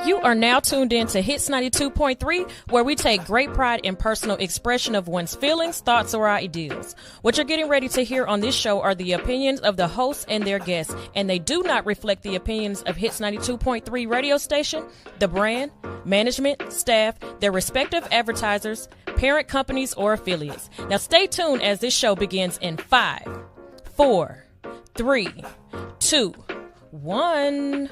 You are now tuned in to Hits 92.3, where we take great pride in personal expression of one's feelings, thoughts, or ideals. What you're getting ready to hear on this show are the opinions of the hosts and their guests, and they do not reflect the opinions of Hits 92.3 radio station, the brand, management, staff, their respective advertisers, parent companies, or affiliates. Now stay tuned as this show begins in 5, 4, 3, 2, 1.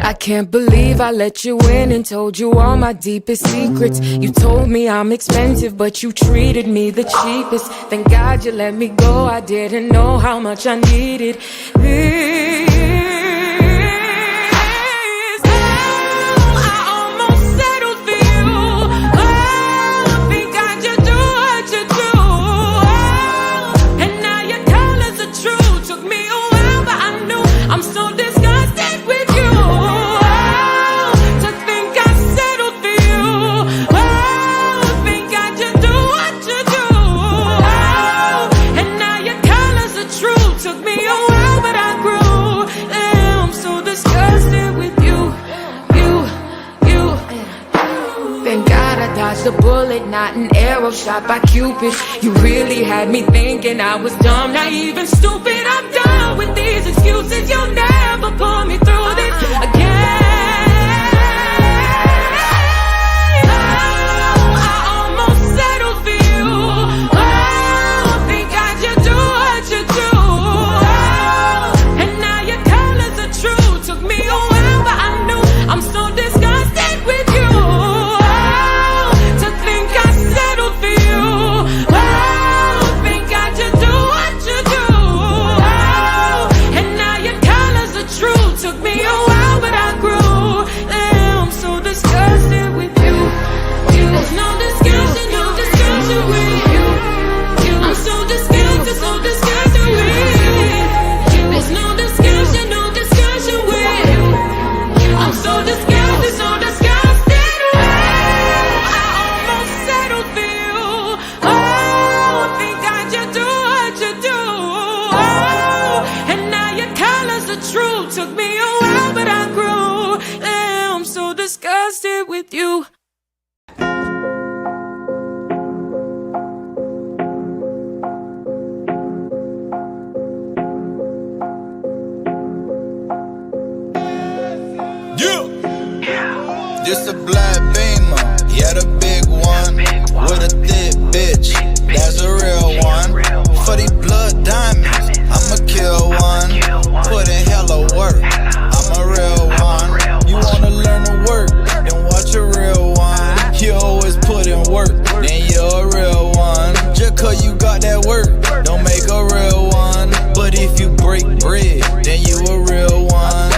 I can't believe I let you in and told you all my deepest secrets. You told me I'm expensive, but you treated me the cheapest. Thank God you let me go, I didn't know how much I needed this. I almost settled for you. Oh, thank God you do what you do. Oh, and now your colors are true. Took me a while, but I knew I'm so disgusted with you. A bullet, not an arrow shot by Cupid. You really had me thinking I was dumb, naive and stupid. I'm done with these excuses. You'll never pull me through this again. I almost settled for you. Oh, thank God you do what you do. Oh, and now your colors are true. Took me a while, but I knew I'm so disgusted with you. With you. This a black Beamer, yeah, the big one, with a thick bitch, that's a real one. For these blood diamonds, I'ma kill one. Put in hella work, I'm a real one. You wanna learn to work, then watch a real one. You always put in work, then you're a real one. Just cause you got that work, don't make a real one. But if you break bread, then you a real one.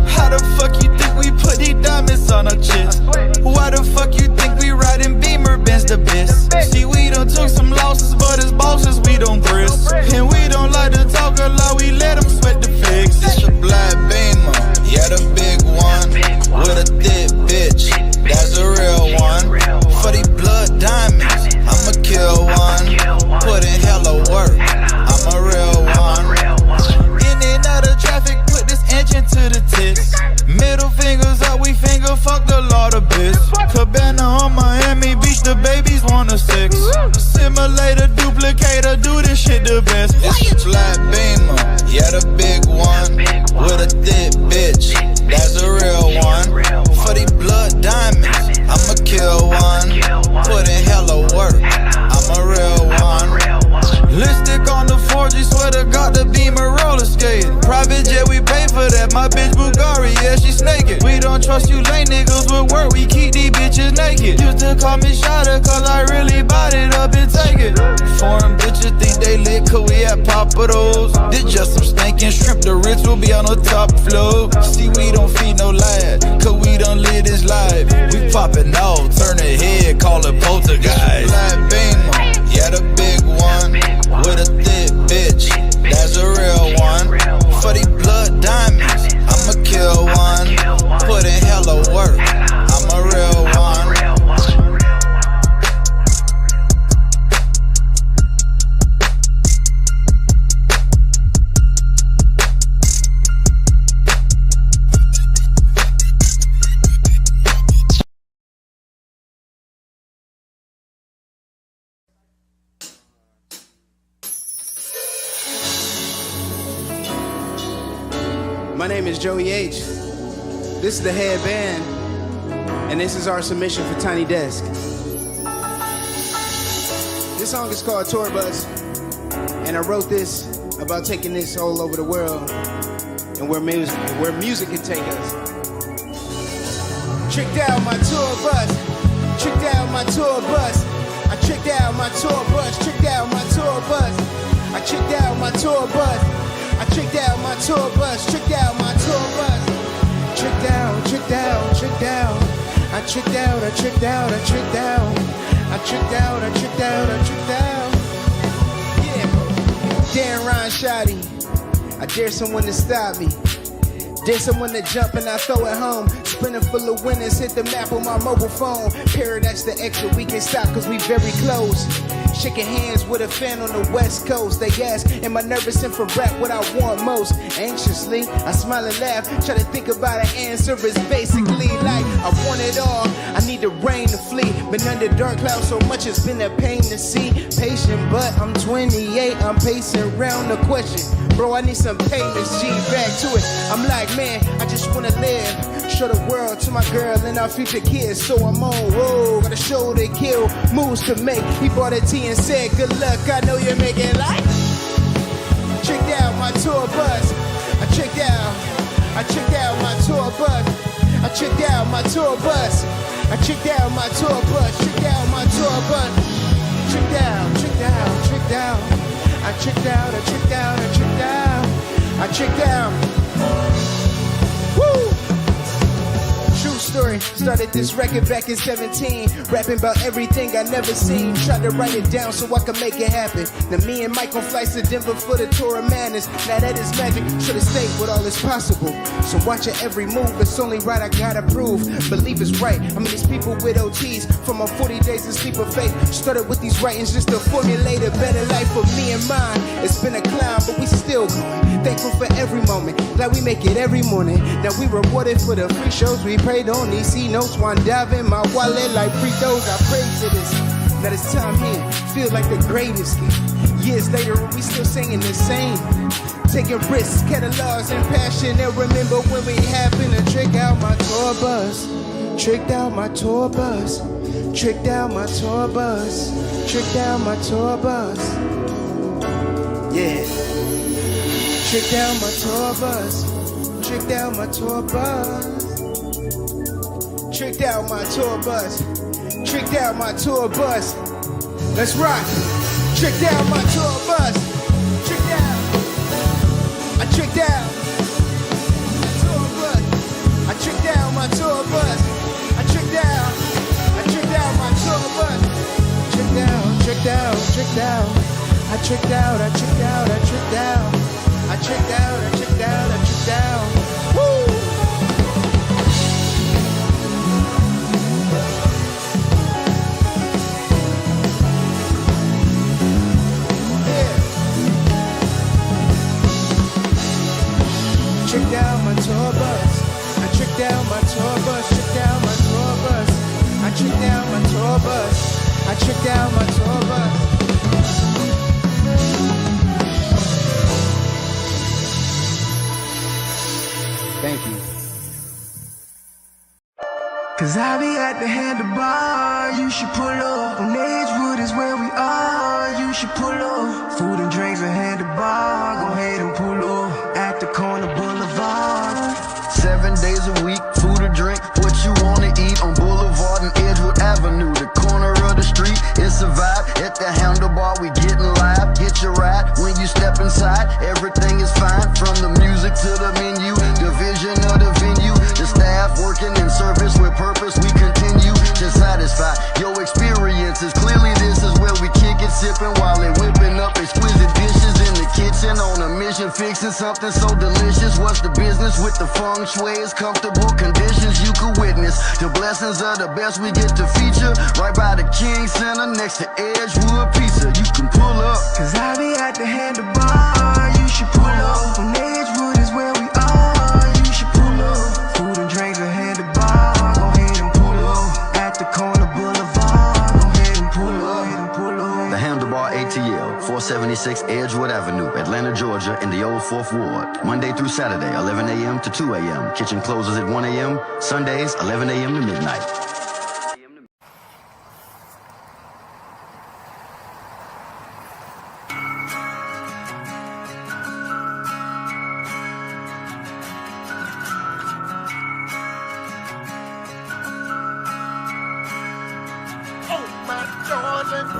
How the fuck you think we put these diamonds on our chest? Why the fuck you think we riding Beamer Benz the best? See, we done took some losses, but as bosses we don't press. And we don't like to talk a lot, we let them sweat the fix. It's a black Beamer, yeah, the big one, with a thick bitch, that's a real one. For these blood diamonds, I'ma kill one. Put in hella work, I'm a real one. In and out of traffic, put this engine to the tits. Middle fingers up, we finger fuck the lot of bitch. Cabana on Miami Beach, the babies want a sex. Simulator, duplicator, do this shit the best. It's a black Beamer, yeah, the big one, with a thick bitch, that's a real one. For these blood diamonds, I'ma kill one. Put in hella work, I'm a real one. Lipstick on the 4G, swear to God the Beamer roller skating. Private jet, we pay for that, my bitch Bulgari, yeah, she snaking. We don't trust you lame niggas with work, we keep these bitches naked. Used to call me Shotta, cause I really bought it up and take it. Foreign bitches think they lit, cause we at Papados. This just some stinking shrimp, the rich will be on the top floor. See, we don't feed no lad, cause we done live this life. We poppin' off, turn the head, call it poltergeist. Black Beamer, yeah, the big one, with a thick bitch, that's a real one. For these blood diamonds, I'ma kill one. Put in hella work, I'm a real one. name is Joey H. This is the headband, and this is our submission for Tiny Desk. This song is called Tour Bus, and I wrote this about taking this all over the world and where music can take us. Tricked out my tour bus, tricked out my tour bus. I tricked out my tour bus, tricked out my tour bus. I tricked out my tour bus. I tricked out my tour bus, tricked out my tour bus. Tricked out, tricked out, tricked out. I tricked out, I tricked out, I tricked out. I tricked out, I tricked out, I tricked out. Yeah. Darren Ryan Shoddy. I dare someone to stop me. Dare someone to jump and I throw it home. Sprinting full of winners, hit the map on my mobile phone. Paradise the extra, we can stop cause we very close. Shaking hands with a fan on the west coast. They ask, am I nervous and for rap what I want most? Anxiously, I smile and laugh. Try to think about an answer. It's basically like, I want it all. I need the rain to flee. Been under dark clouds so much it's been a pain to see. Patient, but I'm 28. I'm pacing around the question. Bro, I need some payments, G, back to it. I'm like, man, I just wanna live. Show the world to my girl and our future kids. So I'm on road, got a show to kill, moves to make. He bought a tea and said, good luck, I know you're making life. Tricked out my tour bus. I tricked out my tour bus. I tricked out my tour bus. I tricked out my tour bus. Tricked out my tour bus. Tricked out, tricked out, tricked out. I tricked out, I tricked out, I tricked out. I tricked out. Woo! True story, started this record back in 17. Rapping about everything I never seen. Tried to write it down so I could make it happen. Now me and Mike on flights to Denver for the tour of madness. Now that is magic, should've stayed with all is possible. So watching every move, it's only right, I gotta prove. Believe it's right, I mean these people with OTs. From my 40 days of sleep of faith. Started with these writings just to formulate a better life for me and mine. It's been a climb, but we still going. Thankful for every moment, glad we make it every morning. Now we rewarded for the free shows we prayed on. These C notes, one dive in my wallet like free throws. I prayed to this. Now this time here, feel like the greatest. Years later, we still singing the same. Taking risks, catalogs, and passion. And remember when we happened to trick out my tour bus. Tricked out my tour bus. Tricked out my tour bus. Tricked out my tour bus. Yeah. Tricked out my tour bus. Tricked out my tour bus. Tricked out my tour bus. Tricked out my tour bus. Let's rock. Tricked out my tour bus. Tricked out. I tricked out my tour bus. I tricked out my tour bus. I tricked out. I tricked out my tour bus. Tricked out. Tricked out. Tricked out. I tricked out. I tricked out. I tricked out. I tricked out. I tricked out. I tricked out. Woo! Tricked out my tour bus. I tricked out my tour bus. Tricked out my tour bus. I tricked out my tour bus. I tricked out my tour bus. Thank you. Cause I be at the handlebar, you should pull up. On Edgewood is where we are, you should pull up. Food and drinks at handlebar, go ahead and pull up. At the corner boulevard. 7 days a week, food or drink, what you wanna eat on Boulevard and Edgewood Avenue. The corner of the street, it's a vibe. At the handlebar, we getting live. Get your ride when you step inside. Everything is fine, from the music to the menu. The vision of the venue, the staff working in service with purpose. We continue to satisfy your experiences. Clearly, this is where we kick it, sipping while it whipping up exquisite dishes in the kitchen. On a mission, fixing something so delicious. What's the business with the feng shui? It's comfortable conditions you could witness. The blessings of the best we get to feature. Right by the King Center next to Edgewood Pizza. You can pull up. Cause I be at the handlebar, you should pull up. On Edgewood is where we are, you should pull up. Food and drinks at handlebar, go ahead and pull up. At the corner boulevard, go ahead and pull up. The Handlebar ATL, 476 26 Edgewood Avenue, Atlanta, Georgia, in the old 4th Ward. Monday through Saturday, 11 a.m. to 2 a.m. Kitchen closes at 1 a.m. Sundays, 11 a.m. to midnight.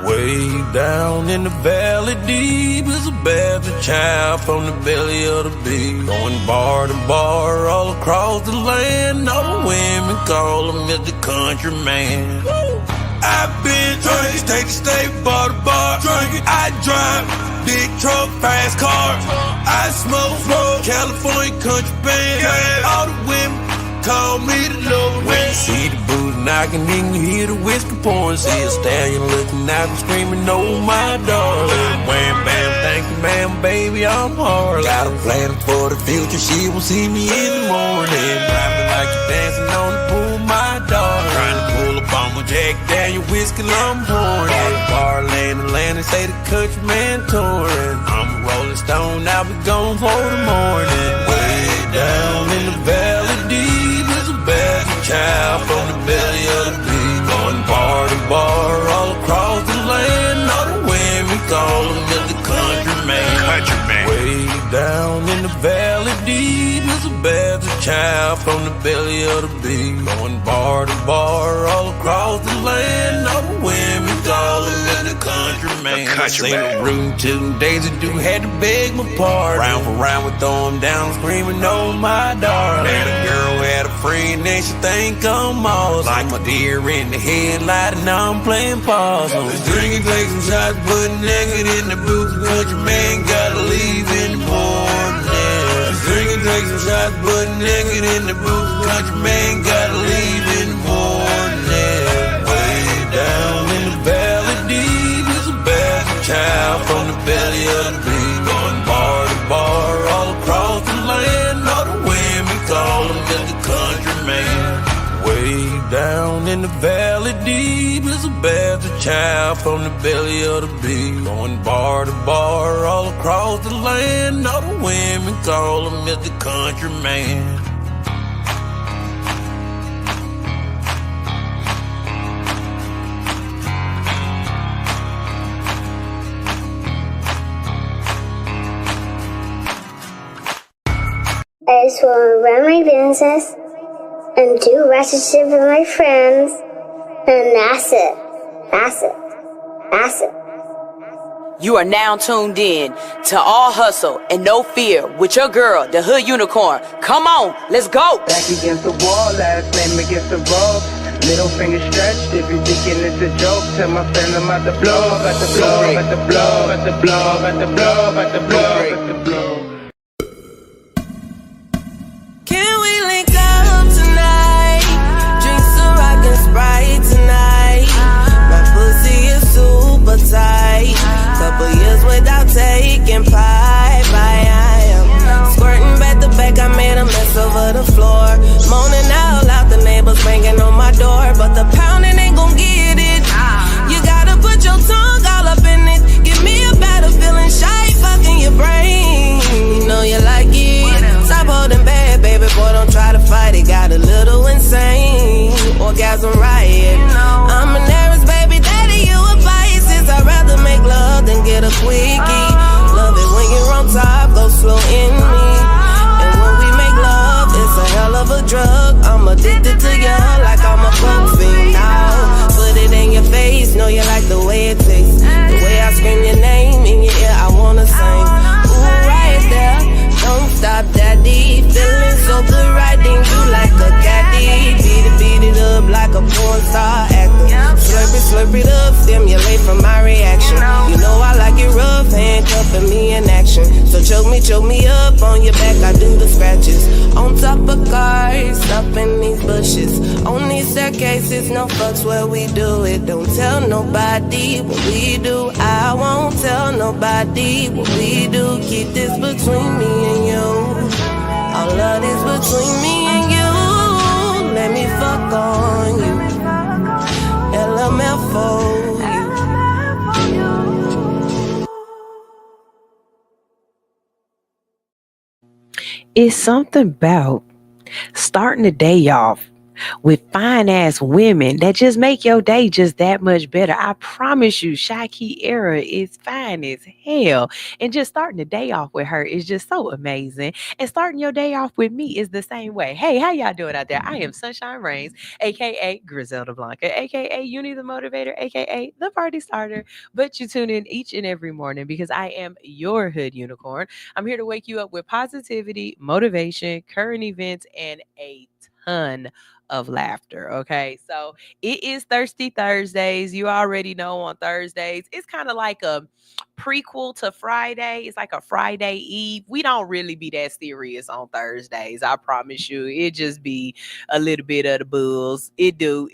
Way down in the valley deep is a Baptist child from the belly of the beast. Going bar to bar all across the land. All the women call him Mr. Country Man. I've been drinking, state to state, bar to bar. Drinking, I drive big truck, fast car. I smoke, California country band. All the women call me the Lord. When you see the booze knocking, then you hear the whiskey pouring. See a stallion looking out and screaming, oh my darling. Wham bam, thank you ma'am, baby, I'm hard. Got a plan for the future, she will see me in the morning. Driving like you're dancing on the pool, my darling. Trying to pull up on my Jack Daniel whiskey, I'm pouring. At the bar, land, say the country man touring. I'm a rolling stone, I'll be gone for the morning. Way down in the valley deep is a bad child from the belly of the beast. Going bar to bar all across the land. All the women call him Mr. Country Man. Country Man. Way down in the valley deep is a bad child from the belly of the beast. Going bar to bar all across the land. All the women call him Mr. Country Man. Seen a room 2 days ago, had to beg my pardon. Round for round, we throw him down, screaming, oh my darling. And a girl had a friend and she think I'm awesome. Like my deer in the headlight and I'm playing possum. Drinking, take some shots, put naked in the booth. Country man gotta leave in the morning. Drinking, take some shots, put naked in the booth. Country man gotta leave in the morning. Way down in the valley deep is a bad child from the belly of the beast. Going bar to bar all across the land. All the women call him Mr. Country Man. Way down in the valley deep is a bastard child from the belly of the beast. Going bar to bar all across the land. All the women call him Mr. Country Man. I just want to run my business and do relationship with my friends, and that's it. That's it. That's it. You are now tuned in to All Hustle and No Fear with your girl, the Hood Unicorn. Come on, let's go. Back against the wall, last name against the rope. Middle finger stretched, if you're thinking it's a joke, tell my friend I'm about to blow, about to blow, about to blow, about to blow, about to blow, about to blow, about to blow. Can we link up tonight? Drink some rock and Sprite tonight. My pussy is super tight. Couple years without taking pipe. I am squirting back to back. I made a mess over the floor. Moaning out loud, the neighbors banging on my door, but the pounding ain't gon' get it. You gotta put your tongue all up in it. Give me a better feeling, shy fucking your brain. You know you like it. Stop holding back, baby boy, don't try to fight it. Got a little insane, orgasm riot. I'm an Aries, baby daddy, you a Pisces. I'd rather make love than get a quickie. Love it when you're on top, go slow in me. And when we make love, it's a hell of a drug. I'm addicted to you like I'm a coke fiend now. Put it in your face, know you like the way it tastes. The way I scream your name in your ear, I wanna sing. Ooh, right there, don't stop, daddy. Feeling so good, riding you like a caddy. Beat it up like a porn star actor. Slurp it up, stimulate from my reaction. You know I like it rough, handcuffing me in action. So choke me up on your back, I do the scratches. On top of cars, up in these bushes. On these staircases, no fucks where we do it. Don't tell nobody what we do. I won't tell nobody what we do. Keep this between me and you. All of this between me and you. Let me fuck on you. LMF for you. It's something about starting the day off with fine ass women that just make your day just that much better. I promise you, Shaki Era is fine as hell. And just starting the day off with her is just so amazing. And starting your day off with me is the same way. Hey, how y'all doing out there? I am Sunshine Reigns, aka Griselda Blanca, aka Uni the Motivator, aka the Party Starter. But you tune in each and every morning because I am your hood unicorn. I'm here to wake you up with positivity, motivation, current events, and a ton of laughter. Okay. So it is Thirsty Thursdays. You already know on Thursdays, it's kind of like a prequel to Friday. It's like a Friday Eve. We don't really be that serious on Thursdays. I promise you. It just be a little bit of the bulls. It do.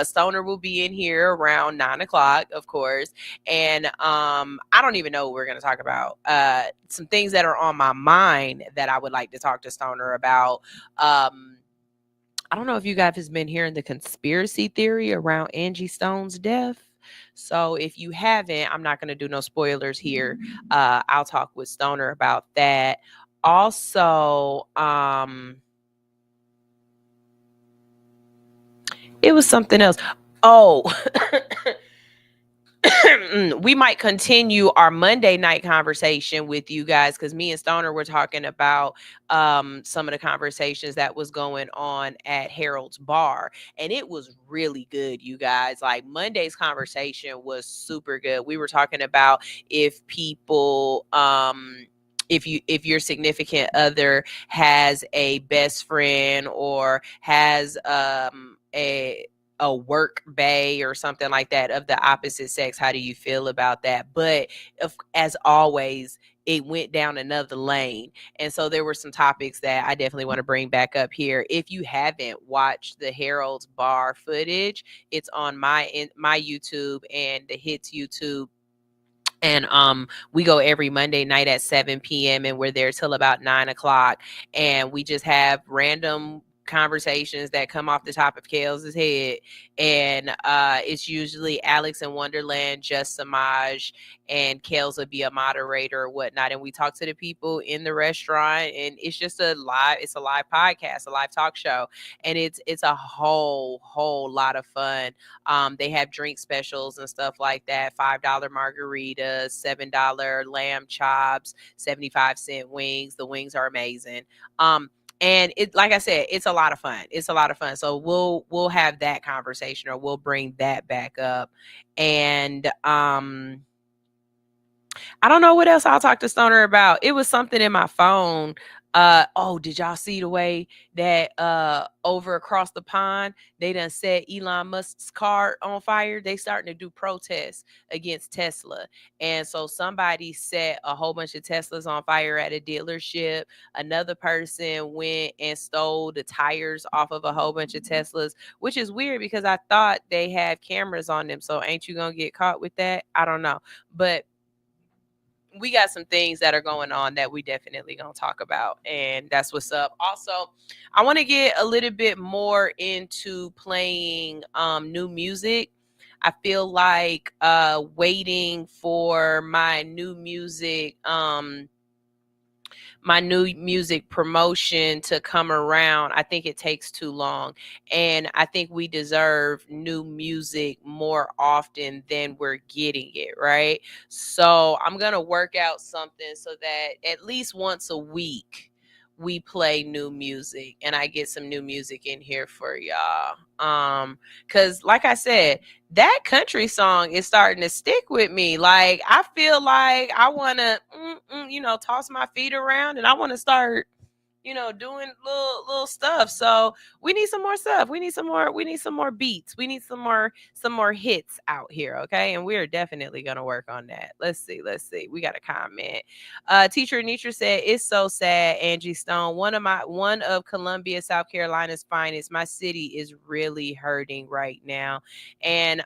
Stoner will be in here around 9 o'clock, of course. And I don't even know what we're gonna talk about. Some things that are on my mind that I would like to talk to Stoner about. I don't know if you guys have been hearing the conspiracy theory around Angie Stone's death. So if you haven't, I'm not going to do no spoilers here. I'll talk with Stoner about that. Also, it was something else. Oh, we might continue our Monday night conversation with you guys because me and Stoner were talking about some of the conversations that was going on at Harold's Bar, and it was really good, you guys. Like Monday's conversation was super good. We were talking about if people if your significant other has a best friend or has a work bae or something like that of the opposite sex, how do you feel about that? But as always, it went down another lane. And so there were some topics that I definitely want to bring back up here. If you haven't watched the Harold's Bar footage, it's on my YouTube and the Hits YouTube. And we go every Monday night at 7 p.m. and we're there till about 9 o'clock. And we just have random conversations that come off the top of Kales' head. And it's usually Alex in Wonderland, Just Samaj, and Kales will be a moderator or whatnot. And we talk to the people in the restaurant, and it's just a live podcast, a live talk show. And it's a whole lot of fun. They have drink specials and stuff like that. $5 margaritas, $7 lamb chops, 75-cent wings. The wings are amazing. And it, like I said, it's a lot of fun. It's a lot of fun. So we'll have that conversation, or we'll bring that back up. And I don't know what else I'll talk to Stoner about. It was something in my phone. Did y'all see the way that over across the pond they done set Elon Musk's car on fire? They starting to do protests against Tesla. And so somebody set a whole bunch of Teslas on fire at a dealership. Another person went and stole the tires off of a whole bunch of Teslas, which is weird because I thought they had cameras on them. So ain't you gonna get caught with that? I don't know. But we got some things that are going on that we definitely gonna talk about, and that's what's up. Also, I want to get a little bit more into playing new music. I feel like waiting for my new music promotion to come around, I think it takes too long. And I think we deserve new music more often than we're getting it, right? So I'm going to work out something so that at least once a week we play new music and I get some new music in here for y'all. Cause like I said, that country song is starting to stick with me. Like I feel like I want to, toss my feet around and I want to start, doing little stuff. So we need some more stuff. We need some more beats. We need some more hits out here. Okay. And we're definitely going to work on that. Let's see. We got a comment. Teacher Anitra said, it's so sad. Angie Stone, one of Columbia, South Carolina's finest. My city is really hurting right now. And,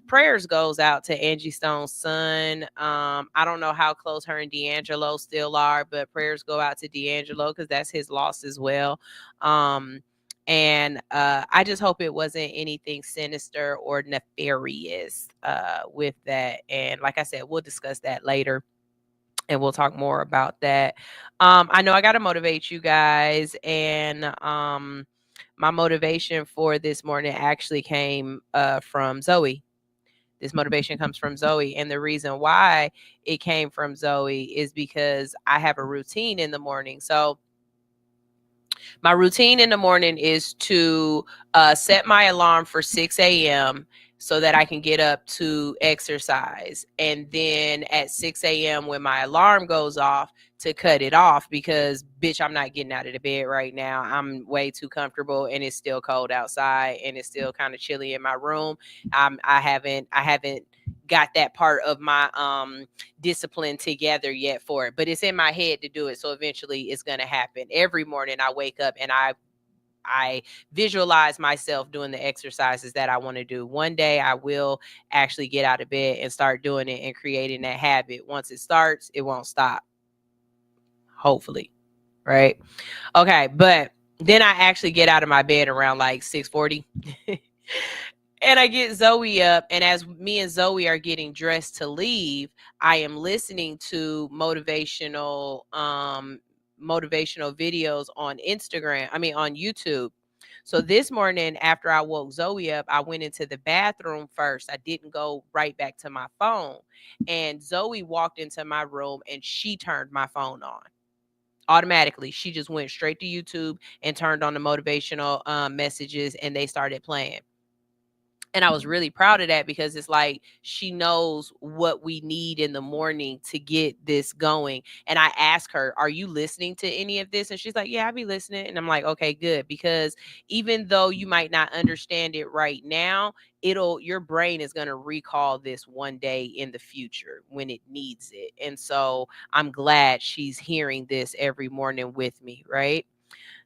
prayers goes out to Angie Stone's son. I don't know how close her and D'Angelo still are, but prayers go out to D'Angelo because that's his loss as well. And I just hope it wasn't anything sinister or nefarious with that. And like I said, we'll discuss that later. and we'll talk more about that. I know I got to motivate you guys, and my motivation for this morning actually came from Zoe. This motivation comes from Zoe, and the reason why it came from Zoe is because I have a routine in the morning. So my routine in the morning is to set my alarm for 6 a.m. so that I can get up to exercise. And then at 6 a.m., when my alarm goes off, to cut it off, because bitch, I'm not getting out of the bed right now. I'm way too comfortable, and it's still cold outside, and it's still kind of chilly in my room. I haven't got that part of my discipline together yet for it, but it's in my head to do it. So eventually it's going to happen. Every morning I wake up and I visualize myself doing the exercises that I want to do. One day I will actually get out of bed and start doing it and creating that habit. Once it starts, it won't stop. Hopefully. Right. Okay. But then I actually get out of my bed around like 6:40. And I get Zoe up, and as me and Zoe are getting dressed to leave, I am listening to motivational videos on on YouTube. So this morning, after I woke Zoe up, I went into the bathroom first. I didn't go right back to my phone. And Zoe walked into my room and she turned my phone on. Automatically, she just went straight to YouTube and turned on the motivational messages, and they started playing. And I was really proud of that, because it's like she knows what we need in the morning to get this going. And I asked her, are you listening to any of this? And she's like, yeah, I'll be listening. And I'm like, okay, good. Because even though you might not understand it right now, your brain is going to recall this one day in the future when it needs it. And so I'm glad she's hearing this every morning with me, right?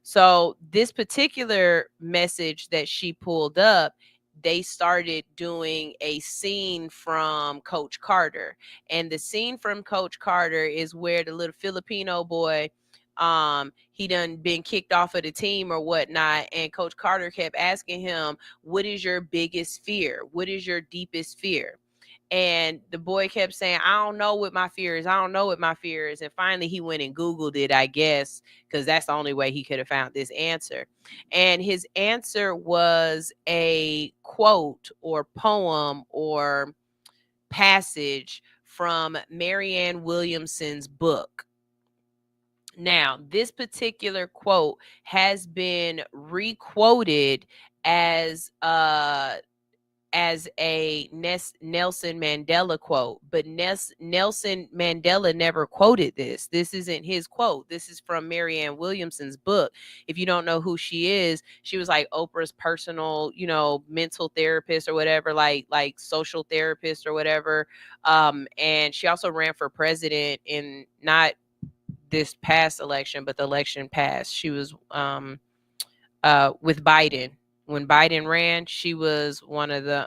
So this particular message that she pulled up, they started doing a scene from Coach Carter. And the scene from Coach Carter is where the little Filipino boy, he done been kicked off of the team or whatnot. And Coach Carter kept asking him, what is your biggest fear? What is your deepest fear? And the boy kept saying, I don't know what my fear is. I don't know what my fear is. And finally he went and Googled it, I guess, because that's the only way he could have found this answer. And his answer was a quote or poem or passage from Marianne Williamson's book. Now, this particular quote has been requoted as a Nelson Mandela quote, but Nelson Mandela never quoted this. This isn't his quote. This is from Marianne Williamson's book. If you don't know who she is, she was like Oprah's personal, mental therapist or whatever, like social therapist or whatever. And she also ran for president in not this past election, but the election past. She was with Biden. When Biden ran, she was one of the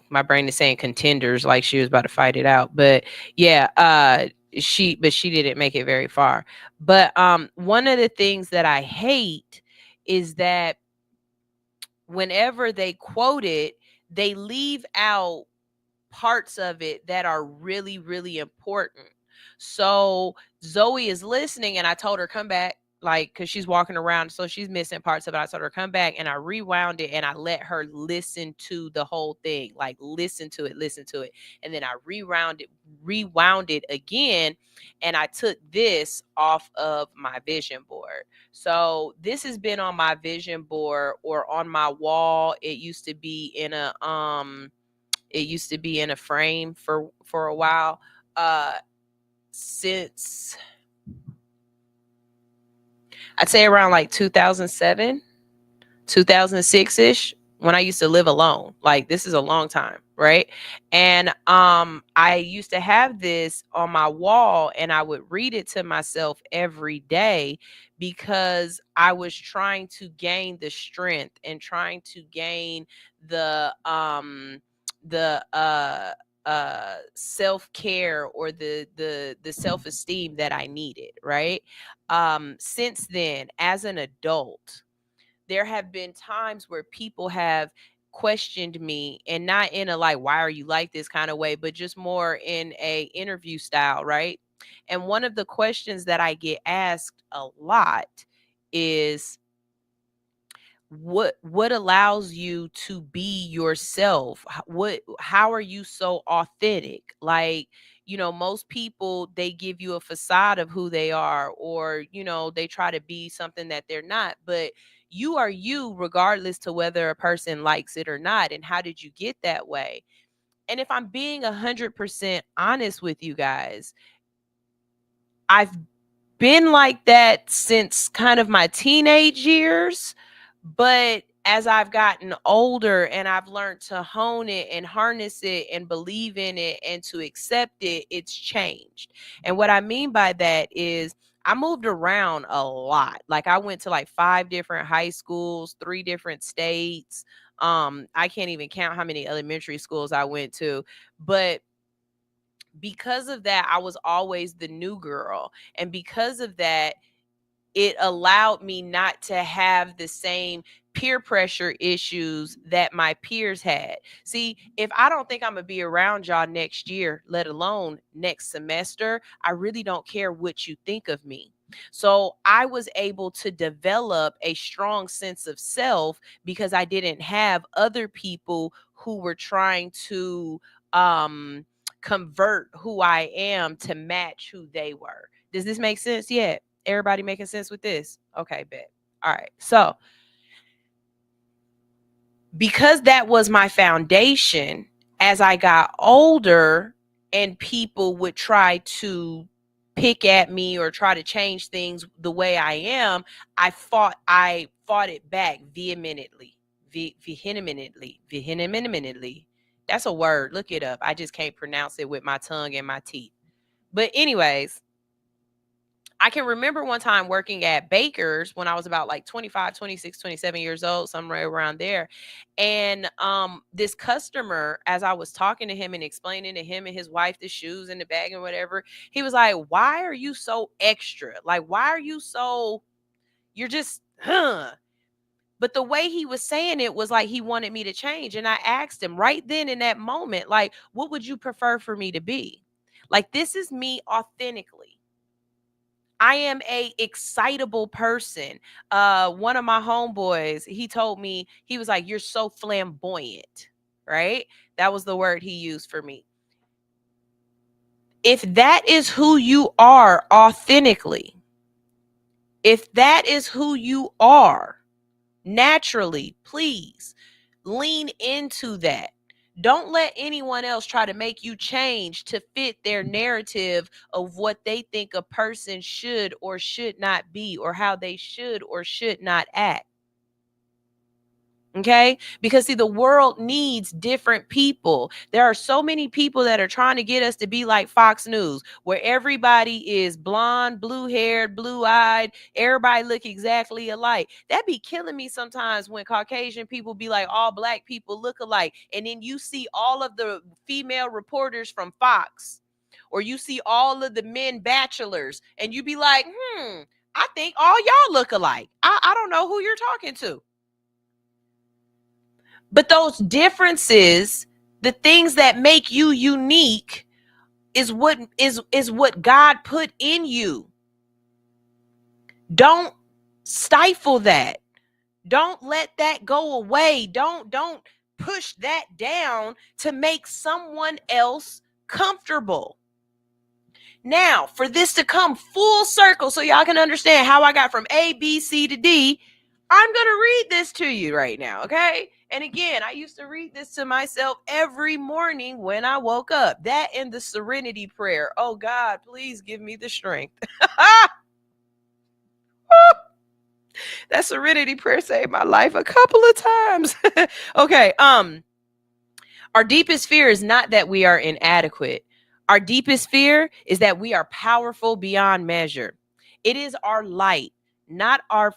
my brain is saying contenders, like she was about to fight it out. But yeah, she didn't make it very far. But one of the things that I hate is that whenever they quote it, they leave out parts of it that are really, really important. So Zoe is listening, and I told her, come back, because she's walking around, so she's missing parts of it. I told her, come back, and I rewound it, and I let her listen to the whole thing, listen to it. And then I rewound it again, and I took this off of my vision board. So this has been on my vision board or on my wall. It used to be in a frame for a while, since I'd say around like 2007, 2006-ish, when I used to live alone. Like, this is a long time, right? And I used to have this on my wall, and I would read it to myself every day, because I was trying to gain the strength and trying to gain the self-care or the self-esteem that I needed, right? Since then, as an adult, there have been times where people have questioned me, and not in a like, why are you like this kind of way, but just more in a interview style, right? And one of the questions that I get asked a lot is, what allows you to be yourself? How are you so authentic? Like, most people, they give you a facade of who they are, or they try to be something that they're not, but you are you regardless to whether a person likes it or not. And how did you get that way? And if I'm being 100% honest with you guys, I've been like that since kind of my teenage years. But as I've gotten older and I've learned to hone it and harness it and believe in it and to accept it, it's changed. And what I mean by that is I moved around a lot. Like, I went to like 5 different high schools, 3 different states. I can't even count how many elementary schools I went to. But because of that, I was always the new girl. And because of that, it allowed me not to have the same peer pressure issues that my peers had. See, if I don't think I'm going to be around y'all next year, let alone next semester, I really don't care what you think of me. So I was able to develop a strong sense of self because I didn't have other people who were trying to convert who I am to match who they were. Does this make sense yet? Everybody making sense with this? Okay, bet. All right. So, because that was my foundation, as I got older and people would try to pick at me or try to change things the way I am, I fought it back vehemently. Vehemently. That's a word. Look it up. I just can't pronounce it with my tongue and my teeth. But anyways, I can remember one time working at Baker's when I was about like 25, 26, 27 years old, somewhere around there. And this customer, as I was talking to him and explaining to him and his wife the shoes and the bag and whatever, he was like, why are you so extra? Like, why are you so, you're just, huh? But the way he was saying it was like he wanted me to change. And I asked him right then in that moment, like, what would you prefer for me to be? Like, this is me authentically. I am a excitable person. One of my homeboys, he told me, he was like, you're so flamboyant, right? That was the word he used for me. If that is who you are authentically, if that is who you are naturally, please lean into that. Don't let anyone else try to make you change to fit their narrative of what they think a person should or should not be, or how they should or should not act. Okay? Because see, the world needs different people. There are so many people that are trying to get us to be like Fox News, where everybody is blonde, blue-haired, blue-eyed, everybody look exactly alike. That be killing me sometimes when Caucasian people be like, all Black people look alike. And then you see all of the female reporters from Fox, or you see all of the men bachelors, and you be like, I think all y'all look alike. I don't know who you're talking to. But those differences, the things that make you unique, is what God put in you. Don't stifle that. Don't let that go away. Don't push that down to make someone else comfortable. Now, for this to come full circle so y'all can understand how I got from A, B, C to D, I'm going to read this to you right now, okay? And again, I used to read this to myself every morning when I woke up. That and the serenity prayer. Oh, God, please give me the strength. That serenity prayer saved my life a couple of times. Okay, our deepest fear is not that we are inadequate. Our deepest fear is that we are powerful beyond measure. It is our light, not our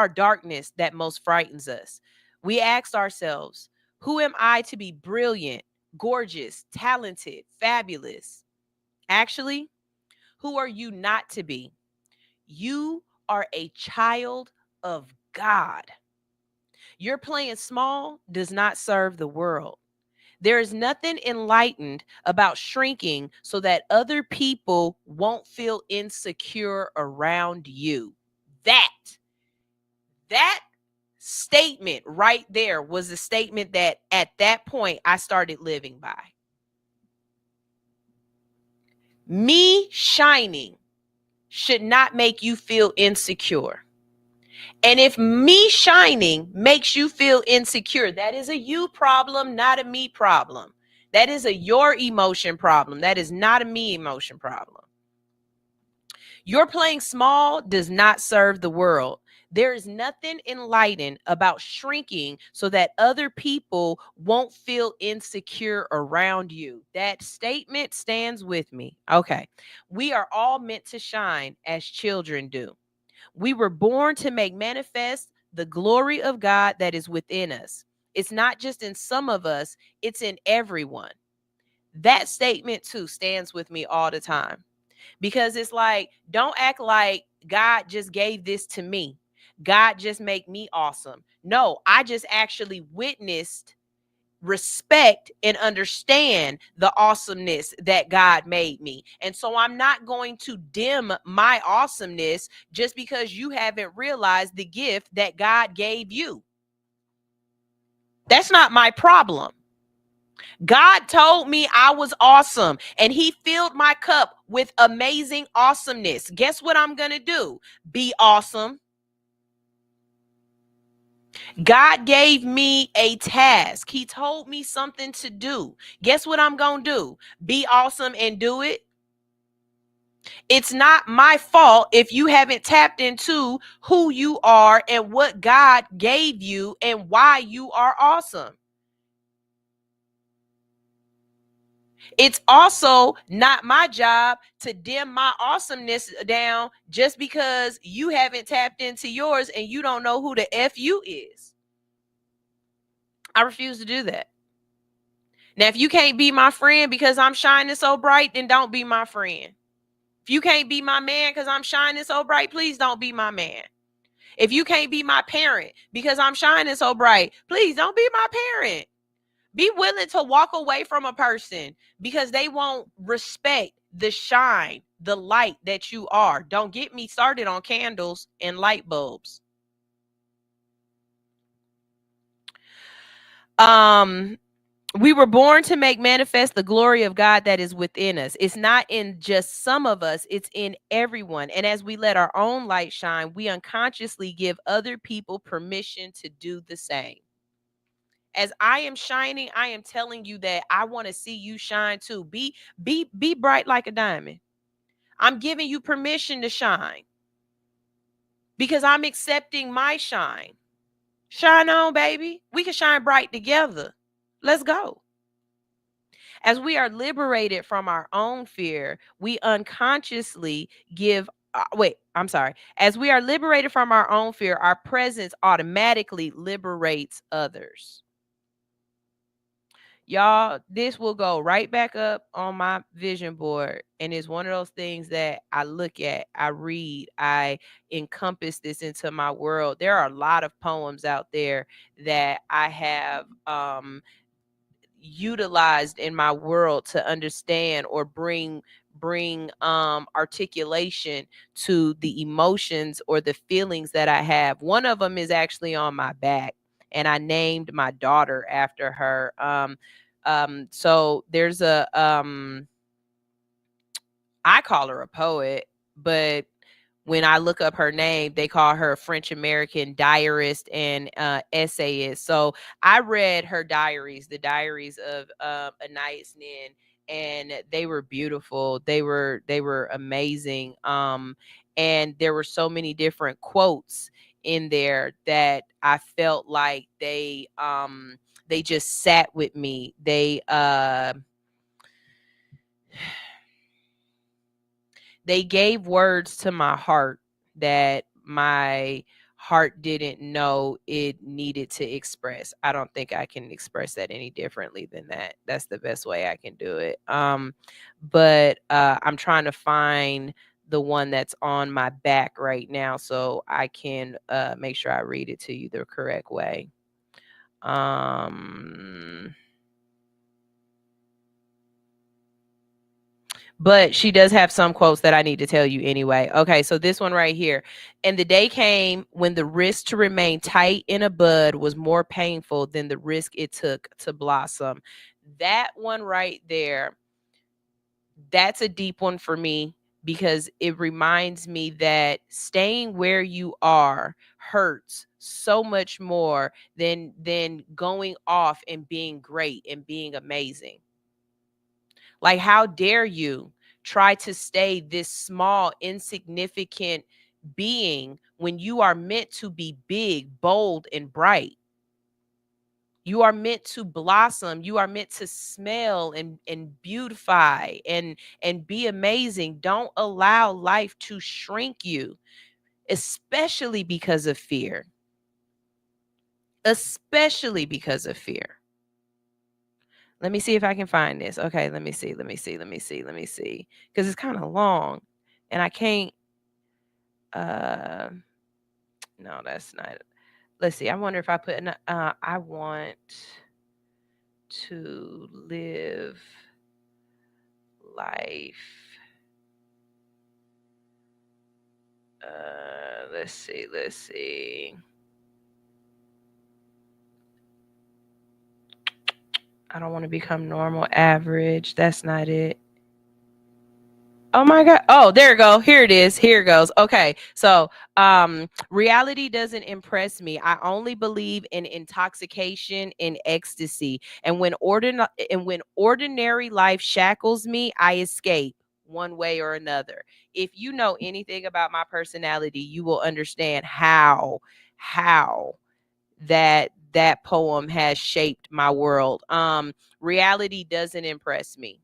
darkness that most frightens us. We ask ourselves, who am I to be brilliant, gorgeous, talented, fabulous? Actually, who are you not to be? You are a child of God. Your playing small does not serve the world. There is nothing enlightened about shrinking so that other people won't feel insecure around you. That statement right there was a statement that at that point I started living by. Me shining should not make you feel insecure. And if me shining makes you feel insecure, that is a you problem, not a me problem. That is a your emotion problem. That is not a me emotion problem. Your playing small does not serve the world. There is nothing enlightened about shrinking so that other people won't feel insecure around you. That statement stands with me. Okay. We are all meant to shine as children do. We were born to make manifest the glory of God that is within us. It's not just in some of us, it's in everyone. That statement too stands with me all the time. Because it's like, don't act like God just gave this to me. God just make me awesome. No, I just actually witnessed, respect, and understand the awesomeness that God made me. And so I'm not going to dim my awesomeness just because you haven't realized the gift that God gave you. That's not my problem. God told me I was awesome and he filled my cup with amazing awesomeness. Guess what I'm going to do? Be awesome. God gave me a task. He told me something to do. Guess what I'm going to do? Be awesome and do it. It's not my fault if you haven't tapped into who you are and what God gave you and why you are awesome. It's also not my job to dim my awesomeness down just because you haven't tapped into yours and you don't know who the F you is. I refuse to do that. Now, if you can't be my friend because I'm shining so bright, then don't be my friend. If you can't be my man because I'm shining so bright, please don't be my man. If you can't be my parent because I'm shining so bright, please don't be my parent. Be willing to walk away from a person because they won't respect the shine, the light that you are. Don't get me started on candles and light bulbs. We were born to make manifest the glory of God that is within us. It's not in just some of us, it's in everyone. And as we let our own light shine, we unconsciously give other people permission to do the same. As I am shining, I am telling you that I want to see you shine too. Be bright like a diamond. I'm giving you permission to shine because I'm accepting my shine. Shine on, baby. We can shine bright together. Let's go. As we are liberated from our own fear, we unconsciously give. As we are liberated from our own fear, our presence automatically liberates others. Y'all, this will go right back up on my vision board. And it's one of those things that I look at, I read, I encompass this into my world. There are a lot of poems out there that I have utilized in my world to understand or bring articulation to the emotions or the feelings that I have. One of them is actually on my back, and I named my daughter after her. So there's a I call her a poet, but when I look up her name, they call her a French American diarist and essayist. So I read her diaries, the diaries of Anais Nin, and they were beautiful. They were amazing. And there were so many different quotes in there that I felt like they just sat with me. They gave words to my heart that my heart didn't know it needed to express. I don't think I can express that any differently than that. That's the best way I can do it. But I'm trying to find the one that's on my back right now so I can make sure I read it to you the correct way. But she does have some quotes that I need to tell you anyway. Okay, so this one right here. And the day came when the risk to remain tight in a bud was more painful than the risk it took to blossom. That one right there, that's a deep one for me because it reminds me that staying where you are hurts so much more than going off and being great and being amazing. Like, how dare you try to stay this small, insignificant being when you are meant to be big, bold, and bright? You are meant to blossom. You are meant to smell and beautify and be amazing. Don't allow life to shrink you, especially because of fear. Especially because of fear. Let me see if I can find this. Okay, let me see. Because it's kind of long. And I can't no, that's not. Let's see. I wonder if I put I want to live life. Let's see. I don't want to become normal, average. That's not it. Oh my God. Oh, there you go. Here it is. Here it goes. Okay. So, reality doesn't impress me. I only believe in intoxication and ecstasy. And when ordinary life shackles me, I escape one way or another. If you know anything about my personality, you will understand how that poem has shaped my world. Reality doesn't impress me.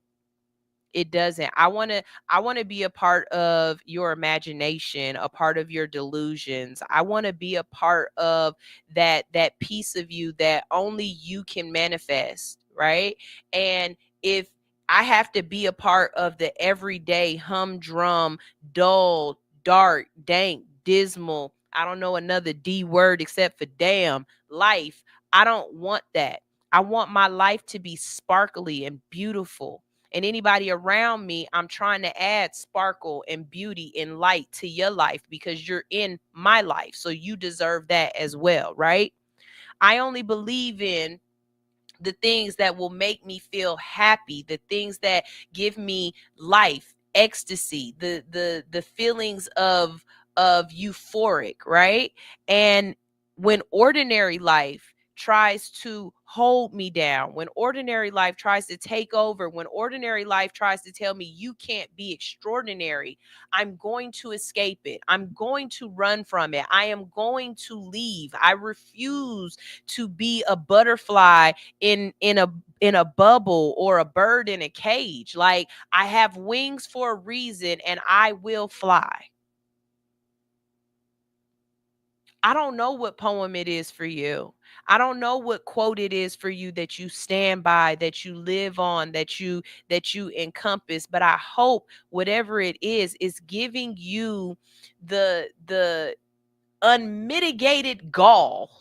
It doesn't. I want to be a part of your imagination, a part of your delusions. I want to be a part of that piece of you that only you can manifest, right? And if I have to be a part of the everyday humdrum, dull, dark, dank, dismal, I don't know another D word except for damn, life, I don't want that. I want my life to be sparkly and beautiful. And anybody around me, I'm trying to add sparkle and beauty and light to your life because you're in my life. So you deserve that as well, right? I only believe in the things that will make me feel happy, the things that give me life, ecstasy, the feelings of euphoric, right? And when ordinary life tries to hold me down, when ordinary life tries to take over, when ordinary life tries to tell me you can't be extraordinary, I'm going to escape it. I'm going to run from it. I am going to leave. I refuse to be a butterfly in a bubble or a bird in a cage. Like, I have wings for a reason and I will fly. I don't know what poem it is for you. I don't know what quote it is for you that you stand by, that you live on, that you encompass, but I hope whatever it is giving you the unmitigated gall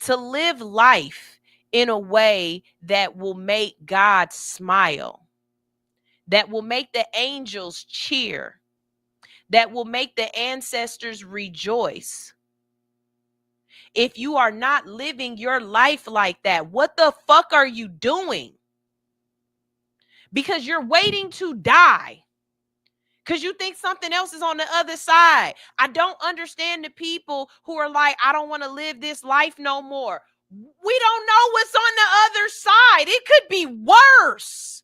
to live life in a way that will make God smile, that will make the angels cheer, that will make the ancestors rejoice. If you are not living your life like that, what the fuck are you doing? Because you're waiting to die. Because you think something else is on the other side. I don't understand the people who are like, I don't want to live this life no more. We don't know what's on the other side. It could be worse.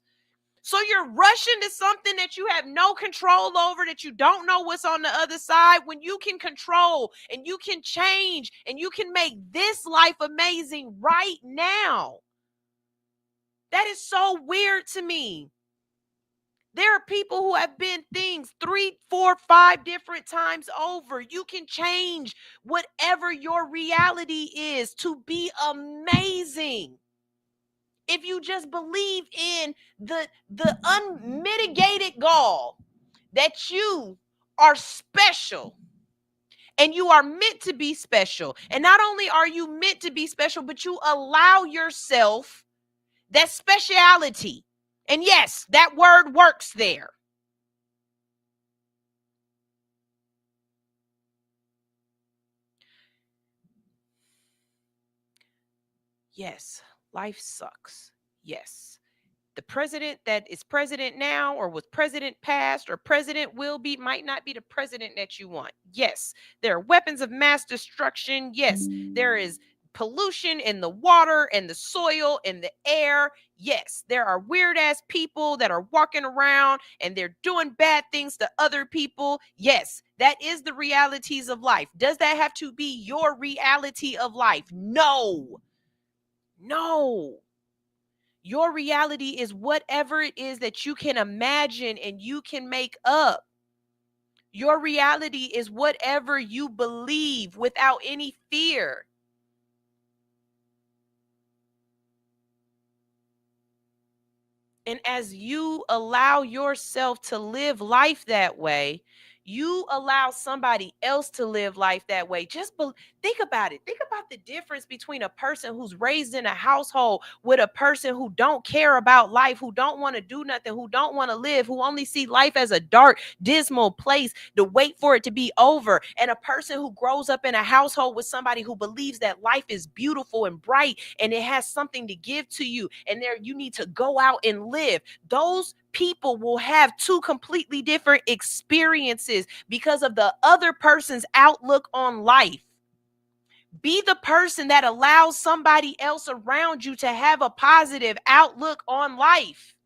So you're rushing to something that you have no control over, that you don't know what's on the other side, when you can control and you can change and you can make this life amazing right now. That is so weird to me. There are people who have been things 3, 4, 5 different times over. You can change whatever your reality is to be amazing. If you just believe in the unmitigated gall that you are special And you are meant to be special. And not only are you meant to be special, but you allow yourself that speciality. And yes, that word works there. Yes, life sucks. Yes. The president that is president now or was president past or president will be might not be the president that you want. Yes, there are weapons of mass destruction. Yes, there is pollution in the water and the soil and the air. Yes, there are weird ass people that are walking around and they're doing bad things to other people. Yes, that is the realities of life. Does that have to be your reality of life? No. No. Your reality is whatever it is that you can imagine and you can make up. Your reality is whatever you believe without any fear. And as you allow yourself to live life that way, you allow somebody else to live life that way. Think about it. Think about the difference between a person who's raised in a household with a person who don't care about life, who don't want to do nothing, who don't want to live, who only see life as a dark, dismal place to wait for it to be over, and a person who grows up in a household with somebody who believes that life is beautiful and bright and it has something to give to you, and there you need to go out and live. Those people will have two completely different experiences because of the other person's outlook on life. Be the person that allows somebody else around you to have a positive outlook on life.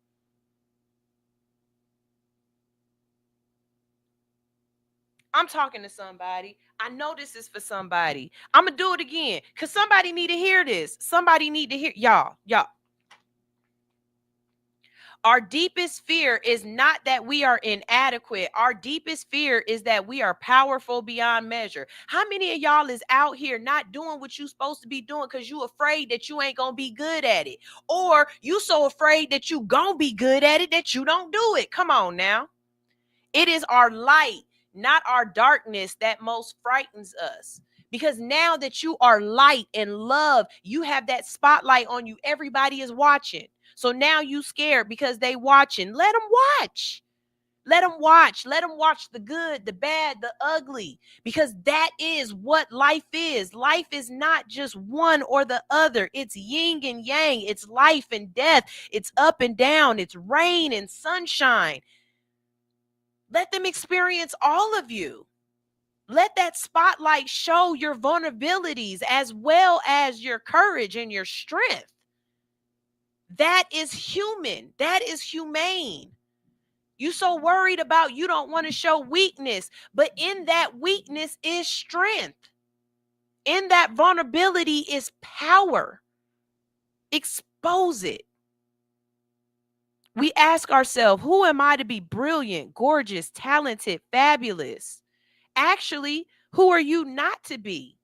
I'm talking to somebody. I know this is for somebody. I'm going to do it again because somebody need to hear this. Somebody need to hear y'all. Our deepest fear is not that we are inadequate. Our deepest fear is that we are powerful beyond measure. How many of y'all is out here not doing what you supposed to be doing because you afraid that you ain't gonna be good at it? Or you so afraid that you gonna be good at it that you don't do it. Come on now. It is our light, not our darkness, that most frightens us. Because now that you are light and love, you have that spotlight on you. Everybody is watching. So now you scared because they watching. Let them watch. Let them watch. Let them watch the good, the bad, the ugly, because that is what life is. Life is not just one or the other. It's yin and yang. It's life and death. It's up and down. It's rain and sunshine. Let them experience all of you. Let that spotlight show your vulnerabilities as well as your courage and your strength. That is human. That is humane. You so worried about you don't want to show weakness, but in that weakness is strength. In that vulnerability is power. Expose it. We ask ourselves, who am I to be brilliant, gorgeous, talented, fabulous? Actually, who are you not to be?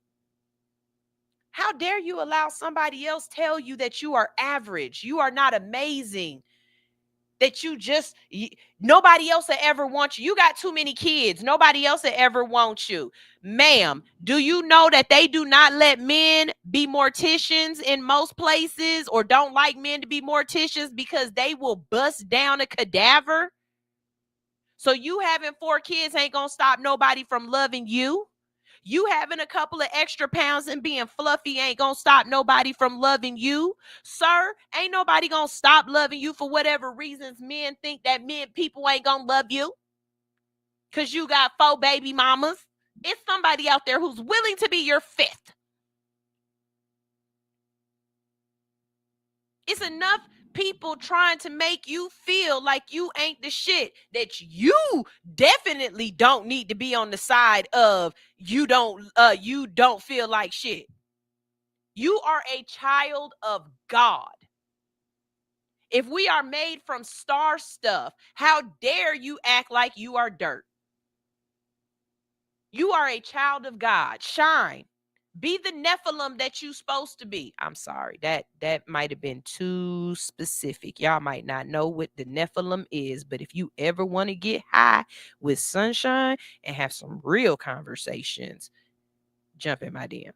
How dare you allow somebody else tell you that you are average, you are not amazing, that nobody else will ever want you. You got too many kids. Nobody else will ever want you. Ma'am, do you know that they do not let men be morticians in most places, or don't like men to be morticians because they will bust down a cadaver? So you having 4 kids ain't gonna stop nobody from loving you. You having a couple of extra pounds and being fluffy ain't gonna stop nobody from loving you. Sir, ain't nobody gonna stop loving you for whatever reasons men think that people ain't gonna love you. Cause you got 4 baby mamas. It's somebody out there who's willing to be your 5th. It's enough people trying to make you feel like you ain't the shit, that you definitely don't need to be on the side of you don't feel like shit. You are a child of God. If we are made from star stuff, how dare you act like you are dirt? You are a child of God. Shine. Be the Nephilim that you supposed to be. I'm sorry. That might have been too specific. Y'all might not know what the Nephilim is, but if you ever want to get high with sunshine and have some real conversations, jump in my DM.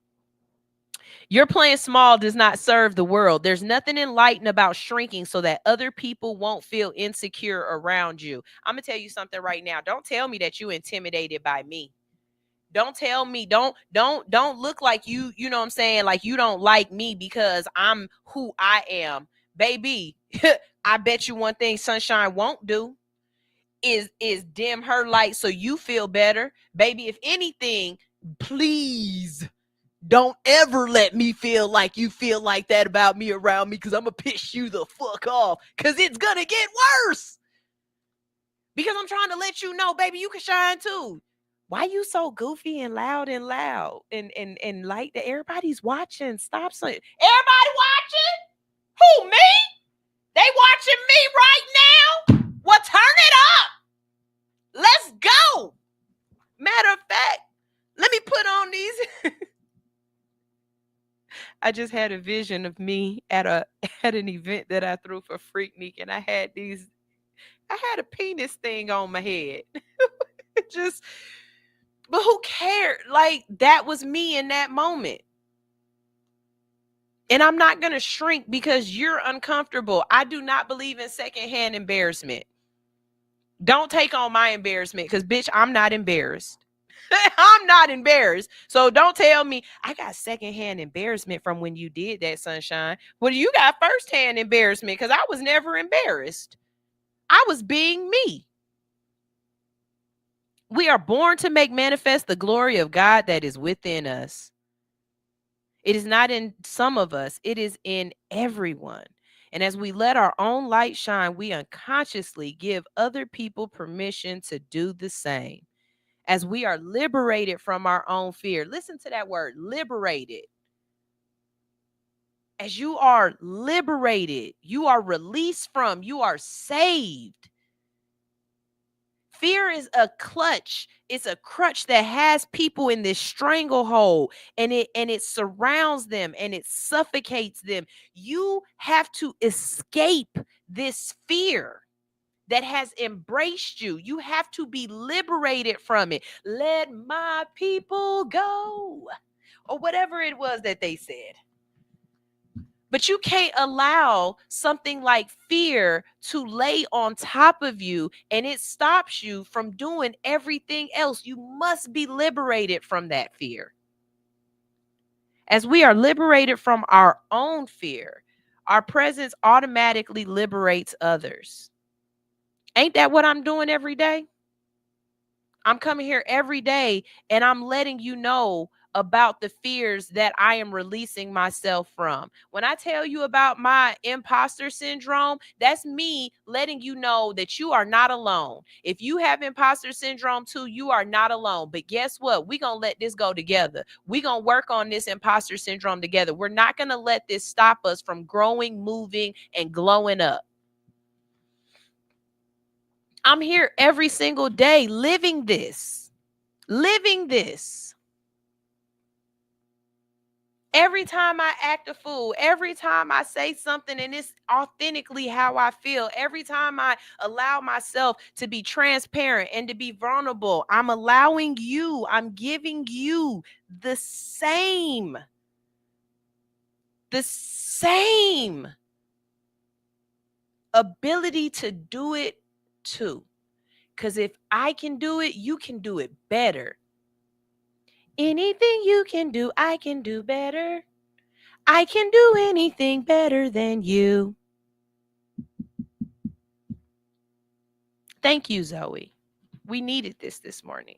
Your playing small does not serve the world. There's nothing enlightened about shrinking so that other people won't feel insecure around you. I'm going to tell you something right now. Don't tell me that you intimidated by me. Don't tell me, don't look like you know what I'm saying, like you don't like me because I'm who I am. Baby, I bet you one thing Sunshine won't do is dim her light so you feel better. Baby, if anything, please don't ever let me feel like you feel like that about me around me, because I'm gonna piss you the fuck off, because it's gonna get worse. Because I'm trying to let you know, baby, you can shine too. Why you so goofy and loud and like that everybody's watching? Stop saying everybody watching? Who, me? They watching me right now? Well, turn it up. Let's go. Matter of fact, let me put on these. I just had a vision of me at an event that I threw for Freaknik, and I had a penis thing on my head. But who cared? Like, that was me in that moment. And I'm not going to shrink because you're uncomfortable. I do not believe in secondhand embarrassment. Don't take on my embarrassment, because, bitch, I'm not embarrassed. I'm not embarrassed. So don't tell me I got secondhand embarrassment from when you did that, Sunshine. Well, you got firsthand embarrassment, because I was never embarrassed. I was being me. We are born to make manifest the glory of God that is within us. It is not in some of us, it is in everyone. And as we let our own light shine, we unconsciously give other people permission to do the same. As we are liberated from our own fear. Listen to that word, liberated. As you are liberated, you are released from, you are saved. Fear is a clutch. It's a crutch that has people in this stranglehold, and it surrounds them and it suffocates them. You have to escape this fear that has embraced you. You have to be liberated from it. Let my people go, or whatever it was that they said. But you can't allow something like fear to lay on top of you, and it stops you from doing everything else. You must be liberated from that fear. As we are liberated from our own fear, our presence automatically liberates others. Ain't that what I'm doing every day? I'm coming here every day and I'm letting you know about the fears that I am releasing myself from. When I tell you about my imposter syndrome, that's me letting you know that you are not alone. If you have imposter syndrome too, you are not alone. But guess what? We're going to let this go together. We're going to work on this imposter syndrome together. We're not going to let this stop us from growing, moving, and glowing up. I'm here every single day living this. Every time I act a fool, every time I say something and it's authentically how I feel, every time I allow myself to be transparent and to be vulnerable, I'm allowing you, I'm giving you the same ability to do it too. Because if I can do it, you can do it better. Anything you can do, I can do better. I can do anything better than you. Thank you, Zoe. We needed this morning.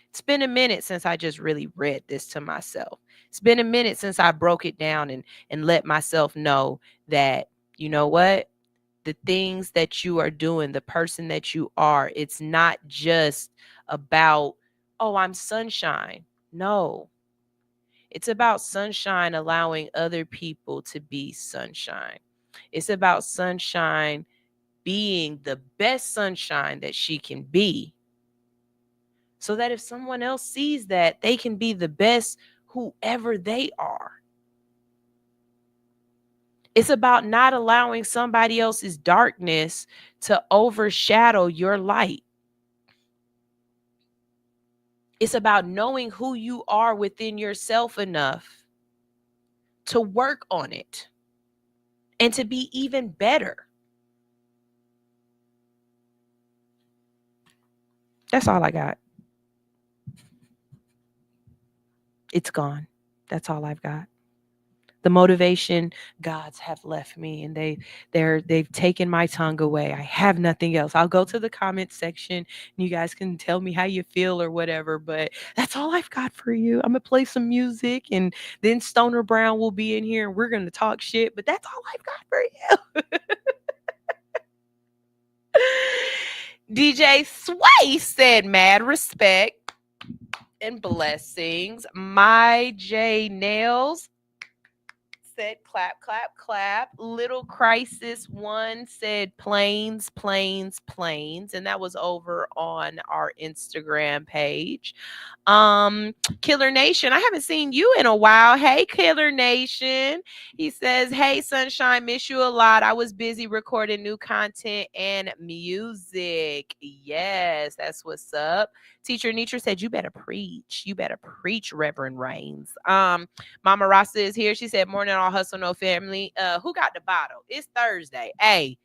It's been a minute since I just really read this to myself. It's been a minute since I broke it down and let myself know that, you know what? The things that you are doing, the person that you are, it's not just about, oh, I'm sunshine. No. It's about sunshine allowing other people to be sunshine. It's about sunshine being the best sunshine that she can be, so that if someone else sees that, they can be the best whoever they are. It's about not allowing somebody else's darkness to overshadow your light. It's about knowing who you are within yourself enough to work on it and to be even better. That's all I got. It's gone. That's all I've got. The motivation gods have left me, and they've taken my tongue away. I have nothing else. I'll go to the comment section and you guys can tell me how you feel or whatever, but that's all I've got for you. I'm gonna play some music and then Stoner Brown will be in here and we're gonna talk shit, but that's all I've got for you. DJ Sway said mad respect and blessings. My J Nails said clap, clap, clap. Little Crisis 1 said planes, planes, planes. And that was over on our Instagram page. Killer Nation, I haven't seen you in a while. Hey, Killer Nation. He says, hey, Sunshine, miss you a lot. I was busy recording new content and music. Yes, that's what's up. Teacher Nitra said, you better preach. You better preach, Reverend Rains. Mama Rasta is here. She said, morning, all hustle, no family. Who got the bottle? It's Thursday. Hey,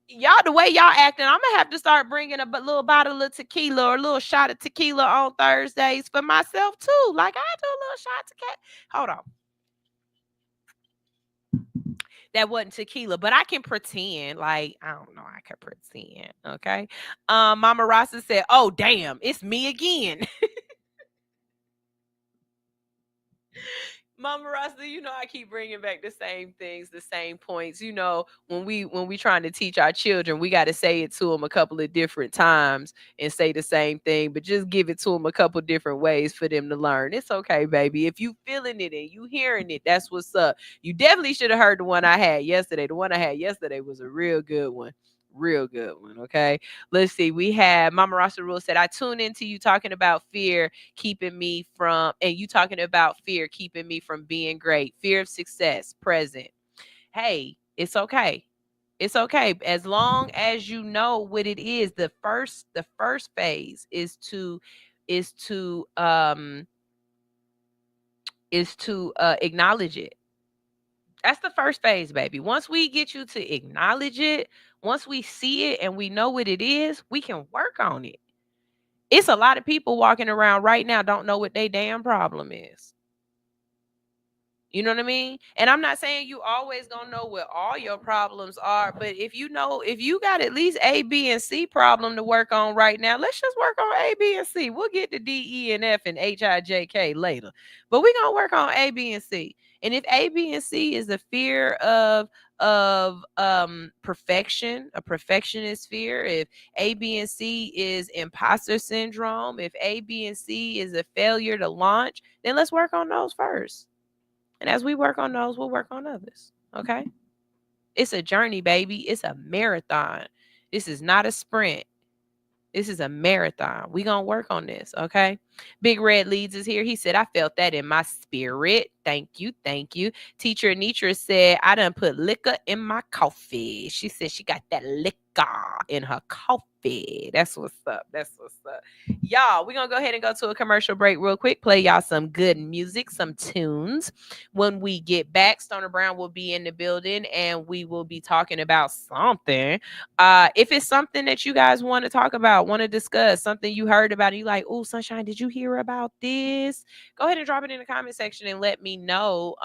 y'all, the way y'all acting, I'm gonna have to start bringing a little bottle of tequila or a little shot of tequila on Thursdays for myself too. Like, I do a little shot of tequila. Hold on. That wasn't tequila, but I can pretend. Like, I don't know, I can pretend. Okay. Mama Rasta said, oh damn, it's me again. Mama Rasta, you know, I keep bringing back the same things, the same points. You know, when we trying to teach our children, we got to say it to them a couple of different times and say the same thing, but just give it to them a couple different ways for them to learn. It's okay, baby. If you feeling it and you hearing it, that's what's up. You definitely should have heard the one I had yesterday. The one I had yesterday was a real good one. Real good one. Okay. Let's see. We have Mama Rasta Rule said, I tune into you talking about fear keeping me from, and you talking about fear keeping me from being great. Fear of success, present. Hey, it's okay. It's okay. As long as you know what it is, the first phase is to acknowledge it. That's the first phase, baby. Once we get you to acknowledge it, once we see it and we know what it is, we can work on it. It's a lot of people walking around right now don't know what their damn problem is. You know what I mean? And I'm not saying you always gonna know what all your problems are, but if you know, if you got at least A, B, and C problem to work on right now, let's just work on A, B, and C. We'll get to D, E, and F and H, I, J, K later. But we're gonna work on A, B, and C. And if A, B, and C is a fear of perfection, a perfectionist fear, if A, B, and C is imposter syndrome, if A, B, and C is a failure to launch, then let's work on those first. And as we work on those, we'll work on others. Okay. It's a journey, baby. It's a marathon. This is not a sprint. This is a marathon. We gonna work on this, okay? Big Red Leads is here. He said, I felt that in my spirit. Thank you, thank you. Teacher Anitra said, I done put liquor in my coffee. She said she got that liquor in her coffee. That's what's up. That's what's up. Y'all, we're gonna go ahead and go to a commercial break real quick. Play y'all some good music, some tunes. When we get back, Stoner Brown will be in the building and we will be talking about something. If it's something that you guys want to talk about, want to discuss, something you heard about, and you like, oh, Sunshine, did you hear about this? Go ahead and drop it in the comment section and let me know.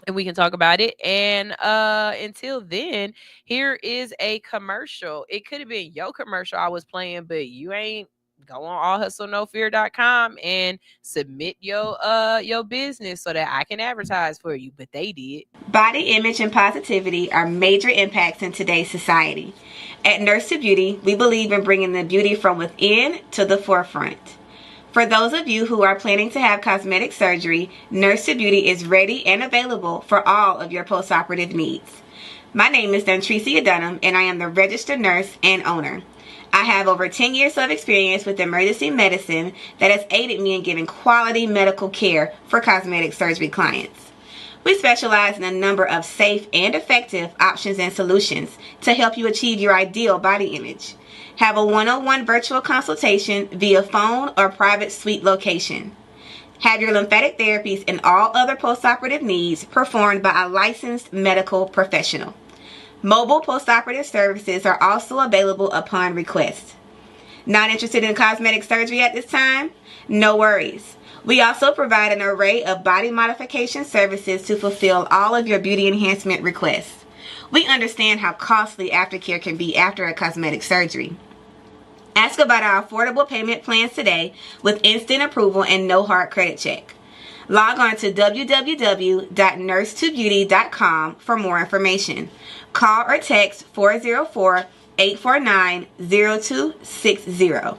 And we can talk about it. And until then, here is a commercial. It could have been your commercial I was playing, but you ain't. Go on allhustlenofear.com and submit your business so that I can advertise for you. But they did. Body image and positivity are major impacts in today's society. At Nurse to Beauty, we believe in bringing the beauty from within to the forefront. For those of you who are planning to have cosmetic surgery, Nurse to Beauty is ready and available for all of your postoperative needs. My name is Dontricia Dunham, and I am the registered nurse and owner. I have over 10 years of experience with emergency medicine that has aided me in giving quality medical care for cosmetic surgery clients. We specialize in a number of safe and effective options and solutions to help you achieve your ideal body image. Have a one-on-one virtual consultation via phone or private suite location. Have your lymphatic therapies and all other postoperative needs performed by a licensed medical professional. Mobile postoperative services are also available upon request. Not interested in cosmetic surgery at this time? No worries. We also provide an array of body modification services to fulfill all of your beauty enhancement requests. We understand how costly aftercare can be after a cosmetic surgery. Ask about our affordable payment plans today with instant approval and no hard credit check. Log on to www.nurse2beauty.com for more information. Call or text 404-849-0260.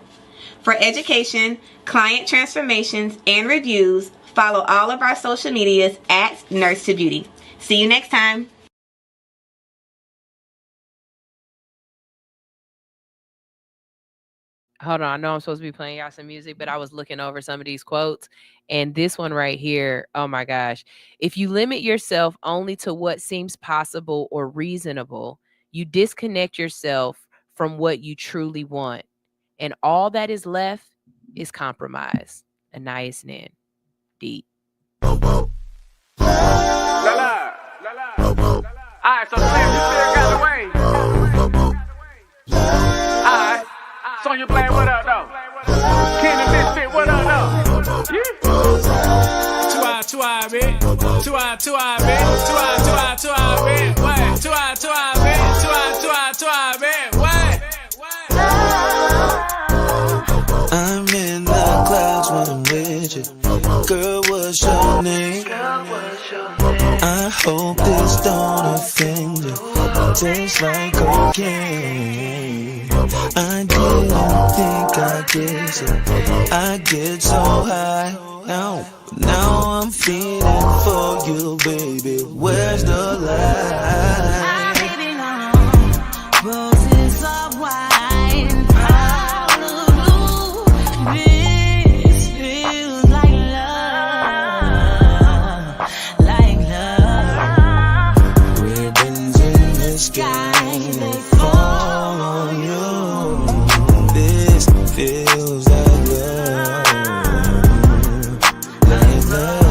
For education, client transformations, and reviews, follow all of our social medias at Nurse2Beauty. See you next time. Hold on, I know I'm supposed to be playing y'all some music, but I was looking over some of these quotes, and this one right here, oh my gosh. If you limit yourself only to what seems possible or reasonable, you disconnect yourself from what you truly want, and all that is left is compromise. Anais Nin. Deep. Alright, so Slim, you still got the way. Alright, Sonya Blaine, what up, though? Kenny Misfit, what up, though? Yeah. 2 eye, bitch. 2 eye, bitch. 2 eye, bitch. What? 2 eye, bitch. 2 eye, bitch. What? I'm in the clouds when I'm with you. Girl, what's your name? I hope this don't offend you. Tastes like cocaine. I didn't think I'd get you. I get so high. Now I'm feeling for you, baby. Where's the lie? Baby, no. Roses of wine, out of blue. This feels like love, like love. Ribbons in the sky, they fall on you. This feels like love, like love.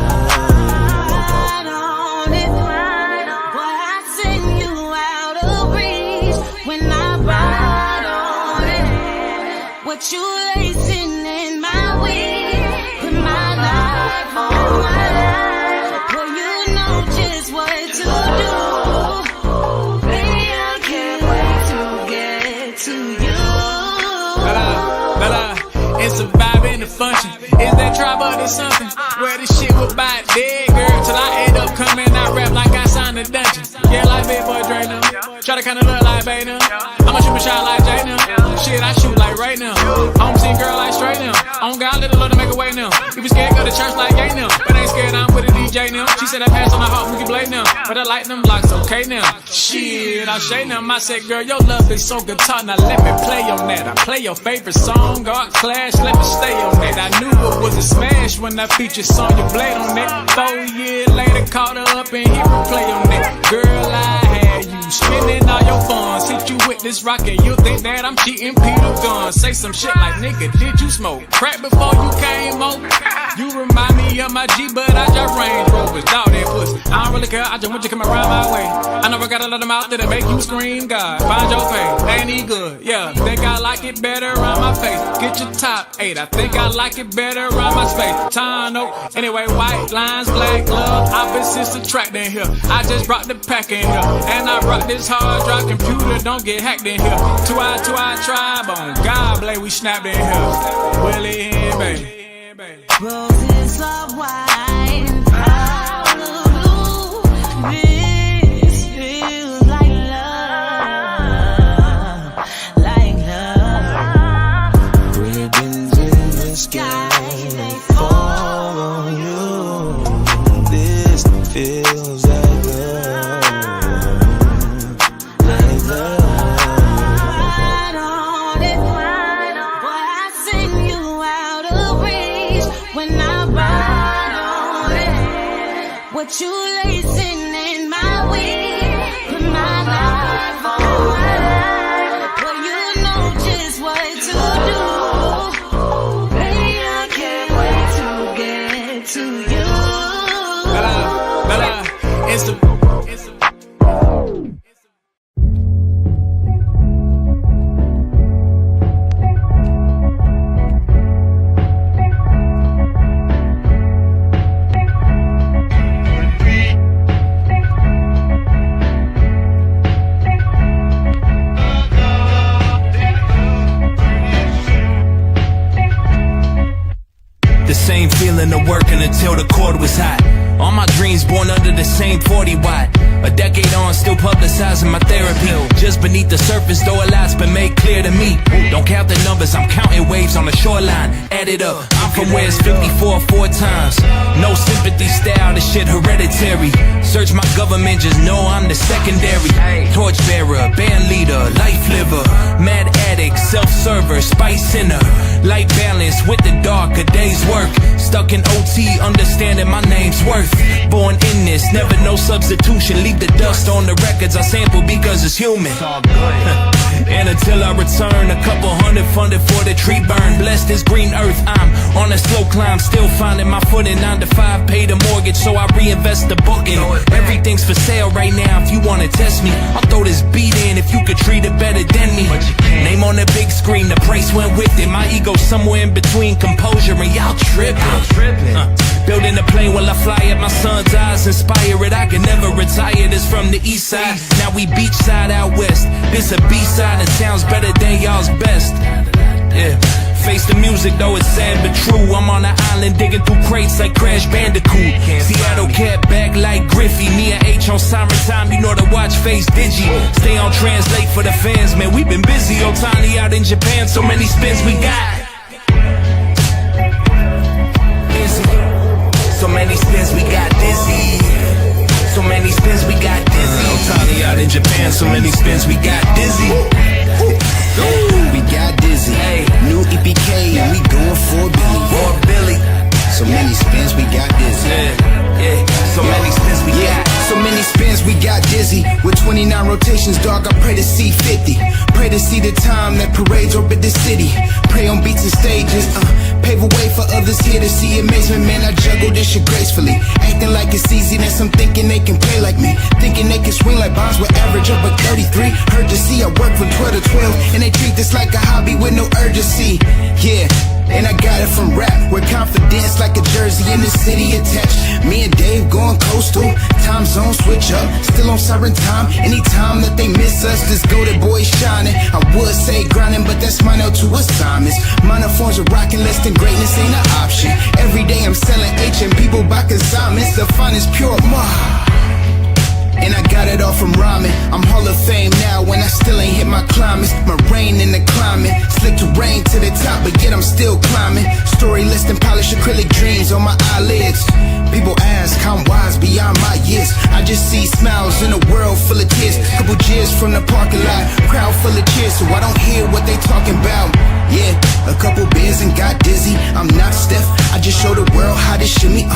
Boy, I send you out of reach when I ride on it. What you lacing in my weed? Put my life on my life. Boy, you know just what to do. Baby, I can't wait to get to you. Bella, it's a vibe and a function. Is that tribe or there's something? Where this shit was by dead, girl, till I end up coming out rap like I signed a dungeon. Yeah, like big boy Dre now. Try to kinda look like Bay now. I'ma shoot my shot like Jay now. Shit, I shoot like right now. I'm seeing girl like straight now. On God, little love to make a way now. If you scared, go to church like gay now. But ain't scared, I'm with a DJ now. She said I pass on my heart, we can blade now. But I like them blocks, okay now. Shit, I'll shade them. I said, girl, your love is so guitar. Now let me play on that. I play your favorite song, God Clash, let me stay on that. I knew it was a smash when I featured Sonya Blade on that. 4 years later, caught her up and hit replay on that. Girl, I had you spending all your funds. Hit you with this rock and you think that I'm cheating Peter Gunn. Say some shit like, nigga, did you smoke crack before you came over? You remind me of my G, but I just Range Rovers. Dog that pussy, I don't really care, I just want you to come around my way. I know I got a lot of mouth that'll make you scream, God, find your face, ain't he good? Yeah, think I like it better around my face. Get your top 8, I think I like it better around my space. Tano, anyway, white lines, black glove, opposites attract in here. I just brought the pack in here, and I brought this hard drive computer, don't get hacked in here. 2 eye tribe on God, Blade, we snapped in here. Willie and baby. Roses of wine, out of blue. This feels like love, like love. Ribbons in the sky, they fall on you. This feels like love, like love. Ride on it. got you lacing in my way. Put my life on hold. Well, you know just what to do. Baby, I can't wait to get to you. It's the same feeling of working until the cord was hot. All my dreams born under the same 40 watt. A decade on, still publicizing my therapy. Just beneath the surface, though a lot's been made clear to me. Don't count the numbers, I'm counting waves on the shoreline. Add it up, I'm from where it's 54 4 times. No sympathy style, this shit hereditary. Search my government, just know I'm the secondary. Torchbearer, band leader, life liver, mad addict, self-server, spice in her. Light balance with the dark, a day's work. Stuck in OT, understanding my name's worth. Born in this, never no substitution. Leave the dust on the records I sample because it's human. And until I return, a couple hundred funded for the tree burn. Blessed is green earth, I'm on a slow climb, still finding my footing. 9 to 5, pay the mortgage, so I reinvest the booking. Everything's for sale right now, if you wanna test me, I'll throw this beat in if you could treat it better than me. Name on the big screen, the price went with it. My ego somewhere in between composure and y'all tripping. Building a plane while I fly at my son's eyes, inspire it, I can never retire. This from the east side, now we beachside out west. This a B-side, it sounds better than y'all's best. Yeah, face the music though it's sad but true. I'm on an island digging through crates like Crash Bandicoot. Seattle cat back like Griffey. Me and H on siren time, you know the watch face digi. Stay on translate for the fans, man, we been busy. Otani out in Japan, so many spins we got. So many spins we got dizzy. So many spins we got dizzy. Otani out in Japan, so many spins we got dizzy. We got dizzy. New EPK and we going for Billy. So many spins we got dizzy. So many spins we got. So many spins we got dizzy. With 29 rotations, dog, I pray to see 50. Pray to see the time that parades orbit the city. Pray on beats and stages, pave a way for others here to see amazement. Man, I juggle this shit gracefully. Acting like it's easiness, I'm thinking they can play like me. Thinking they can swing like bombs with average up at 33. Heard to see I work from 12 to 12, and they treat this like a hobby with no urgency. Yeah, and I got it from rap, with confidence like a jersey in the city attached. Me and Dave going coastal, time zone switch up, still on siren time. Anytime that they miss us, this goated boy shining. I would say grinding, but that's minor to assignments. Minor forms of rocking, less than greatness ain't an option. Every day I'm selling H and people buy consignments. The finest pure and I got it all from rhyming. I'm Hall of Fame now when I still ain't hit my climates. My reign in the climate, slick terrain to the top, but yet I'm still climbing. Story list and polished acrylic dreams on my eyelids. People ask how I'm wise beyond my years. I just see smiles in a world full of tears. Couple cheers from the parking lot, crowd full of cheers, so I don't hear what they talking about. Yeah, a couple beers and got dizzy. I'm not Steph, I just show the world how to shimmy.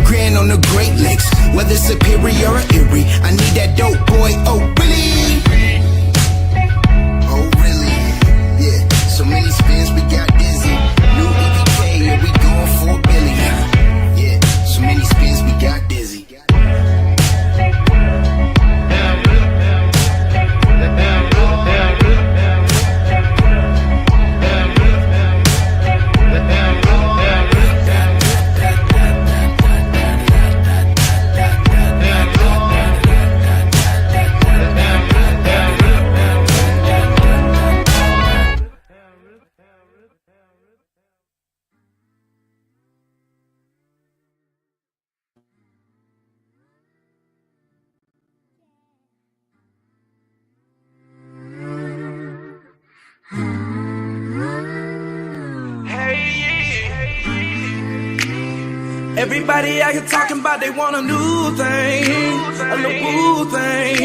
Grand on the Great Lakes, whether superior or Erie. I need that dope boy, oh really? Oh really? Yeah, so many spins we got dizzy. New EPK, yeah, we going for Billy. Yeah, so many spins we got dizzy. Everybody out here talking about they want a new thing, a little woo thing.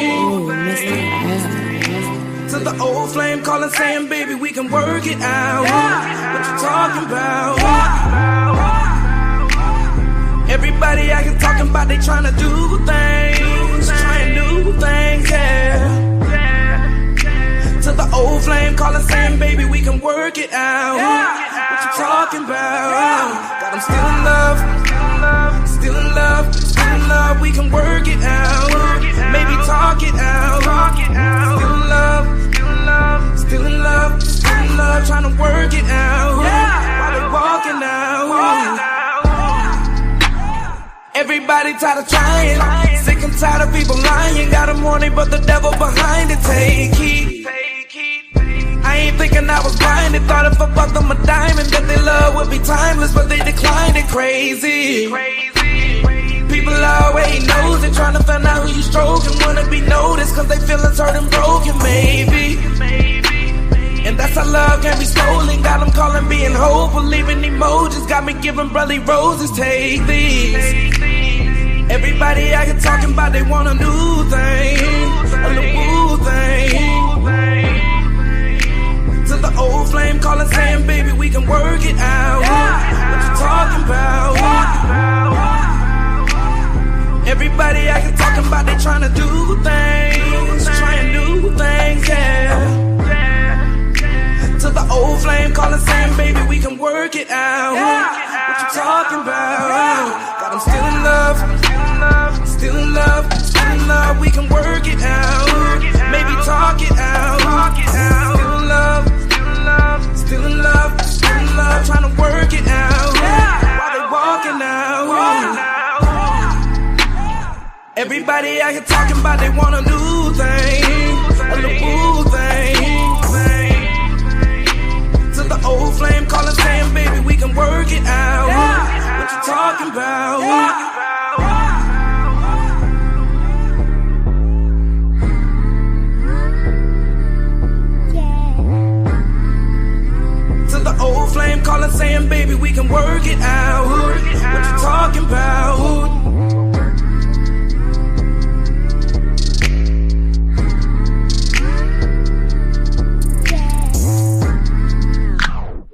To the old flame calling saying, baby, we can work it out. What you talking about? Everybody I can talking about, they tryna do things, trying new things, yeah. To the old flame calling saying, baby, we can work it out. What you talking about? God, I'm still in love, still in love, still in love. We can work it out, maybe talk it out. Still in love, still in love, still in love, trying to work it out. While they walking out. Everybody tired of trying, sick and tired of people lying. Got them horny, but the devil behind it. Take heed. I ain't thinking I was blinded. Thought if I bought them a diamond that their love would be timeless, but they declined it. Crazy. People always knows it, trying to find out who you stroking. Wanna be noticed cause they feelings hurt and broken, maybe. And that's how love can be stolen. Got them calling being hopeful, leaving emojis. Got me giving brotherly roses, take these. Everybody I get talking about, they want a new thing, a new thing. To the old flame calling saying, baby, we can work it out. What you talking about? Everybody I get talking about, they trying to do things, trying new things, yeah. To the old flame calling saying, baby, we can work it out. What you talking about? God, I'm still in love, still in love, still in love. We can work it out, maybe talk it out. Still in love, still in love, still in love, trying to work it out. While they walking out. Everybody out here talking about they want a new thing, a new thing. To the old flame calling saying, baby, we can work it out. What you talking about? To the old flame calling saying, baby, we can work it out. What you talking about?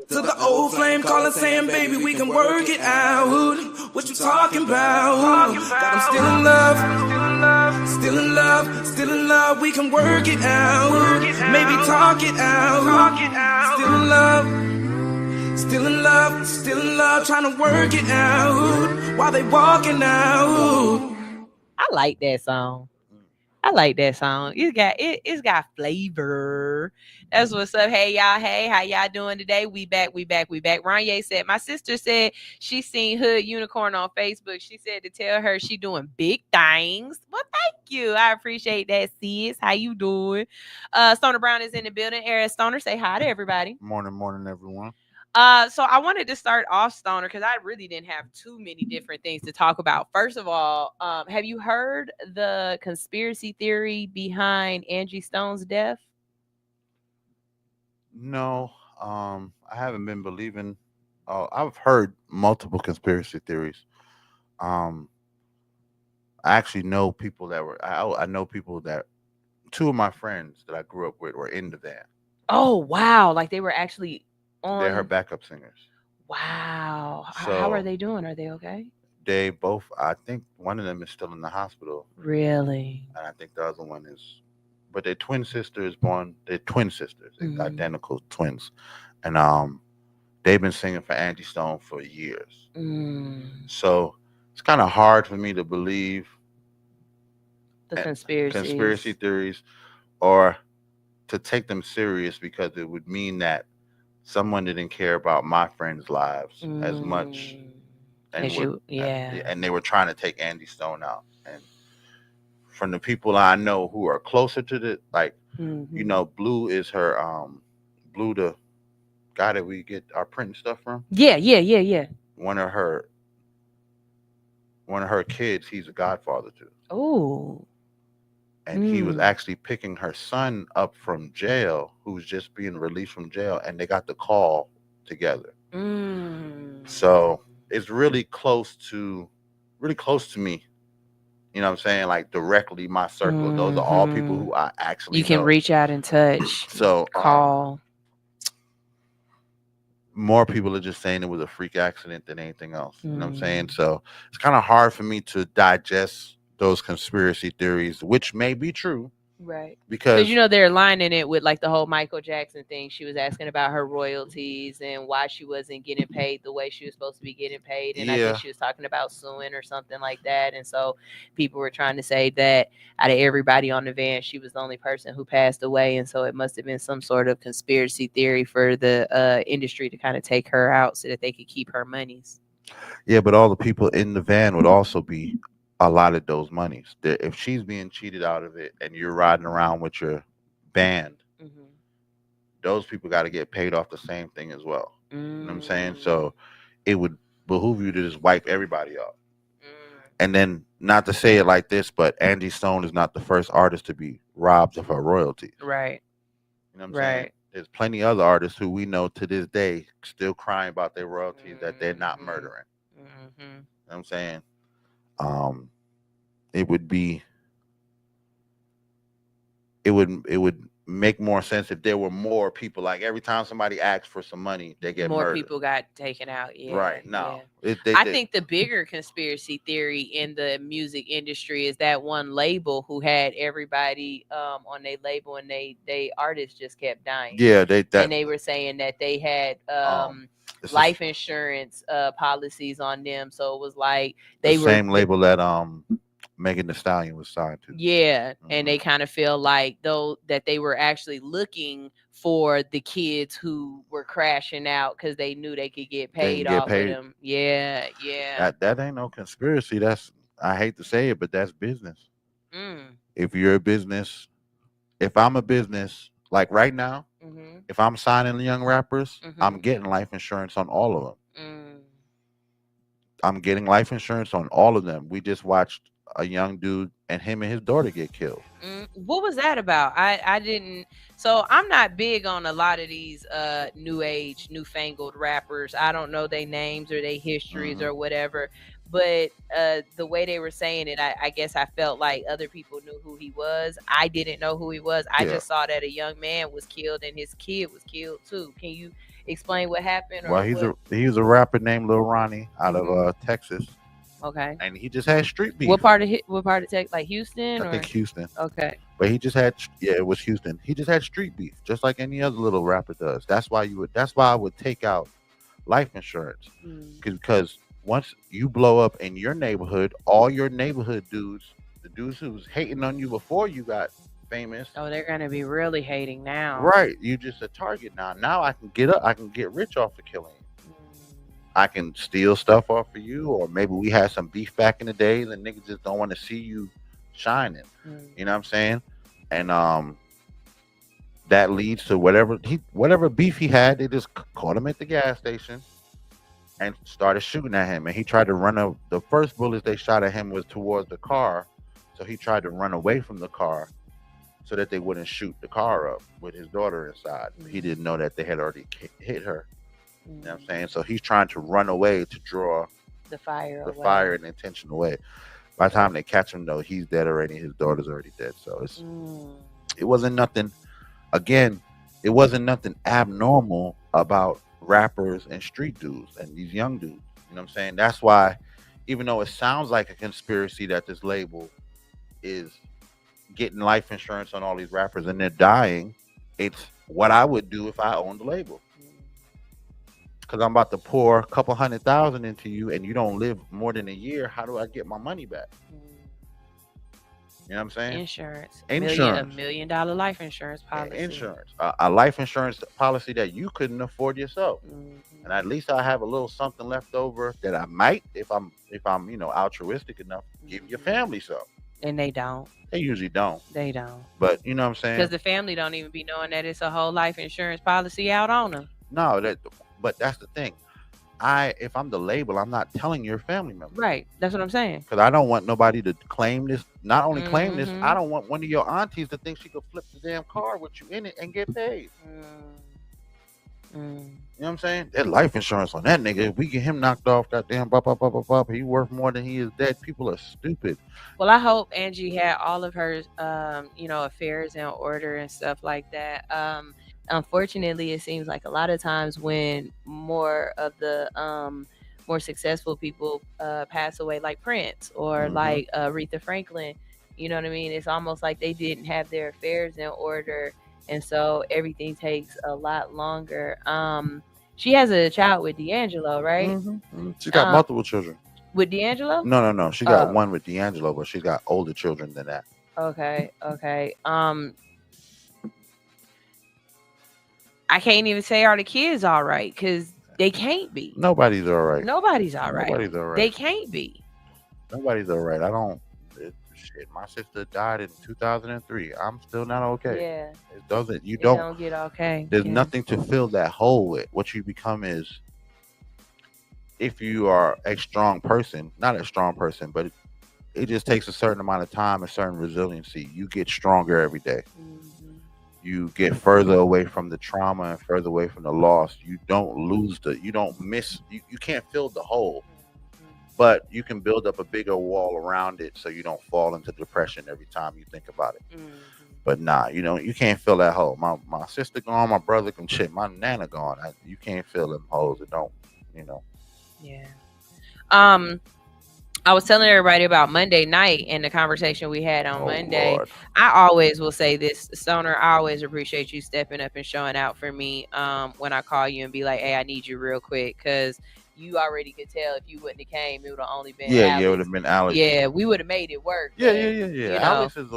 To the old flame calling saying, baby, we can work it out. What you talking about? God, I'm still in love, still in love, still in love. We can work it out, maybe talk it out. Still in love, still in love, still in love, trying to work it out while they walking out. I like that song. I like that song. It's got flavor. That's what's up. Hey y'all. Hey, how y'all doing today? We back. Ranye said, my sister said she seen Hood Unicorn on Facebook. She said to tell her she doing big things. Well, thank you. I appreciate that, sis. How you doing? Stoner Brown is in the building. Eric Stoner, say hi to everybody. Morning, everyone. So I wanted to start off, Stoner, because I really didn't have too many different things to talk about. First of all, have you heard the conspiracy theory behind Angie Stone's death? No, I haven't been believing. I've heard multiple conspiracy theories. I actually know people that were. I know people that. Two of my friends that I grew up with were in the band. Oh wow! Like they were actually on. They're her backup singers. Wow. So, how are they doing? Are they okay? They both. I think one of them is still in the hospital. Really? And I think the other one is. But their twin sister is born. They're twin sisters, identical twins, and they've been singing for Angie Stone for years. So it's kind of hard for me to believe the conspiracy theories, or to take them serious, because it would mean that someone didn't care about my friends' lives as much, and and they were trying to take Angie Stone out. And from the people I know who are closer to the, like, you know, Blue is her, Blue, the guy that we get our printing stuff from. Yeah. One of her kids, he's a godfather to. Oh. And he was actually picking her son up from jail, who's just being released from jail, and they got the call together. So it's really close to me. You know what I'm saying? Like directly my circle. Those are all people who I actually you can know. reach out and touch. So call. more people are just saying it was a freak accident than anything else. You know what I'm saying? Mm. So it's kind of hard for me to digest those conspiracy theories, which may be true. Right. Because you know they're aligning it with like the whole Michael Jackson thing. She was asking about her royalties and why she wasn't getting paid the way she was supposed to be getting paid. And I think Yeah. she was talking about suing or something like that. And so people were trying to say that out of everybody on the van, she was the only person who passed away. And so it must have been some sort of conspiracy theory for the industry to kind of take her out so that they could keep her monies. Yeah, but all the people in the van would also be allotted those monies. If she's being cheated out of it and you're riding around with your band, those people got to get paid off the same thing as well. You know what I'm saying? So it would behoove you to just wipe everybody off. And then, not to say it like this, but Angie Stone is not the first artist to be robbed of her royalties. Right. You know what I'm saying? There's plenty other artists who we know to this day still crying about their royalties that they're not murdering. You know what I'm saying? It would be it would make more sense if there were more people. Like every time somebody asks for some money, they get more murdered. people got taken out. Yeah, right. No, yeah. I think the bigger conspiracy theory in the music industry is that one label who had everybody on their label and they artists just kept dying. Yeah, and they were saying that they had life insurance policies on them, so it was like they the were same label that Megan Thee Stallion was signed to. yeah, and they kind of feel like though that they were actually looking for the kids who were crashing out because they knew they could get paid off of them. Yeah, yeah. That ain't no conspiracy. That's, I hate to say it, but that's business. If you're a business, if I'm a business, like right now, if I'm signing young rappers, I'm getting life insurance on all of them. I'm getting life insurance on all of them. We just watched a young dude and him and his daughter get killed. What was that about? I didn't. So I'm not big on a lot of these new age, newfangled rappers. I don't know their names or their histories or whatever. But the way they were saying it, I guess I felt like other people knew who he was. I didn't know who he was. I just saw that a young man was killed and his kid was killed too. Can you explain what happened? Well, he's a rapper named Lil Ronnie out of Texas. Okay. And he just had street beef. What part of Texas? Like Houston? I think Houston. Okay. But he just had, it was Houston. He just had street beef, just like any other little rapper does. That's why I would take out life insurance, because once you blow up in your neighborhood, all your neighborhood dudes, the dudes who was hating on you before you got famous, they're gonna be really hating now. Right. You just a target now. Now I can get up. I can get rich off of killing you. I can steal stuff off of you, or maybe we had some beef back in the day, and niggas just don't want to see you shining. You know what I'm saying? And that leads to whatever beef he had. They just caught him at the gas station and started shooting at him. And he tried to run the first bullets they shot at him was towards the car, so he tried to run away from the car so that they wouldn't shoot the car up with his daughter inside. He didn't know that they had already hit her. You know what I'm saying? So he's trying to run away to draw the fire and intention away. By the time they catch him, though, he's dead already. His daughter's already dead. So it wasn't nothing. Again, it wasn't nothing abnormal about rappers and street dudes and these young dudes. You know what I'm saying? That's why, even though it sounds like a conspiracy that this label is getting life insurance on all these rappers and they're dying, it's what I would do if I owned the label. Because I'm about to pour a couple $100,000 into you and you don't live more than a year. How do I get my money back? You know what I'm saying? Insurance. A $1 million life insurance policy. Insurance. A life insurance policy that you couldn't afford yourself. And at least I have a little something left over that I might, if I'm altruistic enough, give your family some. And they don't. They usually don't. They don't. But you know what I'm saying? Because the family don't even be knowing that it's a whole life insurance policy out on them. No, but that's the thing. If I'm the label, I'm not telling your family member. Right. That's what I'm saying. Because I don't want nobody to claim this. Not only claim this, I don't want one of your aunties to think she could flip the damn car with you in it and get paid. You know what I'm saying? That life insurance on that nigga, if we get him knocked off, goddamn, he worth more than he is dead. People are stupid. Well, I hope Angie had all of her, affairs in order and stuff like that. unfortunately, it seems like a lot of times when more of the more successful people pass away, like Prince or like Aretha Franklin, you know what I mean? It's almost like they didn't have their affairs in order, and so everything takes a lot longer. She has a child with D'Angelo, right? She got multiple children. With D'Angelo? No. She got one with D'Angelo, but she's got older children than that. Okay. I can't even say are the kids all right, because they can't be. Nobody's all right. Nobody's all right. Nobody's all right. They can't be. Nobody's all right. Shit, my sister died in 2003. I'm still not okay. Yeah. It doesn't. You don't get okay. There's nothing to fill that hole with. What you become is, if you are a strong person, not a strong person, but it just takes a certain amount of time, a certain resiliency. You get stronger every day. You get further away from the trauma and further away from the loss. You don't lose you don't miss, you can't fill the hole, but you can build up a bigger wall around it so you don't fall into depression every time you think about it. But nah, you can't fill that hole. My sister gone, my brother gone, shit, my nana gone. You can't fill them holes. It don't, Yeah. I was telling everybody about Monday night and the conversation we had on Monday. Lord. I always will say this, Stoner, I always appreciate you stepping up and showing out for me when I call you and be like, hey, I need you real quick, because you already could tell if you wouldn't have came, it would have only been Alex. It would have been Alex. Yeah, we would have made it work. Yeah. Alex is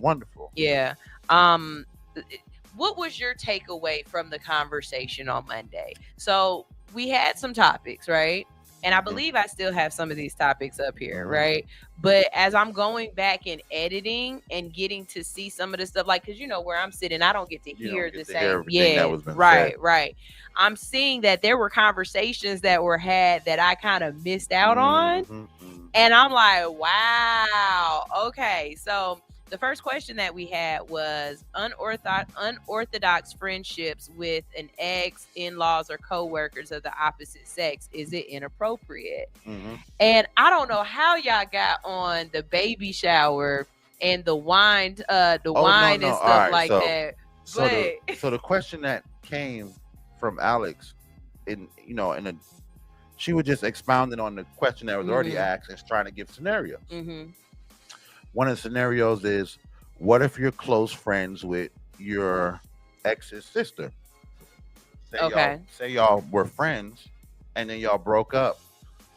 wonderful. Yeah. What was your takeaway from the conversation on Monday? So we had some topics, right? And I believe I still have some of these topics up here, right? But as I'm going back and editing and getting to see some of the stuff, like, because where I'm sitting, I don't get to hear the same. Right. I'm seeing that there were conversations that were had that I kind of missed out on. And I'm like, wow. Okay. So the first question that we had was unorthodox friendships with an ex, in-laws, or co-workers of the opposite sex. Is it inappropriate? And I don't know how y'all got on the baby shower and the wine, and stuff like that. So the question that came from Alex, she was just expounding on the question that was already asked and trying to give scenarios. One of the scenarios is, what if you're close friends with your ex's sister? Say y'all were friends and then y'all broke up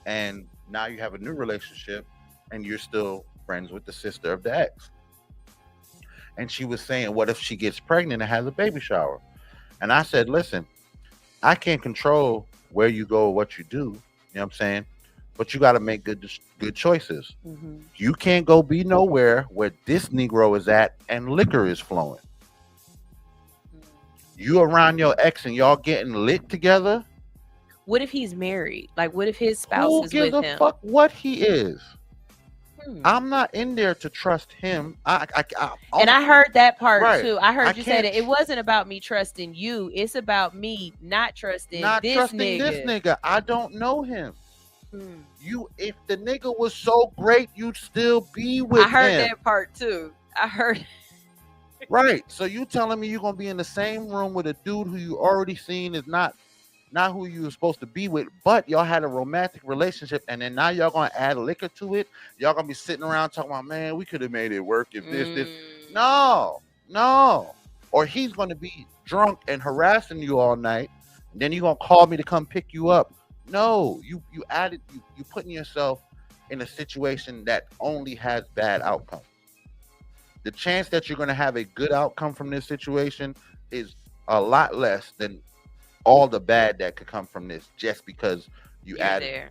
and now you have a new relationship and you're still friends with the sister of the ex. And she was saying, what if she gets pregnant and has a baby shower? And I said, listen, I can't control where you go or what you do. You know what I'm saying? But you got to make good choices. You can't go be nowhere where this Negro is at and liquor is flowing. You around your ex and y'all getting lit together. What if he's married? Like, what if his spouse is with him? Who gives a fuck what he is? I'm not in there to trust him. And I heard that part too. I heard you say that it wasn't about me trusting you. It's about me not trusting this nigga. I don't know him. If the nigga was so great, you'd still be with him. I heard that part too. I heard. Right. So you telling me you're gonna be in the same room with a dude who you already seen is not who you were supposed to be with, but y'all had a romantic relationship, and then now y'all gonna add liquor to it? Y'all gonna be sitting around talking about, man, we could have made it work if this. No. Or he's gonna be drunk and harassing you all night, and then you're gonna call me to come pick you up. No, you putting yourself in a situation that only has bad outcomes. The chance that you're going to have a good outcome from this situation is a lot less than all the bad that could come from this, just because you're there.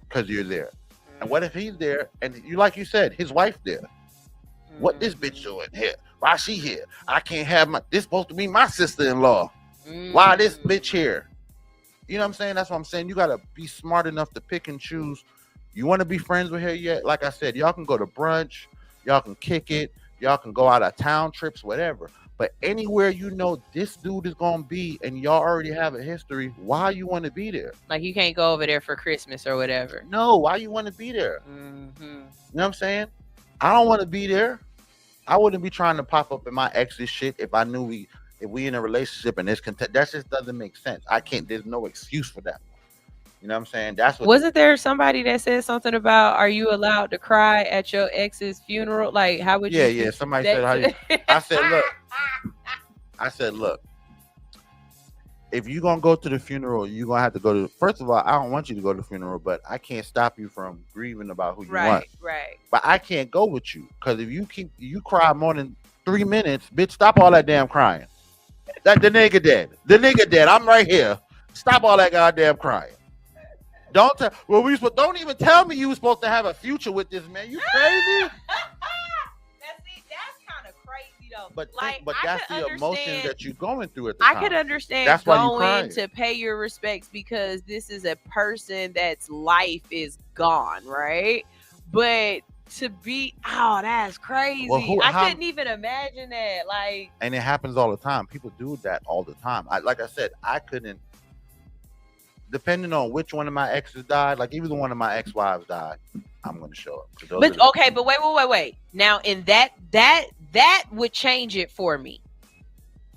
And what if he's there and like you said, his wife there? What this bitch doing here? Why she here? I can't have this supposed to be my sister-in-law. Why this bitch here? You know what I'm saying? That's what I'm saying. You got to be smart enough to pick and choose. You want to be friends with her yet? Like I said, y'all can go to brunch. Y'all can kick it. Y'all can go out of town trips, whatever. But anywhere you know this dude is going to be and y'all already have a history, why you want to be there? Like, you can't go over there for Christmas or whatever. No, why you want to be there? You know what I'm saying? I don't want to be there. I wouldn't be trying to pop up in my ex's shit if I knew if we in a relationship and it's that just doesn't make sense. I can't. There's no excuse for that. You know what I'm saying? That's what. Wasn't there somebody that said something about, are you allowed to cry at your ex's funeral? Like, how would you? Yeah. Somebody said, how you, I said, look. If you're gonna go to the funeral, you're gonna have to go to. First of all, I don't want you to go to the funeral, but I can't stop you from grieving about who you want. Right. But I can't go with you because if you cry more than 3 minutes, bitch, stop all that damn crying. That the nigga dead. The nigga dead. I'm right here. Stop all that goddamn crying. Don't tell. Well, don't even tell me you were supposed to have a future with this man. You crazy? But that's the emotion that you're going through at the time. I could understand that's going to pay your respects because this is a person that's life is gone, right? But to be, that's crazy. Well, I couldn't even imagine that. Like, and it happens all the time. People do that all the time. Like I said, I couldn't. Depending on which one of my exes died, like even one of my ex-wives died, I'm going to show up. But wait. Now, in that would change it for me.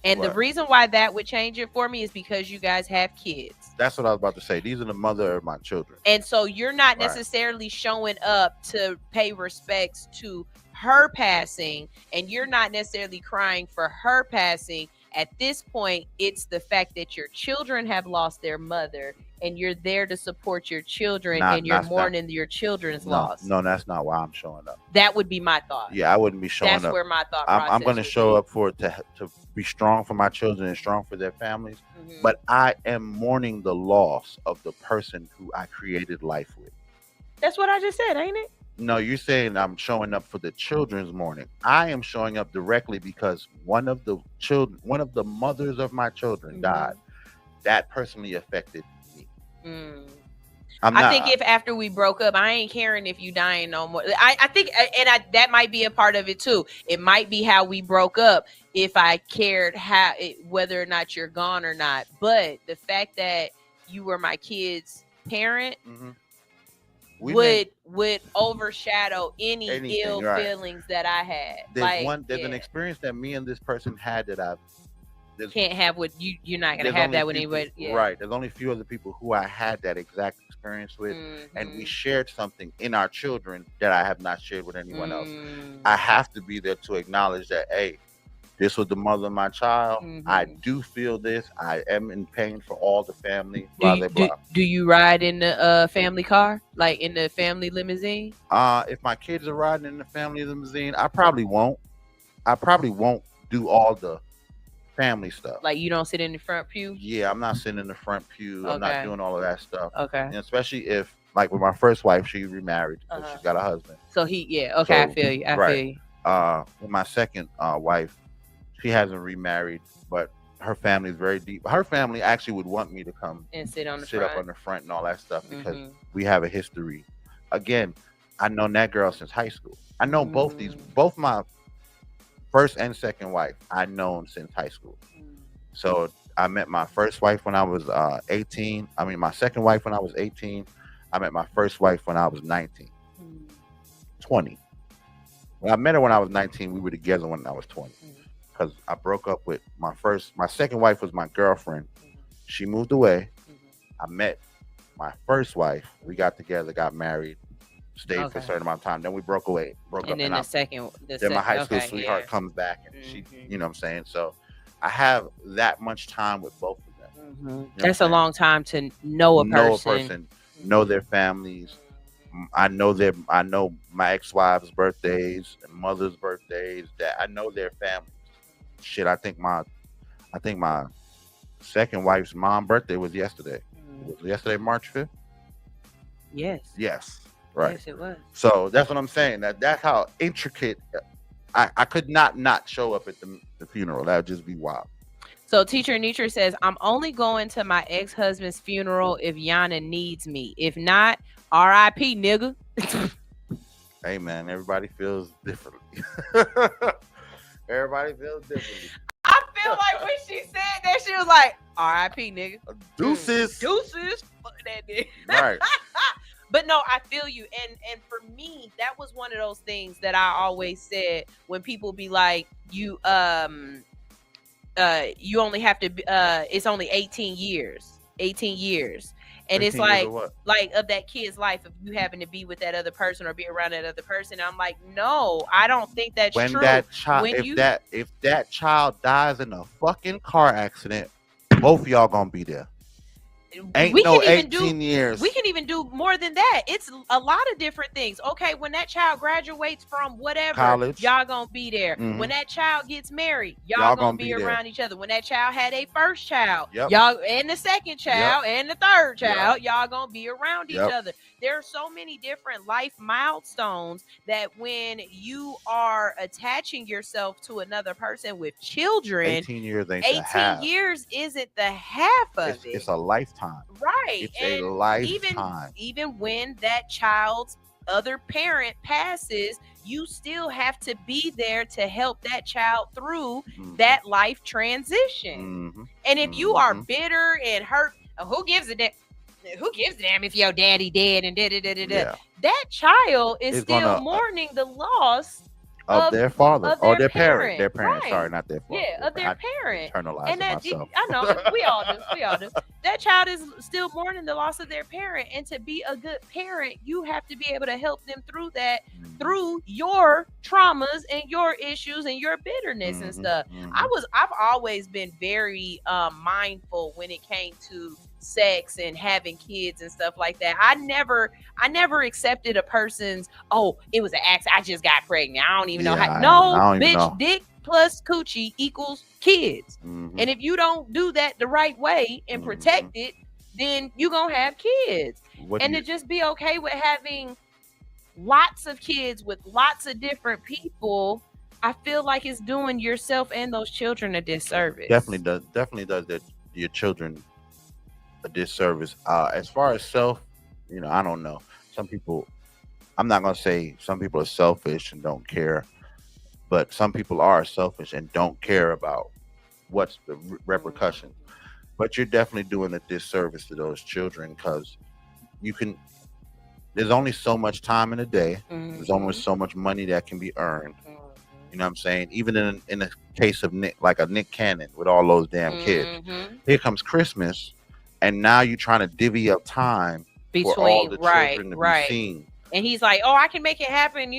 And the reason why that would change it for me is because you guys have kids. That's what I was about to say. These are the mother of my children. And so you're not necessarily showing up to pay respects to her passing, and you're not necessarily crying for her passing. At this point, it's the fact that your children have lost their mother and you're there to support your children and you're mourning your children's loss. No, that's not why I'm showing up. That would be my thought. Yeah, I wouldn't be showing up. That's where my thought process I'm going to show up for it to be strong for my children and strong for their families. Mm-hmm. But I am mourning the loss of the person who I created life with. That's what I just said, ain't it? No, you're saying I'm showing up for the children's mourning. I am showing up directly because one of the mothers of my children died. That personally affected me. I think if after we broke up, I ain't caring if you dying no more. I think, and that might be a part of it too. It might be how we broke up. If I cared whether or not you're gone or not, but the fact that you were my kid's parent. Mm-hmm. Would overshadow anything, ill feelings that I had. There's an experience that me and this person had that I can't have with you. You're not gonna have that with anybody. Yeah. Right. There's only a few other people who I had that exact experience with, and we shared something in our children that I have not shared with anyone else. I have to be there to acknowledge that, hey, this was the mother of my child. I do feel this. I am in pain for all the family. Do you ride in the family car, like in the family limousine? If my kids are riding in the family limousine, I probably won't. I probably won't do all the family stuff. Like you don't sit in the front pew? Yeah, I'm not sitting in the front pew. I'm not doing all of that stuff. Okay. And especially if, like with my first wife, she remarried because she's got a husband. So I feel you. I feel you. With my second wife, she hasn't remarried, but her family is very deep. Her family actually would want me to come and sit up on the front and all that stuff because we have a history. Again, I known that girl since high school. I know both my first and second wife I known since high school. So I met my first wife when I was 18. I mean, my second wife when I was 18. I met my first wife when I was 19. 20. When I met her when I was 19, we were together when I was 20. Because I broke up with my second wife was my girlfriend. She moved away. I met my first wife. We got together, got married, stayed for a certain amount of time. Then we broke up. And then then my high school sweetheart comes back and she, you know what I'm saying? So I have that much time with both of them. You know That's a long time to know a person. Know their families. I know my ex-wives' birthdays and mother's birthdays. That I know their families. Shit, I think my second wife's mom's birthday was yesterday. Was it yesterday, March 5th? Yes. Right. Yes, it was. So that's what I'm saying. That's how intricate. I could not show up at the funeral. That would just be wild. So Teacher Nietzsche says, I'm only going to my ex-husband's funeral if Yana needs me. If not, R.I.P. nigga. Hey man, everybody feels differently. Everybody feels differently. I feel like when she said that, she was like, R.I.P. nigga. Deuces. Fuck that nigga. Right. But no, I feel you. And for me, that was one of those things that I always said when people be like, you you only have to it's only 18 years. 18 years. And it's 18 years like of that kid's life, if you happen to be with that other person or be around that other person. I'm like, no, I don't think that's when true. that child, if that child dies in a fucking car accident, both of y'all gonna be there. Ain't no 18 years. We can even do more than that. It's a lot of different things. Okay, when that child graduates from whatever, college, y'all gonna be there. Mm-hmm. When that child gets married, y'all gonna be around each other. When that child had a first child, y'all, and the second child, and the third child, y'all gonna be around each other. There are so many different life milestones that when you are attaching yourself to another person with children, 18 years ain't 18 years isn't the half of it. It's a lifetime. Right. It's a lifetime. Even when that child's other parent passes, you still have to be there to help that child through that life transition. And if you are bitter and hurt, who gives a damn? Who gives a damn if your daddy dead and that child is still mourning the loss of their father of or their parent. Their parent. Right. Sorry, not their father. Yeah, of their parent. And that myself. I know we all do. That child is still mourning the loss of their parent, and to be a good parent, you have to be able to help them through that, through your traumas and your issues and your bitterness and stuff. I've always been very mindful when it came to sex and having kids and stuff like that. I never accepted a person's, oh, it was an accident, I just got pregnant, I don't even know how. No, bitch, dick plus coochie equals kids. And if you don't do that the right way and protect it, then you gonna have kids. And to just be okay with having lots of kids with lots of different people, I feel like it's doing yourself and those children a disservice. Definitely does that your children a disservice. As far as self, I don't know. Some people, I'm not gonna say some people are selfish and don't care, but some people are selfish and don't care about what's the repercussion. But you're definitely doing a disservice to those children, because there's only so much time in a day. There's only so much money that can be earned. You know what I'm saying? Even in the case of Nick Cannon with all those damn kids. Here comes Christmas, and now you're trying to divvy up time for all the children to be seen. And he's like, oh, I can make it happen,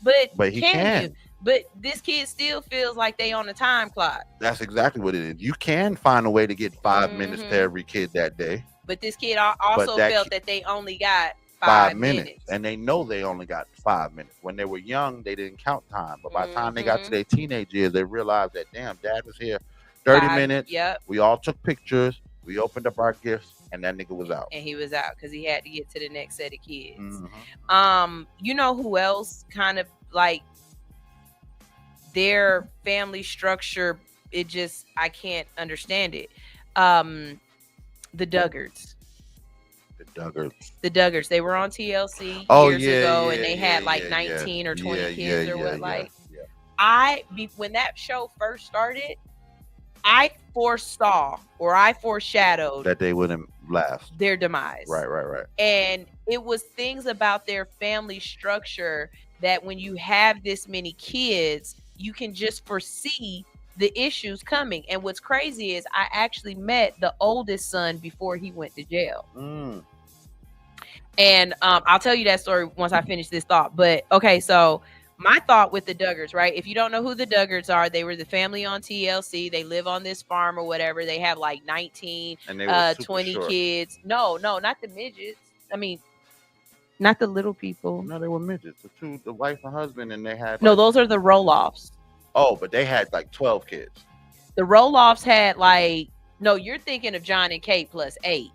but he can. You? But this kid still feels like they on the time clock. That's exactly what it is. You can find a way to get 5 minutes to every kid that day. But this kid also felt that they only got 5 minutes. And they know they only got 5 minutes. When they were young, they didn't count time. But by the time they got to their teenage years, they realized that, damn, dad was here 30 minutes. Yep. We all took pictures. We opened up our gifts, and that nigga was out. And he was out because he had to get to the next set of kids. You know who else kind of like their family structure? I can't understand it. The Duggards. The Duggards. They were on TLC years ago, and they had 19 or 20 kids or what. When that show first started, I foresaw or I foreshadowed that they wouldn't last, their demise. Right. And it was things about their family structure that when you have this many kids, you can just foresee the issues coming. And what's crazy is I actually met the oldest son before he went to jail. And I'll tell you that story once I finish this thought. But okay, so my thought with the Duggards, right? If you don't know who the Duggards are, they were the family on TLC. They live on this farm or whatever. They have 19, 20 kids. No, not the midgets. I mean, not the little people. No, they were midgets. The wife and husband, and they had... No, those are the roll-offs. Oh, but they had 12 kids. The roll-offs had no, you're thinking of John and Kate plus 8.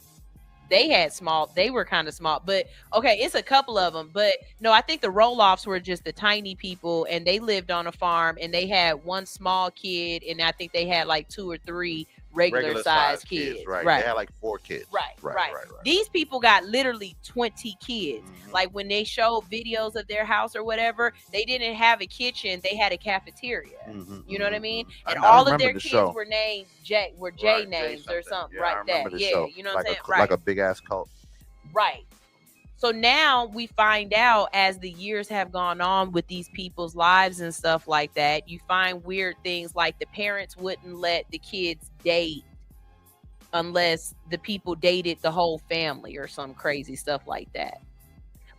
They were kind of small, but okay, it's a couple of them, but no, I think the roll-offs were just the tiny people, and they lived on a farm, and they had one small kid, and I think they had 2 or 3 regular size kids. Right. They had 4 kids. Right. These people got literally 20 kids. Like when they showed videos of their house or whatever, they didn't have a kitchen, they had a cafeteria. You know what I mean? And all of their kids were named J names or something. Yeah, You know what I'm saying? Like a big ass cult. Right. So now we find out as the years have gone on with these people's lives and stuff like that, you find weird things like the parents wouldn't let the kids date unless the people dated the whole family or some crazy stuff like that.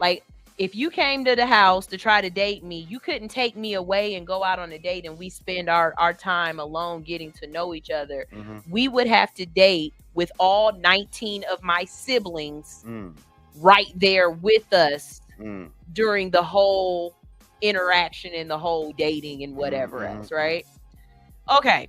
Like, if you came to the house to try to date me, you couldn't take me away and go out on a date and we spend our time alone getting to know each other. We would have to date with all 19 of my siblings right there with us during the whole interaction and the whole dating and whatever else, right? Okay.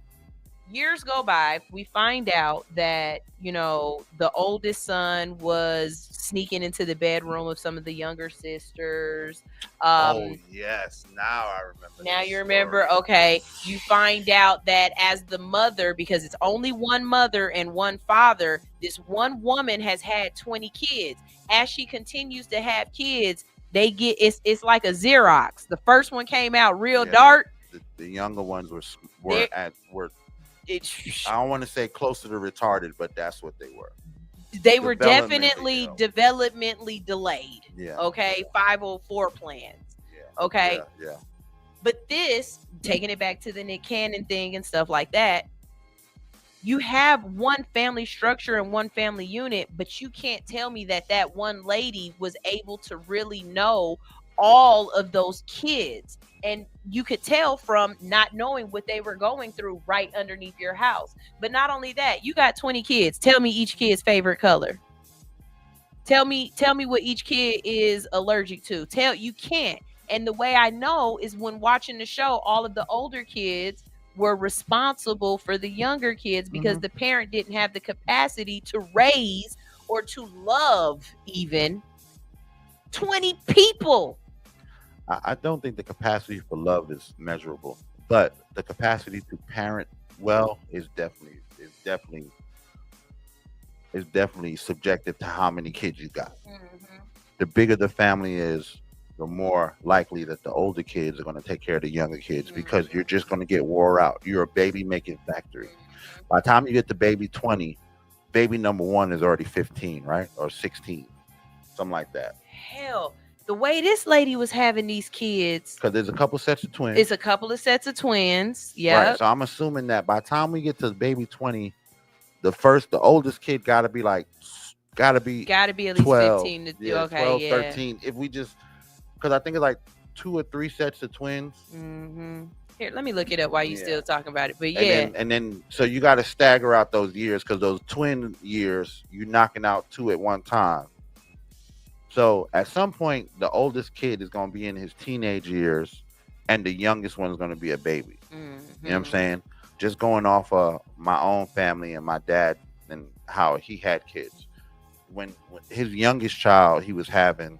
Years go by, we find out that, you know, the oldest son was sneaking into the bedroom of some of the younger sisters. Oh, yes. Now I remember. Now you remember? Okay. You find out that as the mother, because it's only one mother and one father, this one woman has had 20 kids. As she continues to have kids, they get, it's like a Xerox. The first one came out real dark. The younger ones were I don't want to say closer to retarded, but that's what they were. They were definitely developmentally delayed. Yeah. Okay. 504 plans. Yeah. Okay. Yeah. But this, taking it back to the Nick Cannon thing and stuff like that, you have one family structure and one family unit, but you can't tell me that that one lady was able to really know all of those kids. And you could tell from not knowing what they were going through right underneath your house. But not only that, you got 20 kids. Tell me each kid's favorite color. Tell me what each kid is allergic to. You can't. And the way I know is when watching the show, all of the older kids were responsible for the younger kids because the parent didn't have the capacity to raise or to love even 20 people. I don't think the capacity for love is measurable, but the capacity to parent well is definitely subjective to how many kids you got. The bigger the family is, the more likely that the older kids are going to take care of the younger kids because you're just going to get wore out. You're a baby making factory. By the time you get to baby 20, baby number 1 is already 15, right? Or 16, something like that. Hell, the way this lady was having these kids, because there's a couple sets of twins. It's a couple of sets of twins. Yeah. Right. So I'm assuming that by the time we get to baby 20, the oldest kid gotta be at least 12, 15 to do. Okay, 12, yeah. 13. If we just, because I think it's like 2 or 3 sets of twins. Here, let me look it up while you still talking about it. But and then so you got to stagger out those years because those twin years you knocking out 2 at one time. So at some point, the oldest kid is going to be in his teenage years, and the youngest one is going to be a baby. You know what I'm saying? Just going off of my own family and my dad and how he had kids. When his youngest child he was having,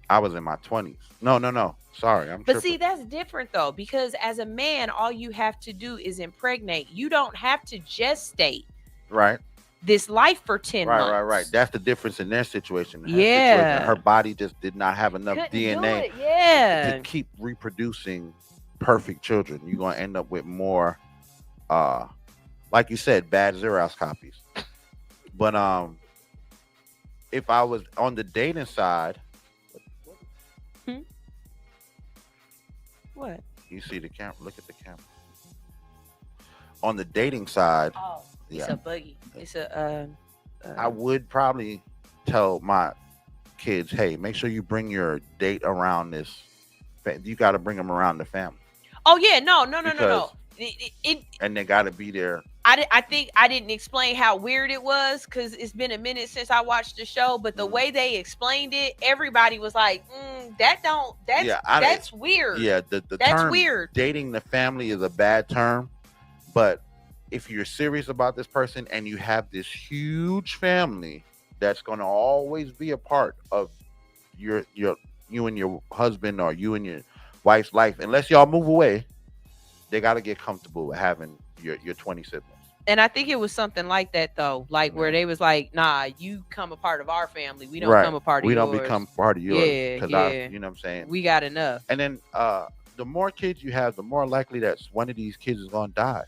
I was in my 20s. No. Sorry, I'm tripping. See, that's different though, because as a man, all you have to do is impregnate. You don't have to gestate. Right. This life for 10 months. Right. That's the difference in their situation. Yeah. Her body just did not have enough DNA to keep reproducing perfect children. You're going to end up with more, like you said, bad Xerox copies. But if I was on the dating side. What? You see the camera. Look at the camera. On the dating side. Oh. It's a buggy. It's a. I would probably tell my kids, hey, make sure you bring your date around this. You got to bring them around the family. Oh yeah, no. And they got to be there. I think I didn't explain how weird it was because it's been a minute since I watched the show. But the way they explained it, everybody was like, "That's weird." Yeah, the that's term weird. Dating the family is a bad term, but if you're serious about this person and you have this huge family that's going to always be a part of you and your husband or you and your wife's life, unless y'all move away, they got to get comfortable with having your 20 siblings. And I think it was something like that though, like where they was like, nah, you come a part of our family. We don't come a part of yours. We don't become part of yours. Yeah. You know what I'm saying? We got enough. And then the more kids you have, the more likely that one of these kids is going to die.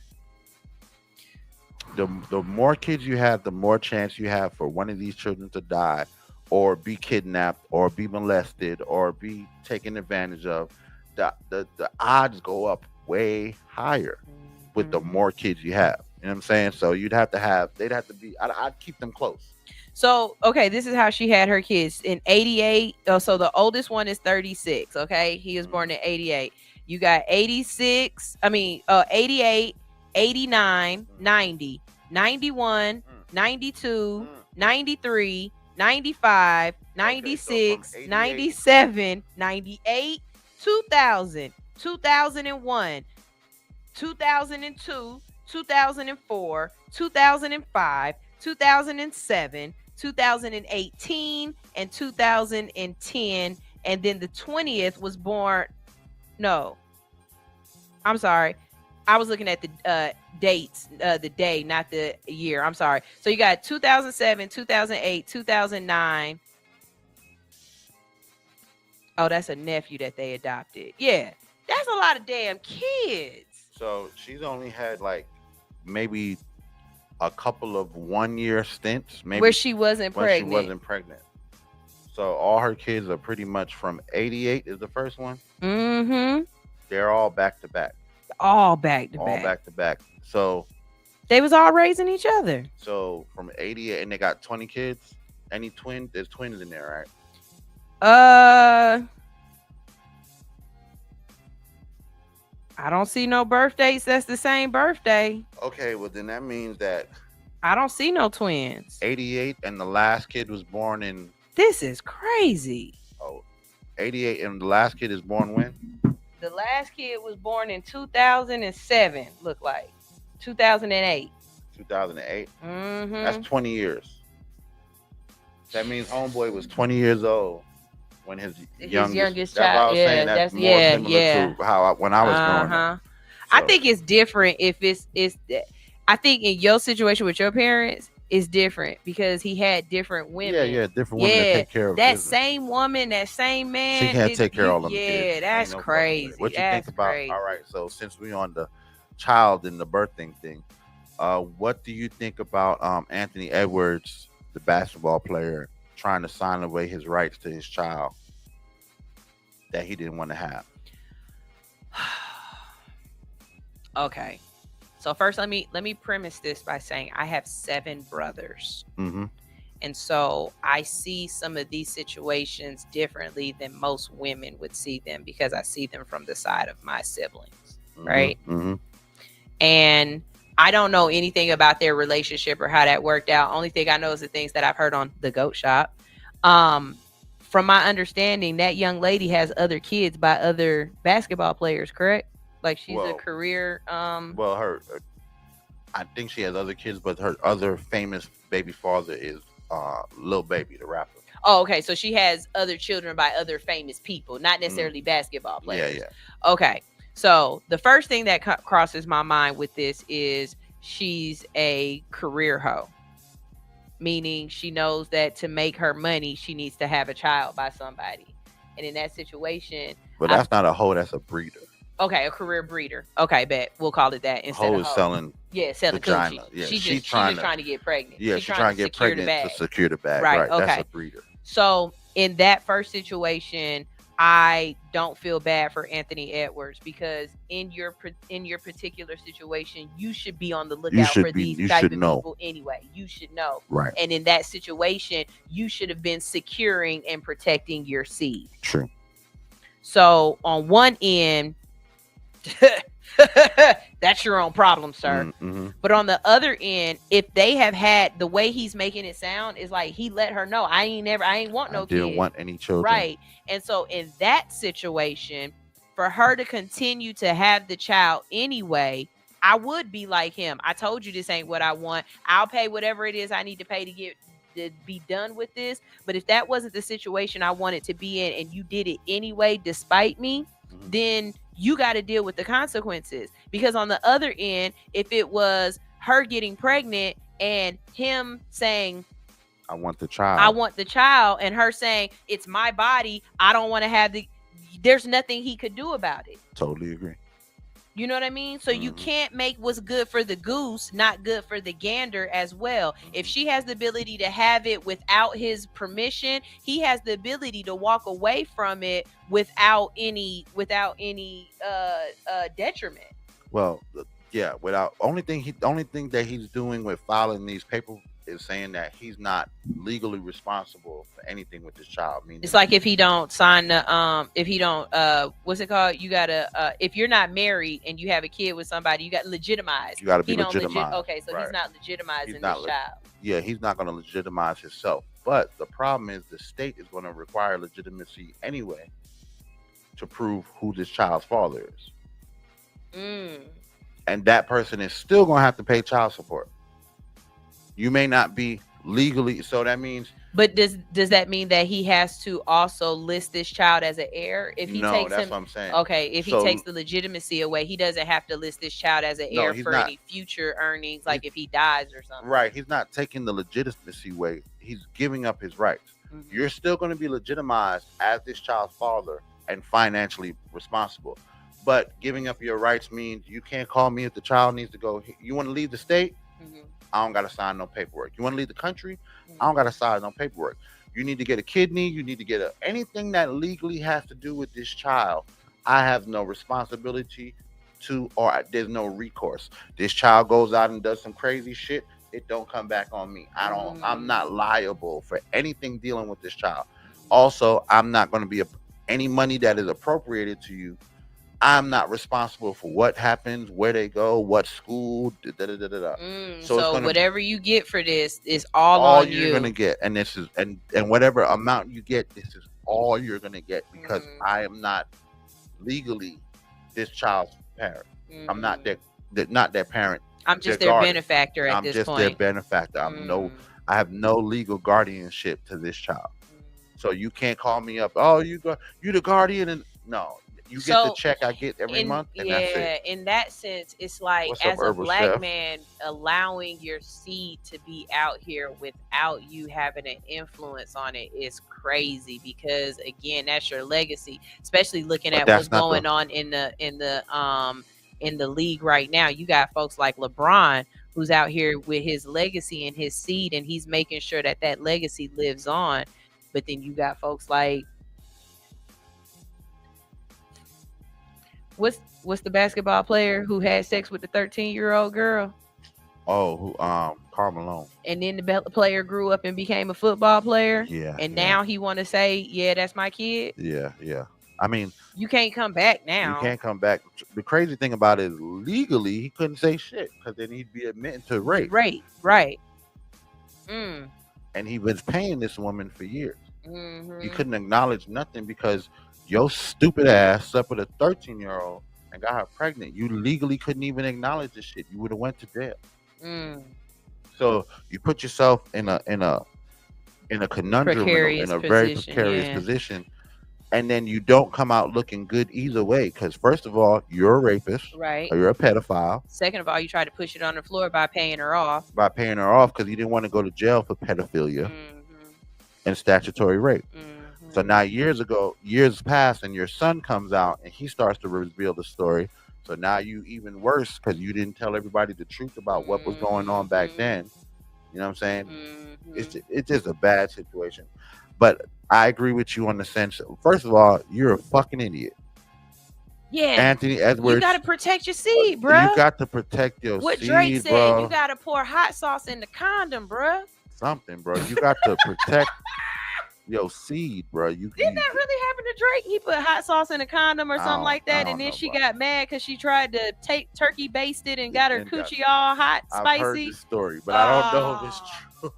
The more kids you have, the more chance you have for one of these children to die or be kidnapped or be molested or be taken advantage of, the odds go up way higher with the more kids you have. You know what I'm saying? So they'd have to be, I'd keep them close. So, okay, this is how she had her kids in 88. Oh, so the oldest one is 36. Okay. He was born in 88. You got 88, 89, 90, 91, 92, 93, 95, 96, 97, 98, 2000, 2001, 2002, 2004, 2005, 2007, 2018, and 2010. And then the 20th was born. No, I'm sorry. I was looking at the dates, the day, not the year. I'm sorry. So you got 2007, 2008, 2009. Oh, that's a nephew that they adopted. Yeah, that's a lot of damn kids. So she's only had like maybe a couple of 1-year stints, maybe where she wasn't pregnant. So all her kids are pretty much from 88 is the first one. Mm-hmm. They're all back to back. All back to back. So they was all raising each other. So from 88, and they got 20 kids. Any twins? There's twins in there, right? I don't see no birth dates that's the same birthday. Okay, well then that means that I don't see no twins. 88 and the last kid was born in. This is crazy. Oh, 88 and the last kid is born when? The last kid was born in 2007. Look like 2008. 2008. Mm-hmm. That's 20 years. That means homeboy was 20 years old when his youngest child. Yeah, that's more similar to how when I was growing up. So. I think it's different if it's. I think in your situation with your parents, it's different because he had different women. Yeah, different women that take care of that business. Same woman, that same man. She can't take care of all of them kids. Yeah, that's crazy. What you think about? Crazy. All right, so since we're on the child and the birthing thing, what do you think about Anthony Edwards, the basketball player, trying to sign away his rights to his child that he didn't want to have? Okay. So first, let me premise this by saying I have 7 brothers. Mm-hmm. And so I see some of these situations differently than most women would see them because I see them from the side of my siblings, right? Mm-hmm. And I don't know anything about their relationship or how that worked out. Only thing I know is the things that I've heard on the Goat Shop. From my understanding, that young lady has other kids by other basketball players, correct? Like she's a career. Well, I think she has other kids, but her other famous baby father is Lil Baby, the rapper. Oh, okay. So she has other children by other famous people, not necessarily basketball players. Yeah. Okay. So the first thing that crosses my mind with this is she's a career hoe, meaning she knows that to make her money, she needs to have a child by somebody. And in that situation, but that's not a hoe, that's a breeder. Okay, a career breeder. Okay, bet we'll call it that instead of selling. Yeah, selling vagina. coochie. Yeah, she's just trying to get pregnant. Yeah, she's trying to get pregnant to secure the bag. Right. Okay. That's a breeder. So in that first situation, I don't feel bad for Anthony Edwards because in your particular situation, you should be on the lookout for these type of people anyway. You should know. Right. And in that situation, you should have been securing and protecting your seed. True. So on one end, that's your own problem, sir. Mm-hmm. But on the other end, if they have had the way he's making it sound is like he let her know I ain't want no kids. Didn't want any children. Right. And so in that situation, for her to continue to have the child anyway, I would be like him. I told you this ain't what I want. I'll pay whatever it is I need to pay to be done with this. But if that wasn't the situation I wanted to be in and you did it anyway despite me, then you got to deal with the consequences. Because on the other end, if it was her getting pregnant and him saying, I want the child, and her saying, it's my body, I don't want to have there's nothing he could do about it. Totally agree. You know what I mean? So you can't make what's good for the goose not good for the gander as well. If she has the ability to have it without his permission, he has the ability to walk away from it without any detriment. Well, yeah, without only thing that he's doing with filing these papers is saying that he's not legally responsible for anything with this child. Meaning it's like if he don't sign the if he don't what's it called? You gotta if you're not married and you have a kid with somebody, you got legitimized. You got to be legitimized. Okay, so he's not legitimizing this child. Yeah, he's not going to legitimize himself. But the problem is the state is going to require legitimacy anyway to prove who this child's father is. And that person is still going to have to pay child support. You may not be legally, so that means. But does that mean that he has to also list this child as an heir? If he takes that's what I'm saying. Okay, if he takes the legitimacy away, he doesn't have to list this child as an heir for any future earnings, like if he dies or something. Right. He's not taking the legitimacy away. He's giving up his rights. You're still going to be legitimized as this child's father and financially responsible. But giving up your rights means you can't call me if the child needs to go. You want to leave the state? I don't got to sign no paperwork. You want to leave the country? I don't got to sign no paperwork. You need to get a kidney. You need to get anything that legally has to do with this child. I have no responsibility to, or there's no recourse. This child goes out and does some crazy shit. It don't come back on me. I'm not liable for anything dealing with this child. Also, I'm not going to be any money that is appropriated to you. I'm not responsible for what happens, where they go, what school. So whatever you get for this is all on you. You're gonna get, and this is and whatever amount you get, this is all you're gonna get because I am not legally this child's parent. I'm not their parent. I'm just their benefactor at this point. I'm just their benefactor. I have no legal guardianship to this child. So you can't call me up. Oh, you the guardian, and no. You get the check I get every month, and that's it. In that sense, it's like as a black man, allowing your seed to be out here without you having an influence on it is crazy. Because again, that's your legacy. Especially looking at what's going on in the league right now. You got folks like LeBron who's out here with his legacy and his seed, and he's making sure that legacy lives on. But then you got folks like. What's the basketball player who had sex with the 13-year-old girl? Oh, Karl Malone. And then the player grew up and became a football player. Yeah. And now he want to say, yeah, that's my kid. Yeah. I mean, you can't come back now. You can't come back. The crazy thing about it is legally he couldn't say shit because then he'd be admitting to rape. Right. And he was paying this woman for years. You couldn't acknowledge nothing because your stupid ass slept with a 13-year-old and got her pregnant. You legally couldn't even acknowledge this shit. You would have went to jail. So you put yourself in a conundrum, in a very precarious position, and then you don't come out looking good either way. Because first of all, you're a rapist, right? Or you're a pedophile. Second of all, you try to push it on the floor by paying her off. Because you didn't want to go to jail for pedophilia and statutory rape. So now years pass and your son comes out and he starts to reveal the story. So now you even worse because you didn't tell everybody the truth about what was going on back then. You know what I'm saying? It's just a bad situation. But I agree with you on the sense. First of all, you're a fucking idiot. Yeah, Anthony Edwards. You gotta protect your seed, bro. You got to protect your seed, what Drake said, bro. You gotta pour hot sauce in the condom, bro. Something, bro. You got to protect your seed, bro. Didn't that really happen to Drake? He put hot sauce in a condom or something like that, and then she got mad because she tried to take turkey basted and got her coochie all hot, spicy. I've heard the story, but I don't know if it's true.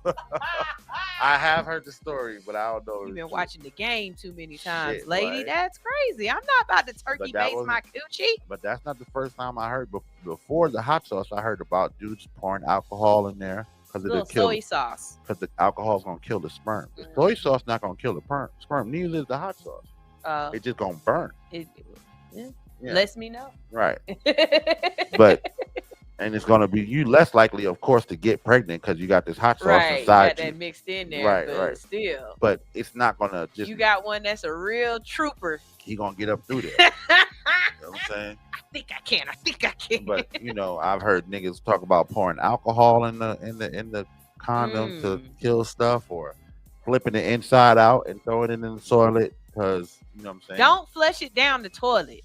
I have heard the story, but I don't know. You've been watching the game too many times, lady. Right? That's crazy. I'm not about to turkey baste my coochie. But that's not the first time I heard. Before the hot sauce, I heard about dudes pouring alcohol in there. Because soy sauce. Because the alcohol is gonna kill the sperm. The soy sauce not gonna kill the sperm. Neither is the hot sauce. It's just gonna burn. Lets me know. Right. And it's gonna be you less likely, of course, to get pregnant because you got this hot sauce inside you. Got that mixed in there. Right. Still. But it's not gonna just. You got one that's a real trooper. He gonna get up through there. You know what I'm saying? think I can. I think I can. But you know, I've heard niggas talk about pouring alcohol in the condom to kill stuff, or flipping it inside out and throwing it in the toilet because you know what I'm saying. Don't flush it down the toilet.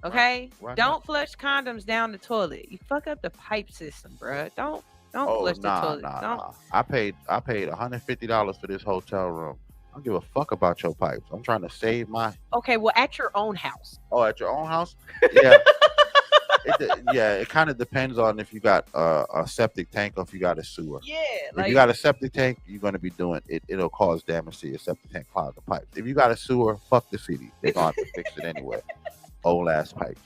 Okay, Why don't not? flush condoms down the toilet. You fuck up the pipe system, bruh. Don't flush the toilet. Don't. I paid $150 for this hotel room. I don't give a fuck about your pipes. I'm trying to save my. Okay, well, at your own house. Oh, at your own house? Yeah. It kind of depends on if you got a septic tank or if you got a sewer. Yeah, if you got a septic tank, you're going to be doing it. It'll cause damage to your septic tank, clog the pipes. If you got a sewer, fuck the city. They're going to have to fix it anyway. Old ass pipes.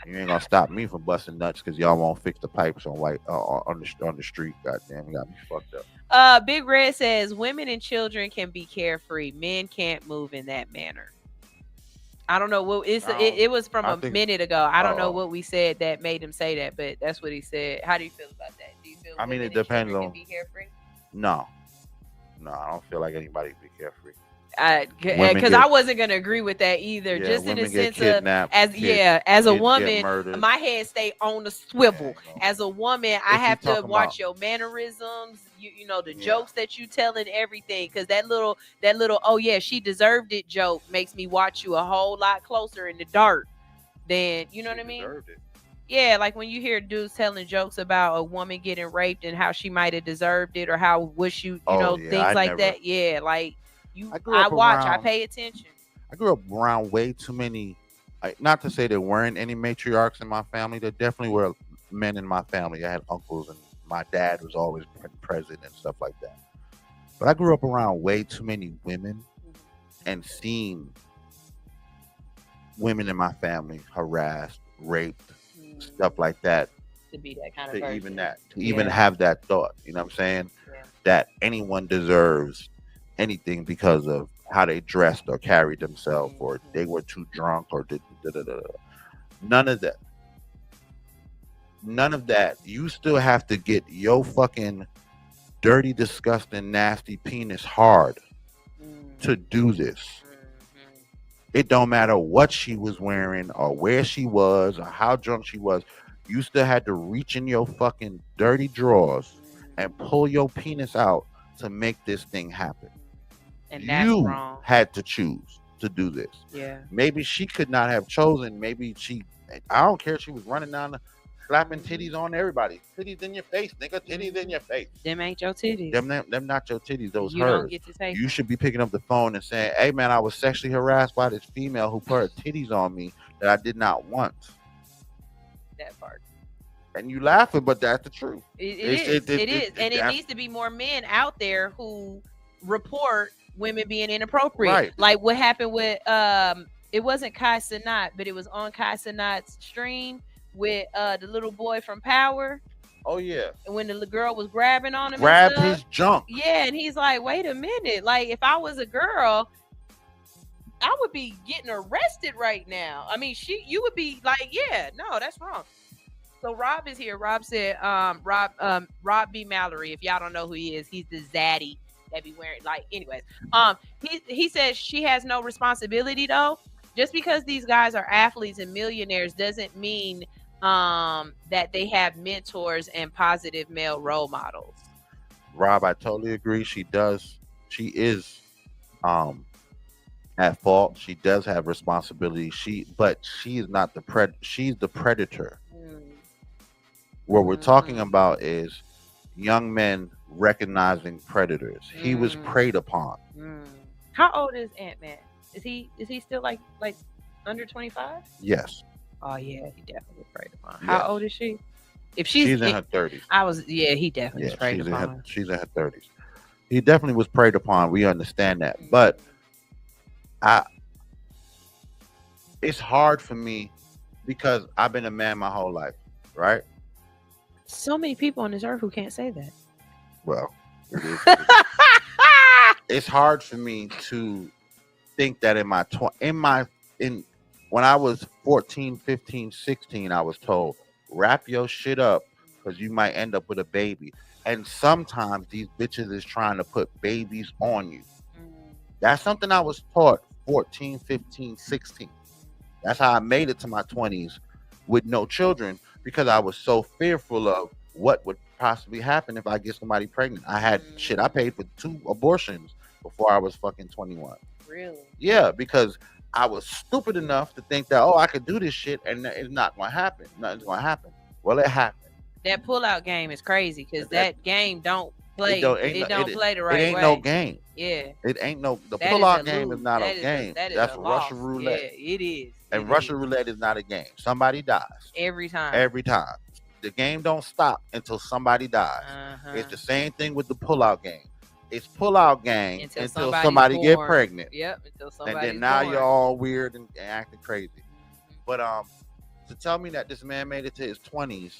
You ain't gonna stop me from busting nuts because y'all won't fix the pipes on the street. Goddamn, you got me fucked up. Big Red says women and children can be carefree. Men can't move in that manner. I don't know what it was from a minute ago. I don't know what we said that made him say that, but that's what he said. How do you feel about that? Do you feel? I mean, it depends on. Can be carefree? No, I don't feel like anybody can be carefree. Because I wasn't gonna agree with that either. Yeah, just in the sense of as a woman, my head stay on the swivel. As a woman, I have to watch your mannerisms. You know the jokes that you tell and everything. Because that little oh yeah, she deserved it joke makes me watch you a whole lot closer in the dark than you know what I mean. Yeah, like when you hear dudes telling jokes about a woman getting raped and how she might have deserved it or how wish you know things like that. Yeah, like. I pay attention. I grew up around way too many. Not to say there weren't any matriarchs in my family. There definitely were men in my family. I had uncles, and my dad was always present and stuff like that. But I grew up around way too many women and seen women in my family harassed, raped, stuff like that. To be that kind of person. Even have that thought. You know what I'm saying? Yeah. That anyone deserves anything because of how they dressed or carried themselves, or they were too drunk, or none of that. You still have to get your fucking dirty, disgusting, nasty penis hard to do this. It don't matter what she was wearing or where she was or how drunk she was. You still had to reach in your fucking dirty drawers and pull your penis out to make this thing happen. And that's wrong. Had to choose to do this. Yeah. Maybe she could not have chosen. Maybe I don't care. She was running down, slapping titties on everybody. Titties in your face, nigga. Titties in your face. Them ain't your titties. Them not your titties. Those you hers. Don't get to take you should be picking up the phone and saying, "Hey man, I was sexually harassed by this female who put her titties on me that I did not want." That part. And you laughing, but that's the truth. It is. And it needs to be more men out there who report women being inappropriate. Right. Like what happened with it wasn't Kai Cenat, but it was on Kai Cenat's stream with the little boy from Power. Oh yeah. And when the girl was grabbing on him, grabbed his junk. Yeah, and he's like, "Wait a minute! Like if I was a girl, I would be getting arrested right now. I mean, you would be like, yeah, no, that's wrong." So Rob is here. Rob said, Rob B. Mallory. If y'all don't know who he is, he's the zaddy that be wearing, like, anyways. He says she has no responsibility though. Just because these guys are athletes and millionaires doesn't mean that they have mentors and positive male role models. Rob, I totally agree. She does. She is at fault. She does have responsibility. But she is not the she's the predator. What we're talking about is young men recognizing predators. He was preyed upon. How old is Ant-Man? Is he still like under 25? Yes. Oh yeah, he definitely was preyed upon. Yes. How old is she? If she's in her 30s. He definitely was preyed upon. She's in her 30s. He definitely was preyed upon. We understand that. But it's hard for me because I've been a man my whole life, right? So many people on this earth who can't say that. Well, it's hard for me to think that when I was 14, 15, 16, I was told, wrap your shit up because you might end up with a baby. And sometimes these bitches is trying to put babies on you. That's something I was taught 14, 15, 16. That's how I made it to my 20s with no children, because I was so fearful of what would possibly happen if I get somebody pregnant. I had shit. I paid for 2 abortions before I was fucking 21. Really? Yeah, because I was stupid enough to think that, oh, I could do this shit and it's not going to happen. Nothing's going to happen. Well, it happened. That pull-out game is crazy because that game don't play. It don't play the right way. It ain't no game. Yeah. It ain't no. The pull-out game is not a game. That's Russian loss. roulette. Yeah, it is. And Russian roulette is not a game. Somebody dies. Every time. Every time. The game don't stop until somebody dies. It's the same thing with the pull-out game. It's pull-out game until somebody get pregnant. Yep. Until somebody. And then now you're all weird and acting crazy. But to tell me that this man made it to his 20s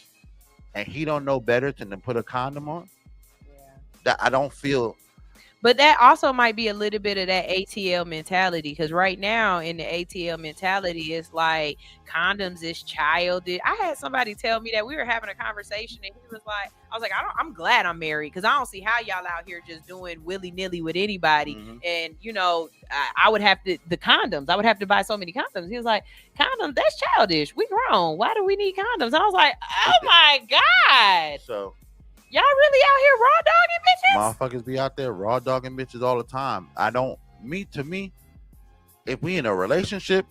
and he don't know better than to put a condom on, that I don't feel. But that also might be a little bit of that ATL mentality, because right now in the ATL mentality, it's like condoms is childish. I had somebody tell me that. We were having a conversation and he was like, I was like, I'm glad I'm married, because I don't see how y'all out here just doing willy-nilly with anybody. And you know, I would have to, the condoms, I would have to buy so many condoms. He was like, condoms, that's childish. We grown. Why do we need condoms? And I was like, oh my God. So y'all really out here raw dogging bitches? Motherfuckers be out there raw dogging bitches all the time. To me, if we in a relationship,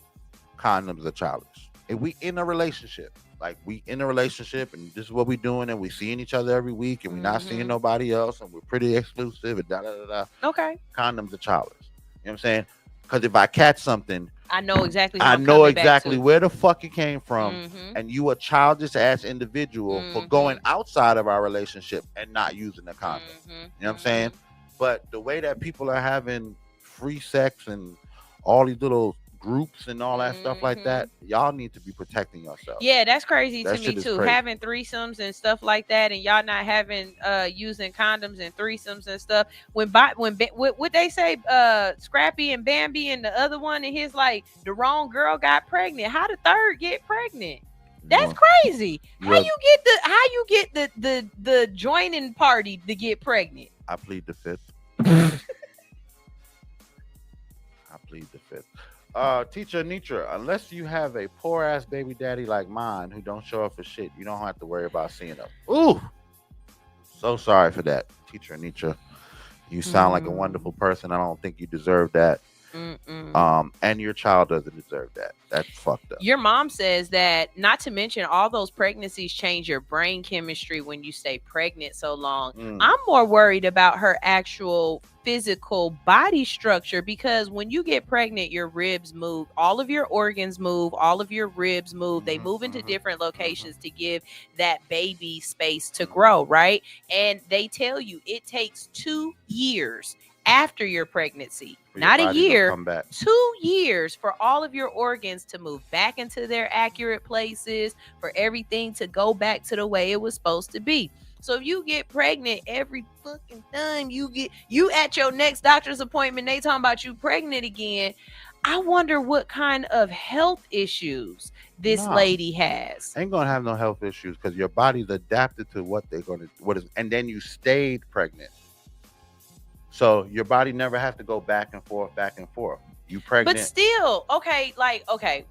condoms are childish. If we in a relationship, like we in a relationship and this is what we doing and we seeing each other every week and we're not seeing nobody else and we're pretty exclusive and Okay. Condoms are childish. You know what I'm saying? Because if I catch something, I know exactly. Where the fuck it came from, and you a childish ass individual for going outside of our relationship and not using a condom. You know what I'm saying? But the way that people are having free sex and all these little groups and all that stuff like that, y'all need to be protecting yourself. Yeah, that's crazy to me too. Having threesomes and stuff like that, and y'all not having using condoms and threesomes and stuff. When what they say, Scrappy and Bambi and the other one, and his like the wrong girl got pregnant. How the third get pregnant? That's crazy. How you get the joining party to get pregnant? I plead the fifth. Teacher Nitra, unless you have a poor ass baby daddy like mine who don't show up for shit, you don't have to worry about seeing them. Ooh, so sorry for that, Teacher Nitra. You sound like a wonderful person. I don't think you deserve that. And your child doesn't deserve that. That's fucked up. Your mom says that, not to mention all those pregnancies change your brain chemistry when you stay pregnant so long. I'm more worried about her actual physical body structure, because when you get pregnant, your ribs move, all of your organs move, all of your ribs move. They move into different locations to give that baby space to grow, right? And they tell you it takes 2 years after your pregnancy, not a year, 2 years for all of your organs to move back into their accurate places, for everything to go back to the way it was supposed to be. So if you get pregnant every fucking time you at your next doctor's appointment, they talking about you pregnant again. I wonder what kind of health issues this lady has. Ain't gonna have no health issues because your body's adapted to and then you stayed pregnant. So your body never has to go back and forth. You pregnant. But still, okay,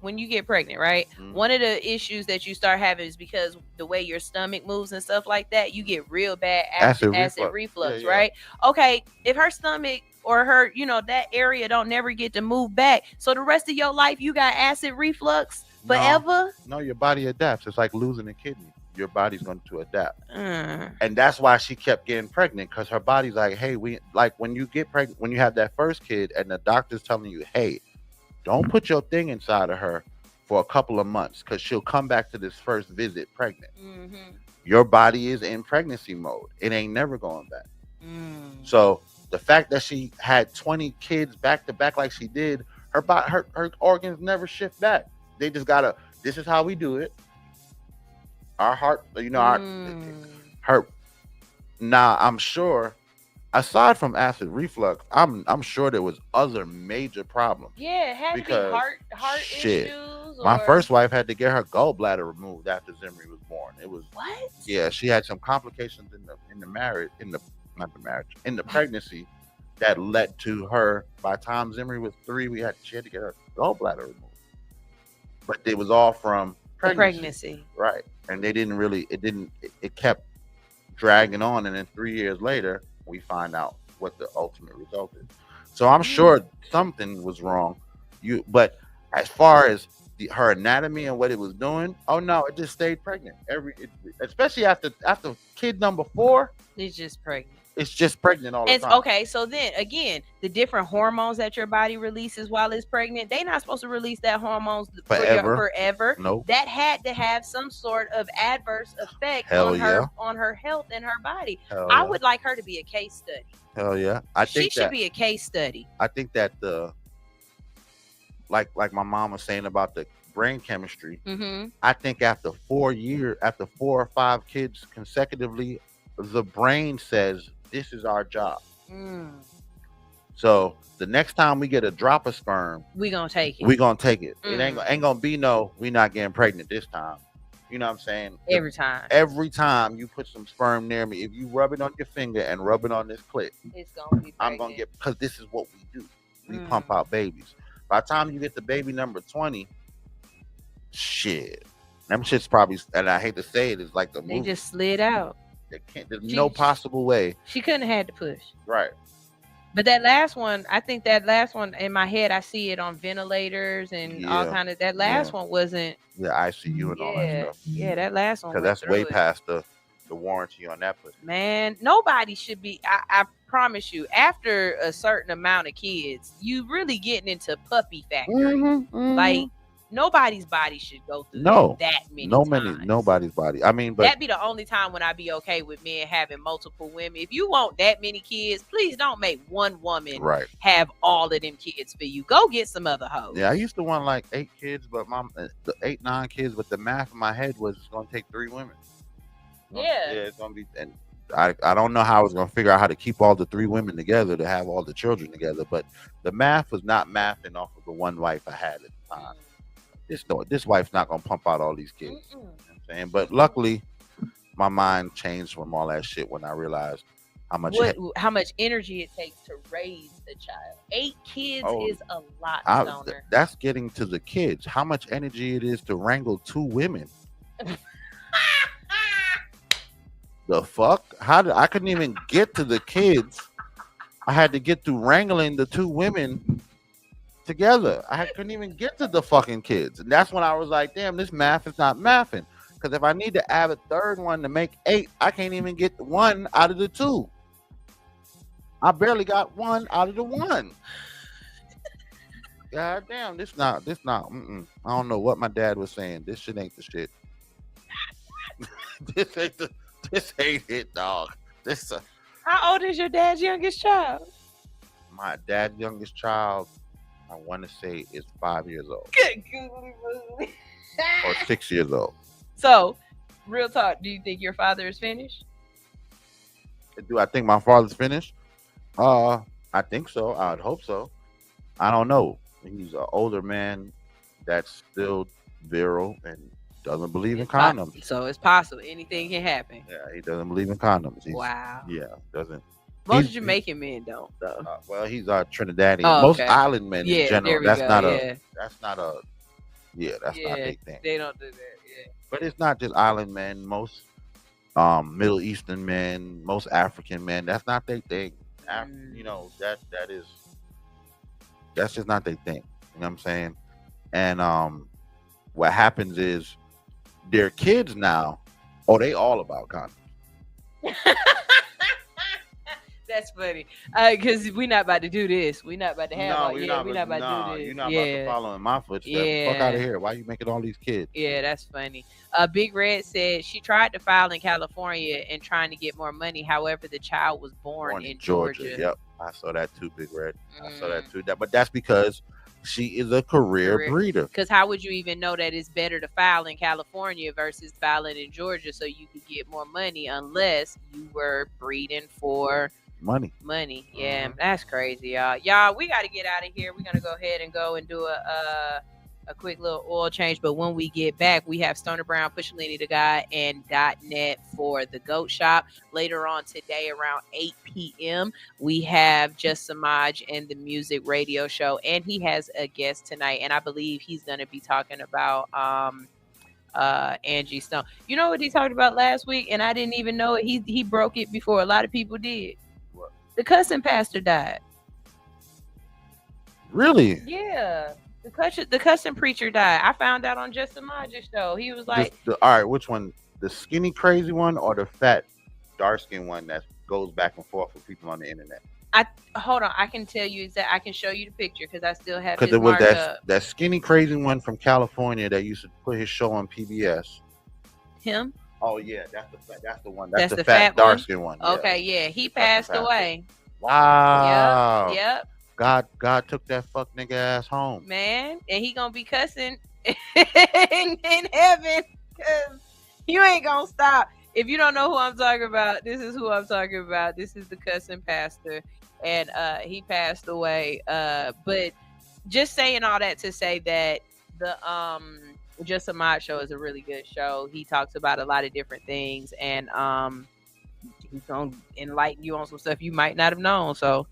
when you get pregnant, right? One of the issues that you start having is because the way your stomach moves and stuff like that, you get real bad acid reflux, right? Okay, if her stomach or her, that area don't never get to move back, so the rest of your life you got acid reflux forever? No, your body adapts. It's like losing a kidney. Your body's going to adapt. And that's why she kept getting pregnant, because her body's like, hey, when you get pregnant, when you have that first kid and the doctor's telling you, hey, don't put your thing inside of her for a couple of months because she'll come back to this first visit pregnant. Your body is in pregnancy mode. It ain't never going back. So the fact that she had 20 kids back to back like she did, her organs never shift back. They just gotta, this is how we do it. Our heart, her. Now, I'm sure, aside from acid reflux, I'm sure there was other major problems. Yeah, it had to be heart issues. My first wife had to get her gallbladder removed after Zimri was born. It was what? Yeah, she had some complications in the pregnancy that led to her. By the time Zimri was 3, she had to get her gallbladder removed. but it was all from pregnancy. Right. And they didn't really, it kept dragging on. And then 3 years later, we find out what the ultimate result is. So I'm sure something was wrong. But as far as her anatomy and what it was doing, oh no, it just stayed pregnant. Especially after kid number 4. It's just pregnant. It's just pregnant all the time. Okay, so then again, the different hormones that your body releases while it's pregnant, they're not supposed to release that hormones forever. Nope. That had to have some sort of adverse effect on her health and her body. I would like her to be a case study. Hell yeah. She should be a case study. I think that like my mom was saying about the brain chemistry, I think after 4 or 5 kids consecutively, the brain says, this is our job. So the next time we get a drop of sperm, we're going to take it. It ain't going to be we're not getting pregnant this time. You know what I'm saying? Every time you put some sperm near me, if you rub it on your finger and rub it on this clit, it's going to be pregnant. I'm going to get, because this is what we do. We pump out babies. By the time you get to baby number 20, shit. Them shit's probably, and I hate to say it, it's like the movie. They just slid out. There's no possible way. She couldn't have had to push. Right. But that last one, I think that last one in my head, I see it on ventilators and all kind of. That last one wasn't. Yeah, ICU and all that stuff. Yeah, that last one. Because that's way past the warranty on that pussy. Man, nobody should be. I promise you, after a certain amount of kids, you really getting into puppy factory. Like nobody's body should go through that many times. Nobody's body. I mean, but that'd be the only time when I'd be okay with men having multiple women. If you want that many kids, please don't make one woman have all of them kids for you. Go get some other hoes. Yeah, I used to want like 8 kids, but the 8, 9 kids, but the math in my head was it's gonna take 3 women. Yeah, it's gonna be, and I don't know how I was gonna figure out how to keep all the 3 women together to have all the children together, but the math was not mathing off of the one wife I had at the time. This wife's not gonna pump out all these kids. You know what I'm saying? But luckily, my mind changed from all that shit when I realized how much energy it takes to raise the child. 8 kids is a lot. That's getting to the kids. How much energy it is to wrangle 2 women. The fuck? I couldn't even get to the kids. I had to get through wrangling the 2 women together. I couldn't even get to the fucking kids. And that's when I was like, damn, this math is not mathing. Because if I need to add a 3rd one to make 8, I can't even get 1 out of the 2. I barely got 1 out of the 1. God damn, this not. I don't know what my dad was saying. This shit ain't the shit. This ain't it, dog. How old is your dad's youngest child? My dad's youngest child, I want to say, is 5 years old. Or 6 years old. So, real talk, do you think your father is finished? Do I think my father's finished? I think so. I'd hope so. I don't know. He's an older man that's still virile and doesn't believe in condoms. So it's possible anything can happen. Yeah, he doesn't believe in condoms. Wow. Yeah, doesn't. Most Jamaican men don't, though. Well, he's Trinidadian. Most island men in general. That's not a big thing. They don't do that. Yeah. But it's not just island men. Most Middle Eastern men, most African men. That's not their thing. You know, that's just not their thing. You know what I'm saying? And what happens is their kids now, they all about condoms. That's funny. Because we're not about to do this. We're not about to have we're not about to do this. You're not about to follow in my footsteps. Fuck out of here. Why you making all these kids? Yeah, that's funny. Big Red said she tried to file in California and trying to get more money. However, the child was born in Georgia. Yep. I saw that too, Big Red. I saw that too. But that's because she is a career breeder. Because how would you even know that it's better to file in California versus filing in Georgia so you could get more money unless you were breeding for money? Yeah, that's crazy, y'all. We got to get out of here. We're gonna go ahead and go and do a quick little oil change. But when we get back, we have Stoner Brown, Pushing the Guy, and .net for the Goat Shop. Later on today, around 8 p.m., we have Just Samaj and the Music Radio Show, and he has a guest tonight, and I believe he's going to be talking about Angie Stone. You know what he talked about last week, and I didn't even know it. He broke it before a lot of people did. What? The cussing pastor died. Really? Yeah. The cussing preacher died. I found out on Just Samaj's show. He was like, all right, which one? The skinny crazy one or the fat dark skin one that goes back and forth with people on the internet? Hold on, I can tell you exactly. I can show you the picture because I still have. Because it was that skinny crazy one from California that used to put his show on PBS. Him? Oh yeah, that's the one. That's the fat dark skin one. Okay, yeah, he passed away. Wow. Yep. God took that fuck nigga ass home, man, and he gonna be cussing in heaven because you ain't gonna stop. If you don't know who I'm talking about, this is who I'm talking about. This is the cussing pastor, and he passed away. But just saying all that to say that the Just Samaj show is a really good show. He talks about a lot of different things, and he's gonna enlighten you on some stuff you might not have known. So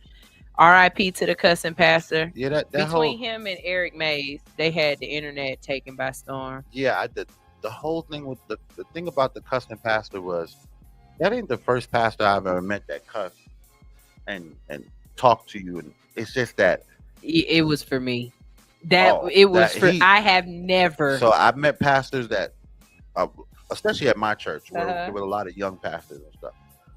R.I.P. to the cussing pastor. Yeah, that between him and Eric Mays, they had the internet taken by storm. Yeah, the whole thing with the thing about the cussing pastor was that ain't the first pastor I've ever met that cussed and talked to you, and it's just that it was for me. I have never. So I've met pastors that, especially at my church, where there were a lot of young pastors and stuff.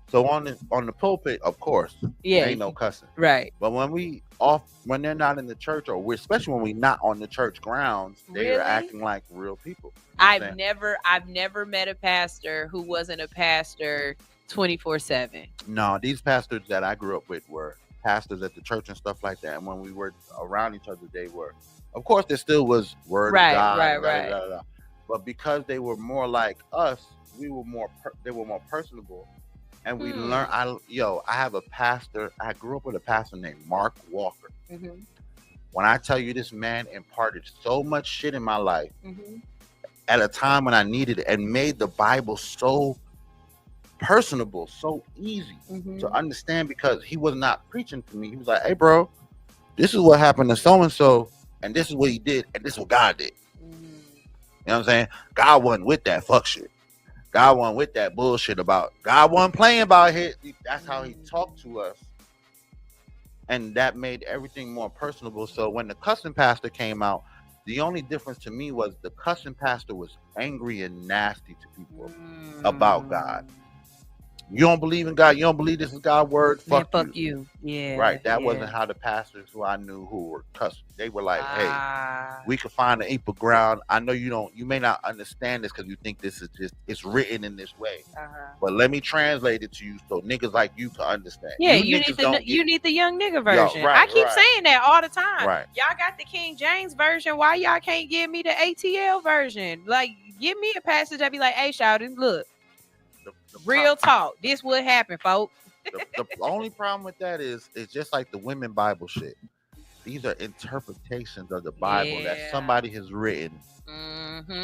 So on the pulpit, of course, there ain't no cussing, right? But when they're not in the church, or especially when we're not on the church grounds, they're acting like real people. I've never met a pastor who wasn't a pastor 24/7. No, these pastors that I grew up with were pastors at the church and stuff like that. And when we were around each other, they were, of course, there still was word of God, right. But because they were more like us, they were more personable. And we learned. I have a pastor. I grew up with a pastor named Mark Walker. Mm-hmm. When I tell you, this man imparted so much shit in my life at a time when I needed it, and made the Bible so personable, so easy to understand, because he was not preaching to me. He was like, "Hey, bro, this is what happened to so and so, and this is what he did, and this is what God did." You know what I'm saying? God wasn't with that fuck shit. God wasn't with that bullshit about, God wasn't playing about it. That's how he talked to us. And that made everything more personable. So when the cussing pastor came out, the only difference to me was the cussing pastor was angry and nasty to people about God. You don't believe in God? You don't believe this is God's word? Fuck you. Yeah. Right. That wasn't how the pastors who I knew who were cussing. They were like, hey, we can find an equal ground. I know you may not understand this because you think this is just, it's written in this way. But let me translate it to you so niggas like you can understand. Yeah, you need the young nigga version. I keep saying that all the time. Right. Y'all got the King James version. Why y'all can't give me the ATL version? Like, give me a passage that be like, hey, shouting, look. Real talk. This would happen, folks. The only problem with that is it's just like the women Bible shit. These are interpretations of the Bible that somebody has written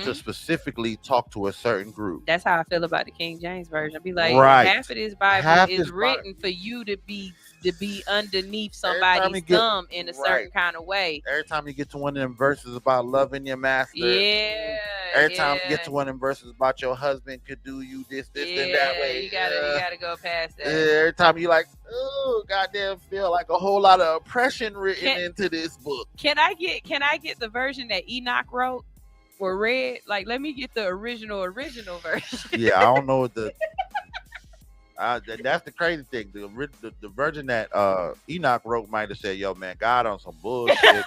to specifically talk to a certain group. That's how I feel about the King James version. I'd be like, half of this Bible is written for you to be underneath somebody's thumb in a certain kind of way. Every time you get to one of them verses about loving your master, every time you get to one of them verses about your husband could do you this and that way, you gotta go past that. Every time you like, oh goddamn, feel like a whole lot of oppression written into this book. Can I get the version that Enoch wrote or read? Like, let me get the original version. Yeah, I don't know what the. That's the crazy thing. The version that Enoch wrote might have said, "Yo, man, God on some bullshit.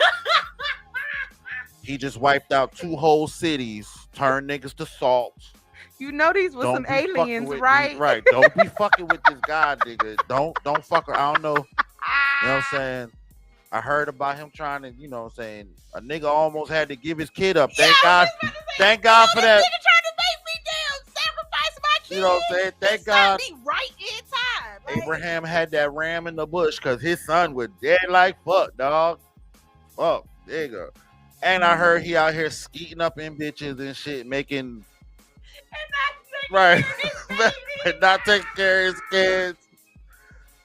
He just wiped out 2 whole cities, turned niggas to salt. You know these were some aliens, right? Right. Don't be fucking with this God, nigga. Don't fuck her. I don't know. You know what I'm saying? I heard about him trying to, you know what I'm saying, a nigga almost had to give his kid up. Thank God for that. You know what I'm saying? Thank God. Right in time. Right? Abraham had that ram in the bush because his son was dead like fuck, dog. Fuck, nigga. And I heard he out here skeeting up in bitches and shit, making right, and not taking care of his kids.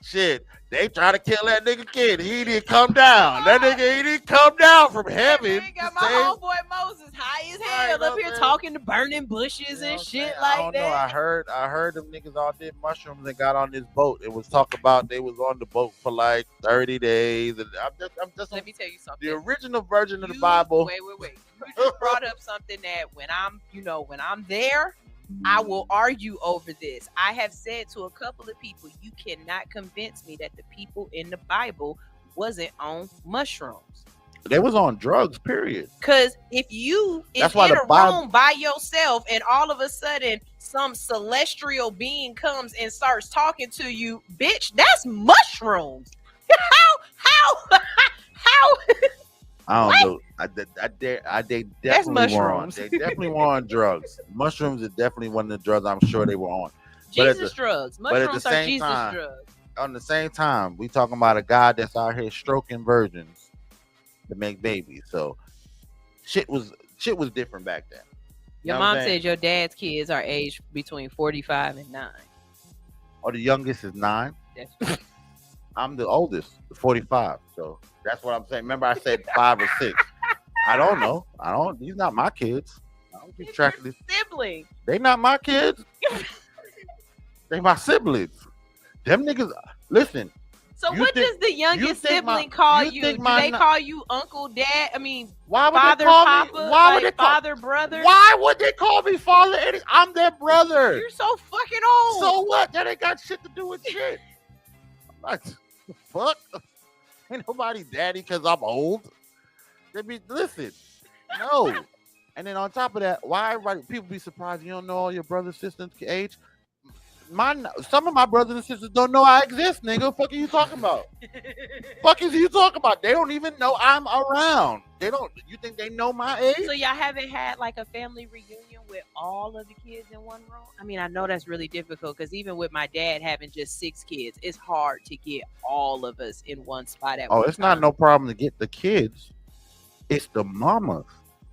Shit, they try to kill that nigga kid. He didn't come down. That nigga, he didn't come down from heaven. Got my homeboy Moses high as hell up here talking to burning bushes and shit like I don't know. that. I heard them niggas all did mushrooms and got on this boat. It was talk about they was on the boat for like 30 days. And I'm just Let me tell you something. The original version of the Bible. Wait. You just brought up something that when I'm there, I will argue over this. I have said to a couple of people, you cannot convince me that the people in the Bible wasn't on mushrooms. They was on drugs, period. Because if you is in a room by yourself and all of a sudden some celestial being comes and starts talking to you, bitch, that's mushrooms. How? I don't know. They definitely were on. They definitely were on drugs. Mushrooms is definitely one of the drugs I'm sure they were on. Jesus drugs. Mushrooms are Jesus drugs. On the same time, we talking about a guy that's out here stroking virgins to make babies. So shit was different back then. Your mom said your dad's kids are aged between 45 and 9. Oh, the youngest is 9. I'm the oldest, 45. So that's what I'm saying. Remember, I said 5 or 6. I don't know. These not my kids. I don't keep track of this. Siblings. They not my kids. They my siblings. Them niggas. Listen. So what does the youngest sibling call you? Do they call you uncle, dad? I mean, why would father, they call papa? Me? Why would they call father, brother? Why would they call me father? I'm their brother. You're so fucking old. So what? That ain't got shit to do with shit. I'm like, fuck. Ain't nobody daddy because I'm old. Listen, no. And then on top of that, why everybody people be surprised you don't know all your brothers sisters age? Some of my brothers and sisters don't know I exist, nigga. Fuck are you talking about? Fuck is you talking about? They don't even know I'm around. They don't. You think they know my age? So y'all haven't had like a family reunion with all of the kids in one room? I mean, I know that's really difficult because even with my dad having just 6 kids, it's hard to get all of us in one spot at one time. It's not no problem to get the kids. It's the mamas.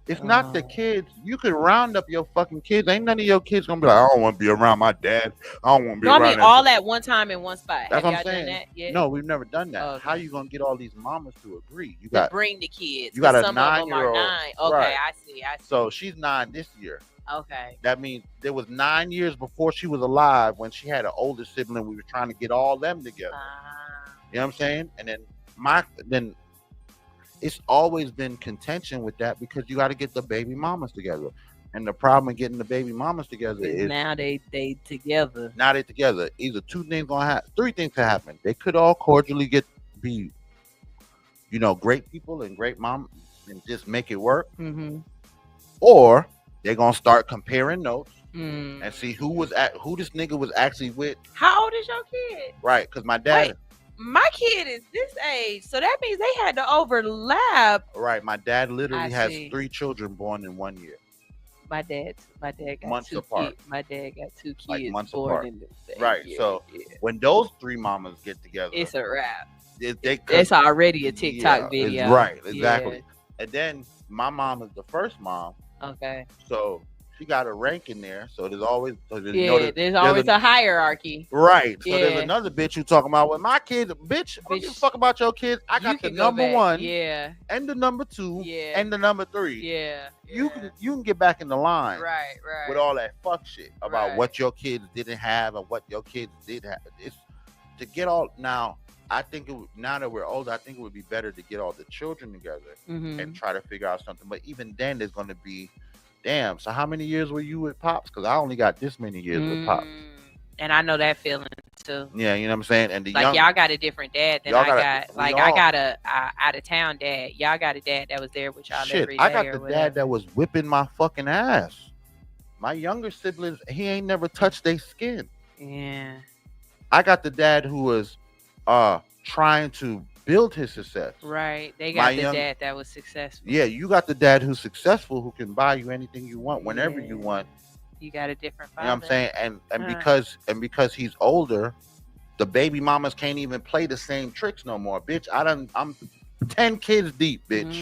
It's not the kids. You could round up your fucking kids. Ain't none of your kids gonna be like, I don't want to be around my dad. I don't want to be around. I mean, all at one time in one spot. That's Have what I'm saying. Done that yet? No, we've never done that. Okay. How you gonna get all these mamas to agree? You got to bring the kids. You got a some 9-year-old. 9. Okay, right. I see. So she's 9 this year. Okay. That means there was 9 years before she was alive when she had an older sibling. We were trying to get all them together. You know what I'm saying? And then it's always been contention with that because you got to get the baby mamas together. And the problem in getting the baby mamas together is now they together. Now they together. Either 2 things gonna happen. 3 things can happen. They could all cordially be, great people and great mom and just make it work. Mm-hmm. Or they're gonna start comparing notes and see who this nigga was actually with. How old is your kid? Right, because my dad. Wait, my kid is this age, so that means they had to overlap. Right, my dad literally has 3 children born in 1 year. My dad got months 2 apart. kids. My dad got 2 kids like months born apart. in the same right. year. So when those 3 mamas get together, it's a wrap. It's already a TikTok video. Right, exactly. Yeah. And then my mom is the first mom. Okay. So she got a rank in there. So there's always there's always a hierarchy. Right. So there's another bitch who talking about with my kids. Bitch, I don't give a fuck about your kids. I got the number 1. Yeah. And the number 2. Yeah. And the number 3. Yeah. You can get back in the line. Right. With all that fuck shit about what your kids didn't have and what your kids did have. It's to get all now. I think now that we're older, I think it would be better to get all the children together and try to figure out something. But even then, there's going to be, damn. So how many years were you with Pops? Because I only got this many years with Pops. And I know that feeling too. Yeah, you know what I'm saying. And y'all got a different dad than I got. Like I got a out of town dad. Y'all got a dad that was there with y'all every day. I got the dad that was whipping my fucking ass. My younger siblings, he ain't never touched their skin. Yeah. I got the dad who was trying to build his success. Right. They got dad that was successful. Yeah, you got the dad who's successful who can buy you anything you want whenever you want. You got a different father. You know what I'm saying? And because he's older, the baby mamas can't even play the same tricks no more. Bitch, 10 kids deep, bitch.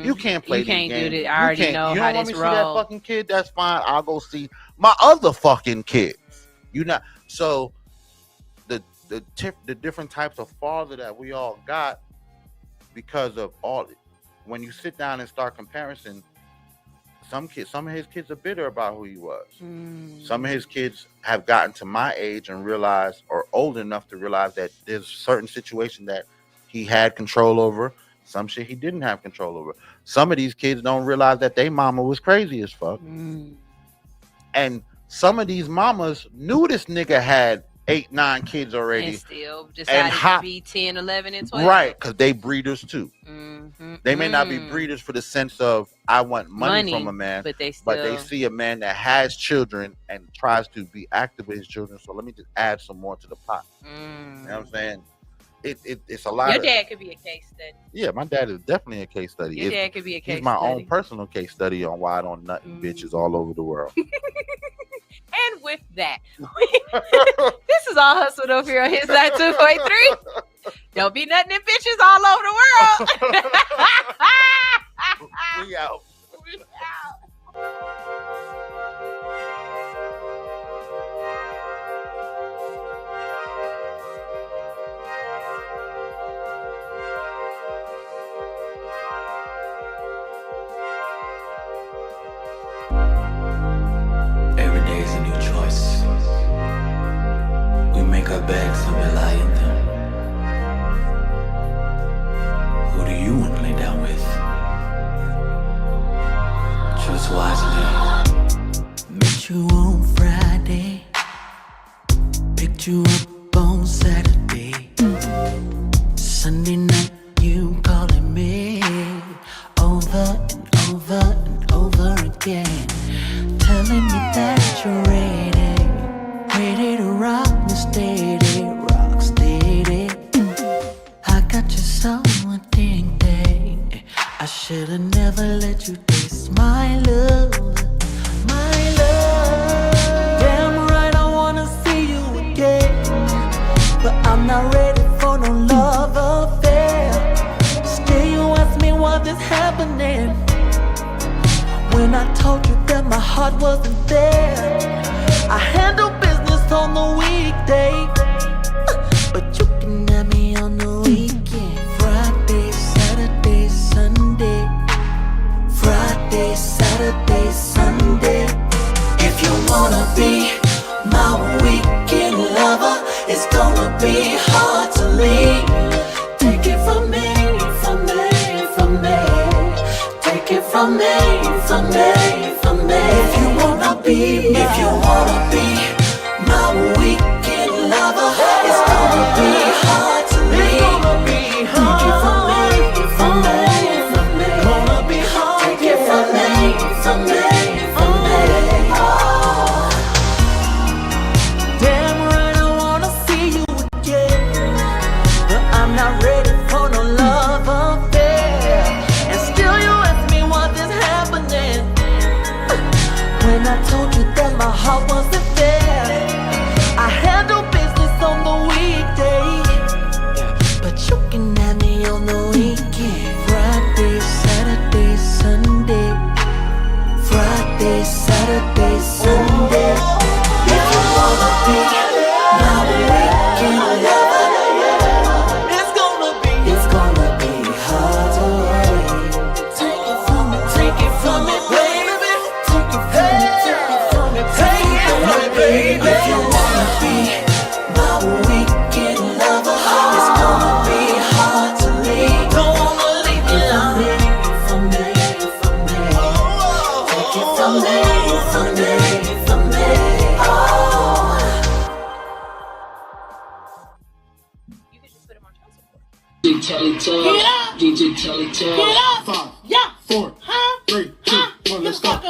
You can't play You can't these games. do that. I already know You how don't want this me to see that roll. fucking kid? That's fine. I'll go see my other fucking kids. You not so the different types of father that we all got because of all. When you sit down and start comparison, some of his kids are bitter about who he was. Some of his kids have gotten to my age and realized, or old enough to realize, that there's certain situation that he had control over. Some shit he didn't have control over. Some of these kids don't realize that their mama was crazy as fuck. And some of these mamas knew this nigga had 8, 9 kids already. And still decided to be 10, 11, and 12. Right, because they breeders too. They may not be breeders for the sense of I want money from a man, but they see a man that has children and tries to be active with his children. So let me just add some more to the pot. You know what I'm saying? It's a lot. Your dad could be a case study. Yeah, my dad is definitely a case study. Your dad could be a case He's my study. own personal case study on why I don't nut in bitches all over the world. And with that, this is all hustled over here on his side 2.3. Don't be nothing in bitches all over the world. We out. Every day is a new choice. We make our beds and we lie in them. Who do you want to lay down with? Choose wisely. Met you on Friday, picked you up on Saturday. Sunday night you calling me over and over and over again, telling me that you're ready to rock me steady, rock steady. I got you so addicted, I should've never let you taste my love, my love. Damn right I wanna see you again, but I'm not ready for no love affair. Still you ask me what is happening, when I told you that my heart wasn't there. I handle business on the weekday, but you can have me on the weekend. Friday, Saturday, Sunday. Friday, Saturday, Sunday. If you wanna be my weekend lover, it's gonna be hard to leave. Take it from me, from me, from me. Take it from me, from me, from me. If you wanna be my weekend lover, it's gonna be hard to leave. Take it from me, from me, from me. Gonna be hard. Take it from me, from me, from me. Oh. Damn right I wanna see you again, but I'm not ready for no love affair. And still you ask me what is happening, when I told you that my heart wasn't there. I handle business on the weekday, but you can have me on the weekend. Friday, Saturday, Sunday. Friday, Saturday, Sunday. If you wanna be my weekend lover, it's gonna be hard to wait. Take it from me, baby. Take it from me, take it from me, take it from me, baby. If you wanna be my weekend lover, it's gonna be hard to leave. Don't wanna leave me alone. From me, from me. Take it from me, from me, from me. Oh. DJ Telly Tell. Get up! 5, Yeah! 4, 3, 2, 1, let's go. Get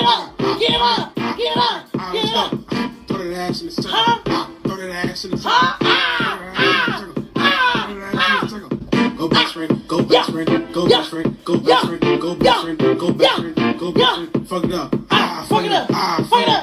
up! Get up! Get up! Get up! Throw that ass in the circle. Throw that ass in the circle. Go best friend, go best friend, go best friend, go best friend, go best friend, go best friend, go best friend. Fuck it up. Fuck it up! Fuck it up!